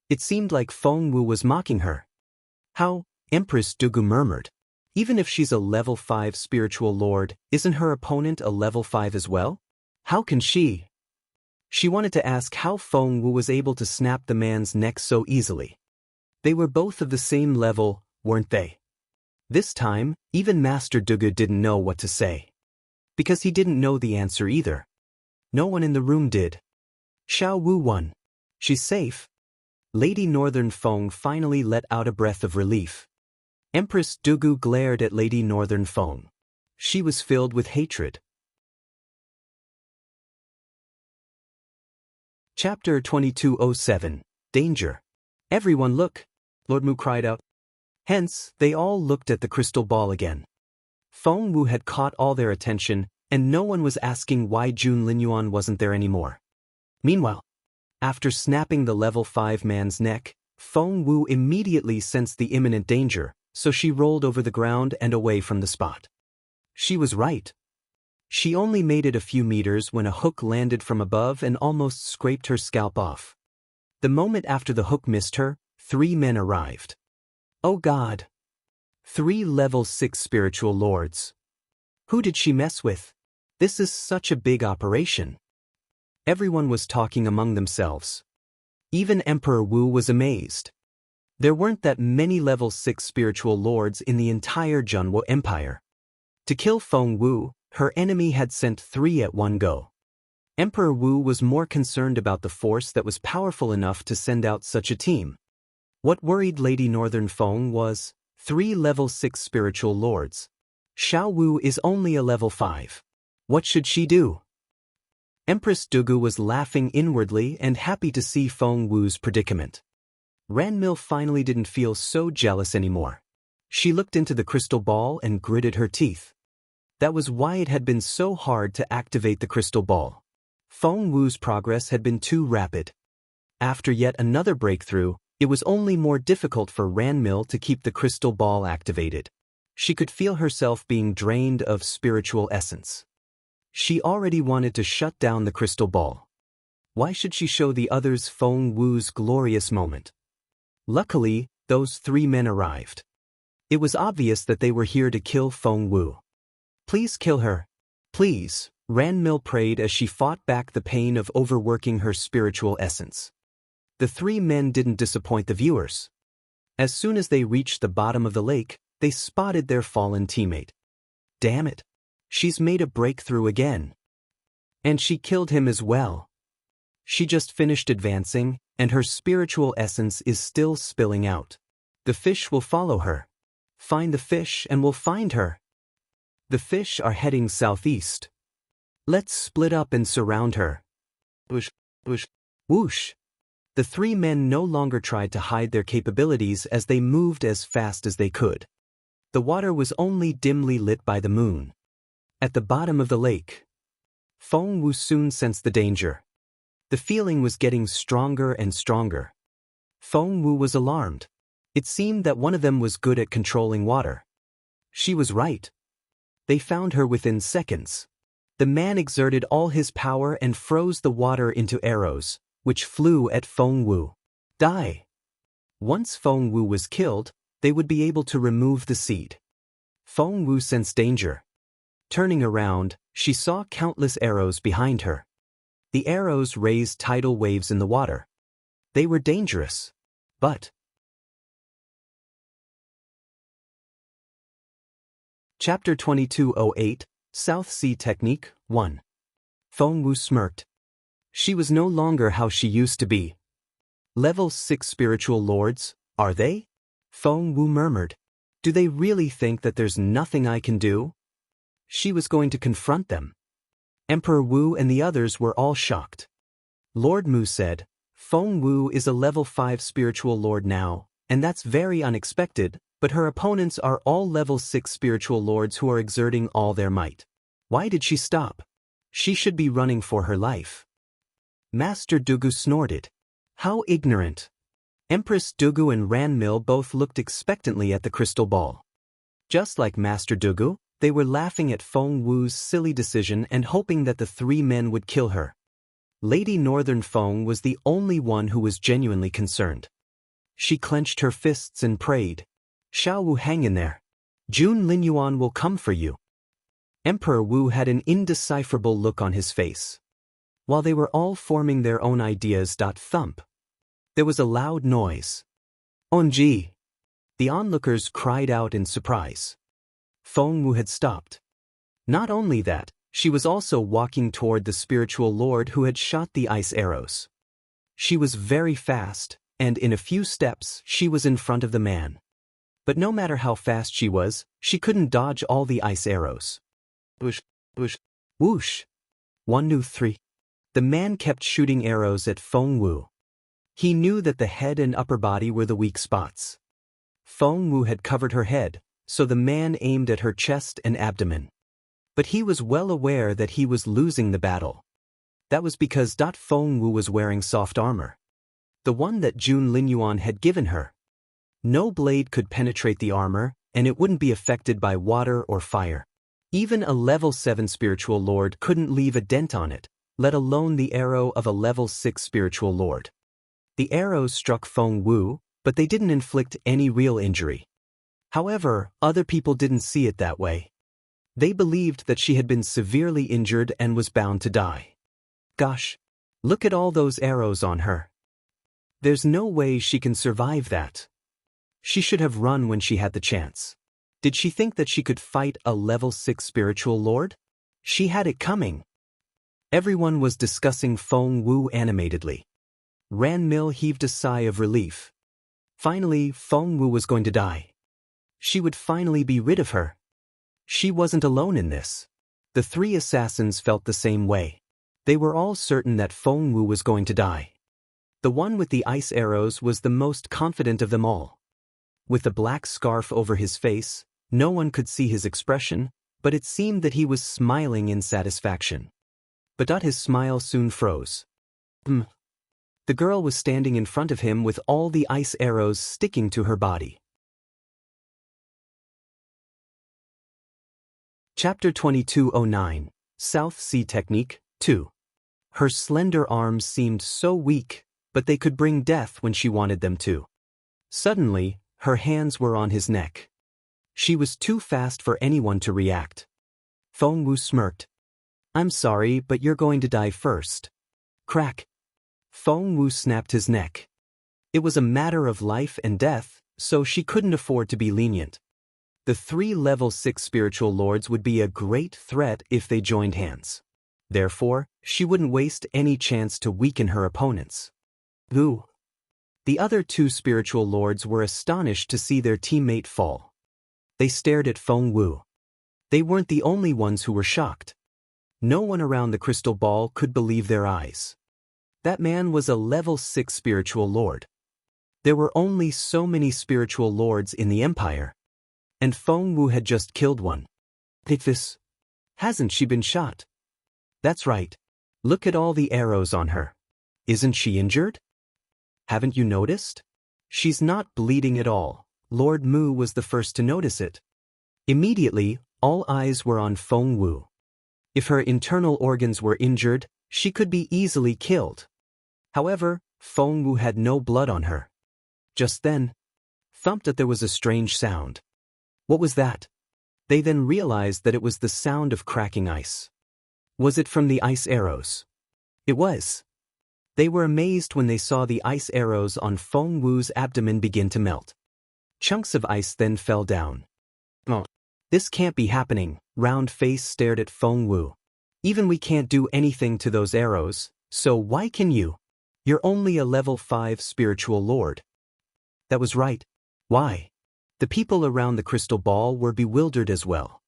It seemed like Feng Wu was mocking her. How? Empress Dugu murmured. Even if she's a level 5 spiritual lord, isn't her opponent a level 5 as well? How can she? She wanted to ask how Feng Wu was able to snap the man's neck so easily. They were both of the same level, weren't they? This time, even Master Dugu didn't know what to say. Because he didn't know the answer either. No one in the room did. Xiao Wu won. She's safe. Lady Northern Feng finally let out a breath of relief. Empress Dugu glared at Lady Northern Feng. She was filled with hatred. Chapter 2207. Danger. Everyone look! Lord Mu cried out. Hence, they all looked at the crystal ball again. Feng Wu had caught all their attention, and no one was asking why Jun Linyuan wasn't there anymore. Meanwhile, after snapping the level 5 man's neck, Feng Wu immediately sensed the imminent danger, so she rolled over the ground and away from the spot. She was right. She only made it a few meters when a hook landed from above and almost scraped her scalp off. The moment after the hook missed her, 3 men arrived. Oh God! 3 level 6 spiritual lords. Who did she mess with? This is such a big operation. Everyone was talking among themselves. Even Emperor Wu was amazed. There weren't that many level 6 spiritual lords in the entire Junwo Empire. To kill Feng Wu, her enemy had sent 3 at one go. Emperor Wu was more concerned about the force that was powerful enough to send out such a team. What worried Lady Northern Feng was 3 level 6 spiritual lords. Xiao Wu is only a level 5. What should she do? Empress Dugu was laughing inwardly and happy to see Feng Wu's predicament. Ranmil finally didn't feel so jealous anymore. She looked into the crystal ball and gritted her teeth. That was why it had been so hard to activate the crystal ball. Feng Wu's progress had been too rapid. After yet another breakthrough, it was only more difficult for Ranmil to keep the crystal ball activated. She could feel herself being drained of spiritual essence. She already wanted to shut down the crystal ball. Why should she show the others Feng Wu's glorious moment? Luckily, those 3 men arrived. It was obvious that they were here to kill Feng Wu. Please kill her. Please, Ranmil prayed as she fought back the pain of overworking her spiritual essence. The 3 men didn't disappoint the viewers. As soon as they reached the bottom of the lake, they spotted their fallen teammate. Damn it! She's made a breakthrough again. And she killed him as well. She just finished advancing, and her spiritual essence is still spilling out. The fish will follow her. Find the fish and we'll find her. The fish are heading southeast. Let's split up and surround her. Whoosh, whoosh, whoosh. The 3 men no longer tried to hide their capabilities as they moved as fast as they could. The water was only dimly lit by the moon. At the bottom of the lake, Feng Wu soon sensed the danger. The feeling was getting stronger and stronger. Feng Wu was alarmed. It seemed that one of them was good at controlling water. She was right. They found her within seconds. The man exerted all his power and froze the water into arrows, which flew at Feng Wu. Die! Once Feng Wu was killed, they would be able to remove the seed. Feng Wu sensed danger. Turning around, she saw countless arrows behind her. The arrows raised tidal waves in the water. They were dangerous. But Chapter 2208, South Sea Technique 1. Feng Wu smirked. She was no longer how she used to be. Level 6 spiritual lords, are they? Feng Wu murmured. Do they really think that there's nothing I can do? She was going to confront them. Emperor Wu and the others were all shocked. Lord Mu said, Feng Wu is a level 5 spiritual lord now, and that's very unexpected, but her opponents are all level 6 spiritual lords who are exerting all their might. Why did she stop? She should be running for her life. Master Dugu snorted. How ignorant. Empress Dugu and Ranmil both looked expectantly at the crystal ball. Just like Master Dugu, they were laughing at Feng Wu's silly decision and hoping that the 3 men would kill her. Lady Northern Feng was the only one who was genuinely concerned. She clenched her fists and prayed, Xiao Wu, hang in there. Jun Linyuan will come for you. Emperor Wu had an indecipherable look on his face. While they were all forming their own ideas. Thump. There was a loud noise. OMG! The onlookers cried out in surprise. Feng Wu had stopped. Not only that, she was also walking toward the spiritual lord who had shot the ice arrows. She was very fast, and in a few steps she was in front of the man. But no matter how fast she was, she couldn't dodge all the ice arrows. Whoosh, whoosh, whoosh. 1, 2, 3. The man kept shooting arrows at Feng Wu. He knew that the head and upper body were the weak spots. Feng Wu had covered her head, so the man aimed at her chest and abdomen. But he was well aware that he was losing the battle. That was because Feng Wu was wearing soft armor. The one that Jun Linyuan had given her. No blade could penetrate the armor, and it wouldn't be affected by water or fire. Even a level 7 spiritual lord couldn't leave a dent on it, let alone the arrow of a level 6 spiritual lord. The arrows struck Feng Wu, but they didn't inflict any real injury. However, other people didn't see it that way. They believed that she had been severely injured and was bound to die. Gosh, look at all those arrows on her. There's no way she can survive that. She should have run when she had the chance. Did she think that she could fight a level 6 spiritual lord? She had it coming. Everyone was discussing Feng Wu animatedly. Ran Mil heaved a sigh of relief. Finally, Feng Wu was going to die. She would finally be rid of her. She wasn't alone in this. The 3 assassins felt the same way. They were all certain that Feng Wu was going to die. The one with the ice arrows was the most confident of them all. With the black scarf over his face, no one could see his expression, but it seemed that he was smiling in satisfaction. But his smile soon froze. The girl was standing in front of him with all the ice arrows sticking to her body. Chapter 2209, South Sea Technique, 2. Her slender arms seemed so weak, but they could bring death when she wanted them to. Suddenly, her hands were on his neck. She was too fast for anyone to react. Feng Wu smirked. I'm sorry, but you're going to die first. Crack. Feng Wu snapped his neck. It was a matter of life and death, so she couldn't afford to be lenient. The 3 level 6 spiritual lords would be a great threat if they joined hands. Therefore, she wouldn't waste any chance to weaken her opponents. Ooh. The other 2 spiritual lords were astonished to see their teammate fall. They stared at Feng Wu. They weren't the only ones who were shocked. No one around the crystal ball could believe their eyes. That man was a level 6 spiritual lord. There were only so many spiritual lords in the empire. And Feng Wu had just killed one. This. Hasn't she been shot? That's right. Look at all the arrows on her. Isn't she injured? Haven't you noticed? She's not bleeding at all. Lord Mu was the first to notice it. Immediately, all eyes were on Feng Wu. If her internal organs were injured, she could be easily killed. However, Feng Wu had no blood on her. Just then, thumped that there was a strange sound. What was that? They then realized that it was the sound of cracking ice. Was it from the ice arrows? It was. They were amazed when they saw the ice arrows on Feng Wu's abdomen begin to melt. Chunks of ice then fell down. Oh, this can't be happening. Round Face stared at Feng Wu. Even we can't do anything to those arrows, so why can you? You're only a level 5 spiritual lord. That was right. Why? The people around the crystal ball were bewildered as well.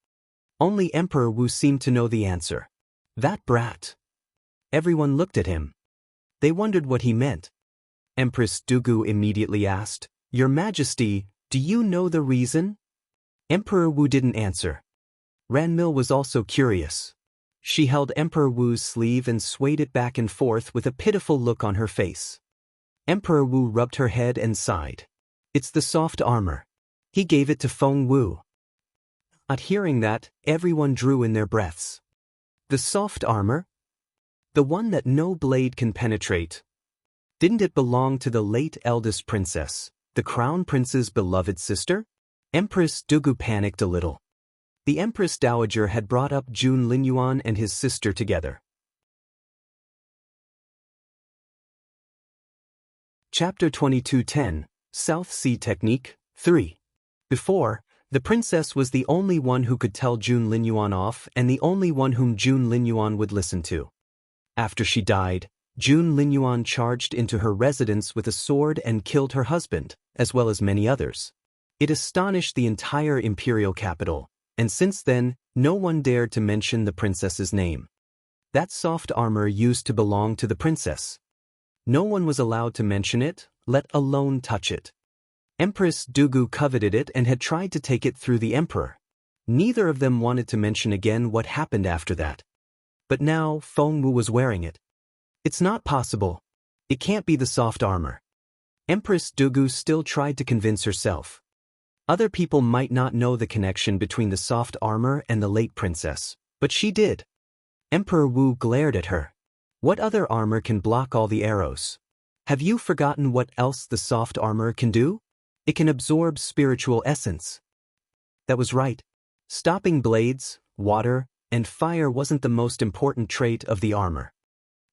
Only Emperor Wu seemed to know the answer. That brat. Everyone looked at him. They wondered what he meant. Empress Dugu immediately asked, Your Majesty, do you know the reason? Emperor Wu didn't answer. Ranmil was also curious. She held Emperor Wu's sleeve and swayed it back and forth with a pitiful look on her face. Emperor Wu rubbed her head and sighed. It's the soft armor. He gave it to Feng Wu. At hearing that, everyone drew in their breaths. The soft armor? The one that no blade can penetrate. Didn't it belong to the late eldest princess, the crown prince's beloved sister? Empress Dugu panicked a little. The Empress Dowager had brought up Jun Linyuan and his sister together. Chapter 22:10, South Sea Technique, 3. Before, the princess was the only one who could tell Jun Linyuan off and the only one whom Jun Linyuan would listen to. After she died, Jun Linyuan charged into her residence with a sword and killed her husband, as well as many others. It astonished the entire imperial capital, and since then, no one dared to mention the princess's name. That soft armor used to belong to the princess. No one was allowed to mention it, let alone touch it. Empress Dugu coveted it and had tried to take it through the emperor. Neither of them wanted to mention again what happened after that. But now Fengwu was wearing it. It's not possible. It can't be the soft armor. Empress Dugu still tried to convince herself. Other people might not know the connection between the soft armor and the late princess, but she did. Emperor Wu glared at her. What other armor can block all the arrows? Have you forgotten what else the soft armor can do? It can absorb spiritual essence. That was right. Stopping blades, water, and fire wasn't the most important trait of the armor.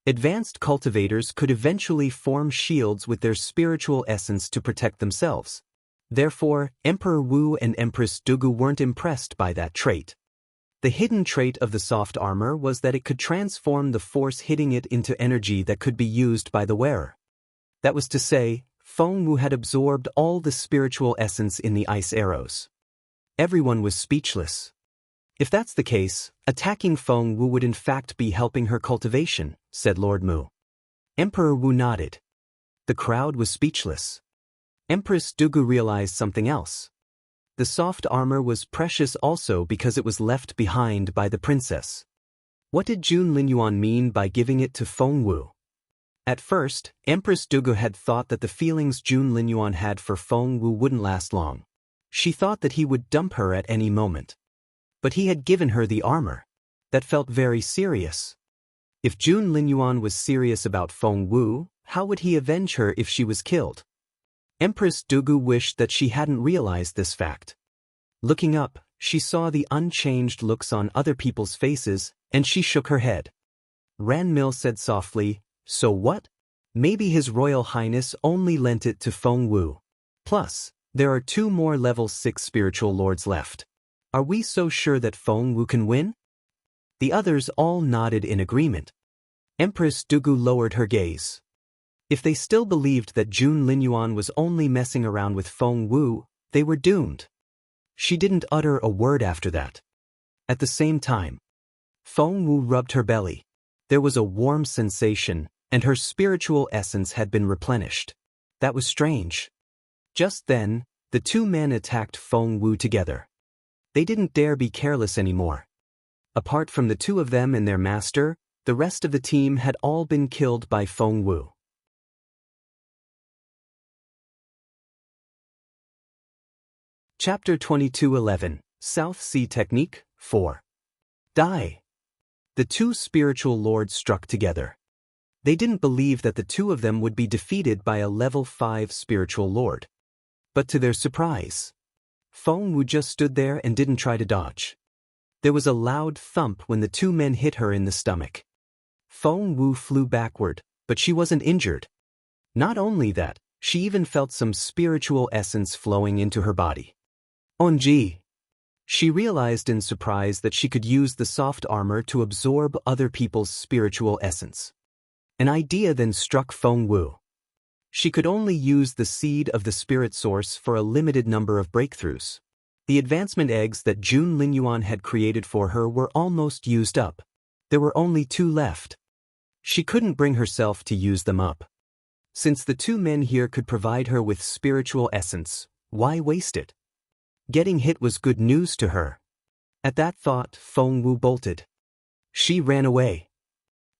Advanced cultivators could eventually form shields with their spiritual essence to protect themselves. Therefore, Emperor Wu and Empress Dugu weren't impressed by that trait. The hidden trait of the soft armor was that it could transform the force hitting it into energy that could be used by the wearer. That was to say, Fengwu had absorbed all the spiritual essence in the ice arrows. Everyone was speechless. If that's the case, attacking Fengwu would in fact be helping her cultivation, said Lord Mu. Emperor Wu nodded. The crowd was speechless. Empress Dugu realized something else. The soft armor was precious also because it was left behind by the princess. What did Jun Linyuan mean by giving it to Fengwu? At first, Empress Dugu had thought that the feelings Jun Linyuan had for Fengwu wouldn't last long. She thought that he would dump her at any moment. But he had given her the armor. That felt very serious. If Jun Linyuan was serious about Fengwu, how would he avenge her if she was killed? Empress Dugu wished that she hadn't realized this fact. Looking up, she saw the unchanged looks on other people's faces, and she shook her head. Ranmil said softly, "So what? Maybe His Royal Highness only lent it to Fengwu. Plus, there are 2 more level 6 spiritual lords left. Are we so sure that Fengwu can win?" The others all nodded in agreement. Empress Dugu lowered her gaze. If they still believed that Jun Linyuan was only messing around with Fengwu, they were doomed. She didn't utter a word after that. At the same time, Fengwu rubbed her belly. There was a warm sensation, and her spiritual essence had been replenished. That was strange. Just then, the 2 men attacked Fengwu together. They didn't dare be careless anymore. Apart from the 2 of them and their master, the rest of the team had all been killed by Fengwu. Chapter 22:11, South Sea Technique, 4. Die. The 2 spiritual lords struck together. They didn't believe that the 2 of them would be defeated by a level 5 spiritual lord. But to their surprise, Fengwu just stood there and didn't try to dodge. There was a loud thump when the 2 men hit her in the stomach. Fengwu flew backward, but she wasn't injured. Not only that, she even felt some spiritual essence flowing into her body. OMG! She realized in surprise that she could use the soft armor to absorb other people's spiritual essence. An idea then struck Fengwu. She could only use the seed of the spirit source for a limited number of breakthroughs. The advancement eggs that Jun Linyuan had created for her were almost used up. There were only 2 left. She couldn't bring herself to use them up. Since the 2 men here could provide her with spiritual essence, why waste it? Getting hit was good news to her. At that thought, Fengwu bolted. She ran away.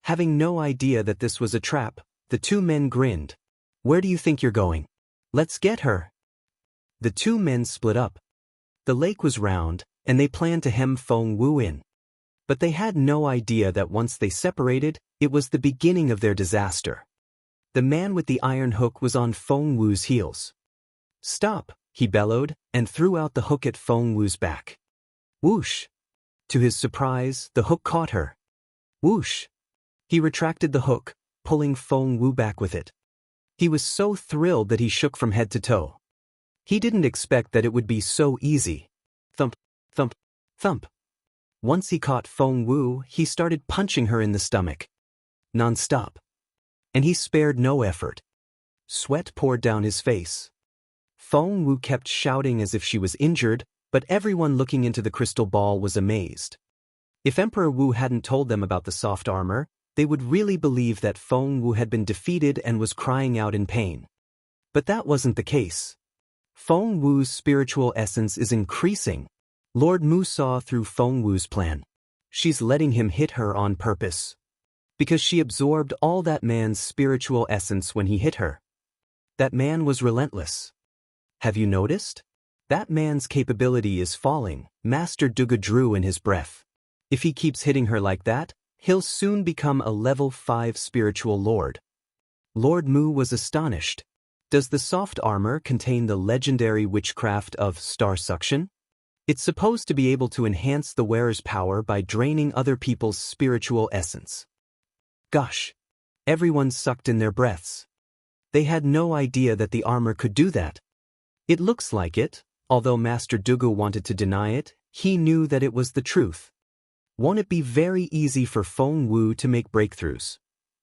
Having no idea that this was a trap, the 2 men grinned. "Where do you think you're going? Let's get her." The 2 men split up. The lake was round, and they planned to hem Fengwu in. But they had no idea that once they separated, it was the beginning of their disaster. The man with the iron hook was on Fengwu's heels. "Stop!" he bellowed, and threw out the hook at Fengwu's back. Whoosh! To his surprise, the hook caught her. Whoosh! He retracted the hook, pulling Fengwu back with it. He was so thrilled that he shook from head to toe. He didn't expect that it would be so easy. Thump, thump, thump. Once he caught Feng Wu, he started punching her in the stomach. Non-stop. And he spared no effort. Sweat poured down his face. Feng Wu kept shouting as if she was injured, but everyone looking into the crystal ball was amazed. If Emperor Wu hadn't told them about the soft armor, they would really believe that Feng Wu had been defeated and was crying out in pain. But that wasn't the case. Feng Wu's spiritual essence is increasing. Lord Mu saw through Feng Wu's plan. She's letting him hit her on purpose. Because she absorbed all that man's spiritual essence when he hit her. That man was relentless. Have you noticed? That man's capability is falling, Master Duga drew in his breath. If he keeps hitting her like that, he'll soon become a level 5 spiritual lord. Lord Mu was astonished. Does the soft armor contain the legendary witchcraft of star suction? It's supposed to be able to enhance the wearer's power by draining other people's spiritual essence. Gosh! Everyone sucked in their breaths. They had no idea that the armor could do that. It looks like it, although Master Dugu wanted to deny it, he knew that it was the truth. Won't it be very easy for Feng Wu to make breakthroughs?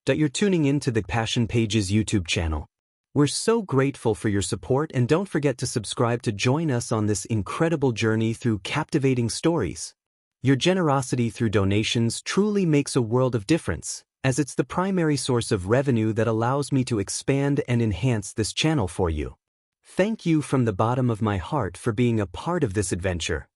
You're tuning in to the Passion Pages YouTube channel. We're so grateful for your support, and don't forget to subscribe to join us on this incredible journey through captivating stories. Your generosity through donations truly makes a world of difference, as it's the primary source of revenue that allows me to expand and enhance this channel for you. Thank you from the bottom of my heart for being a part of this adventure.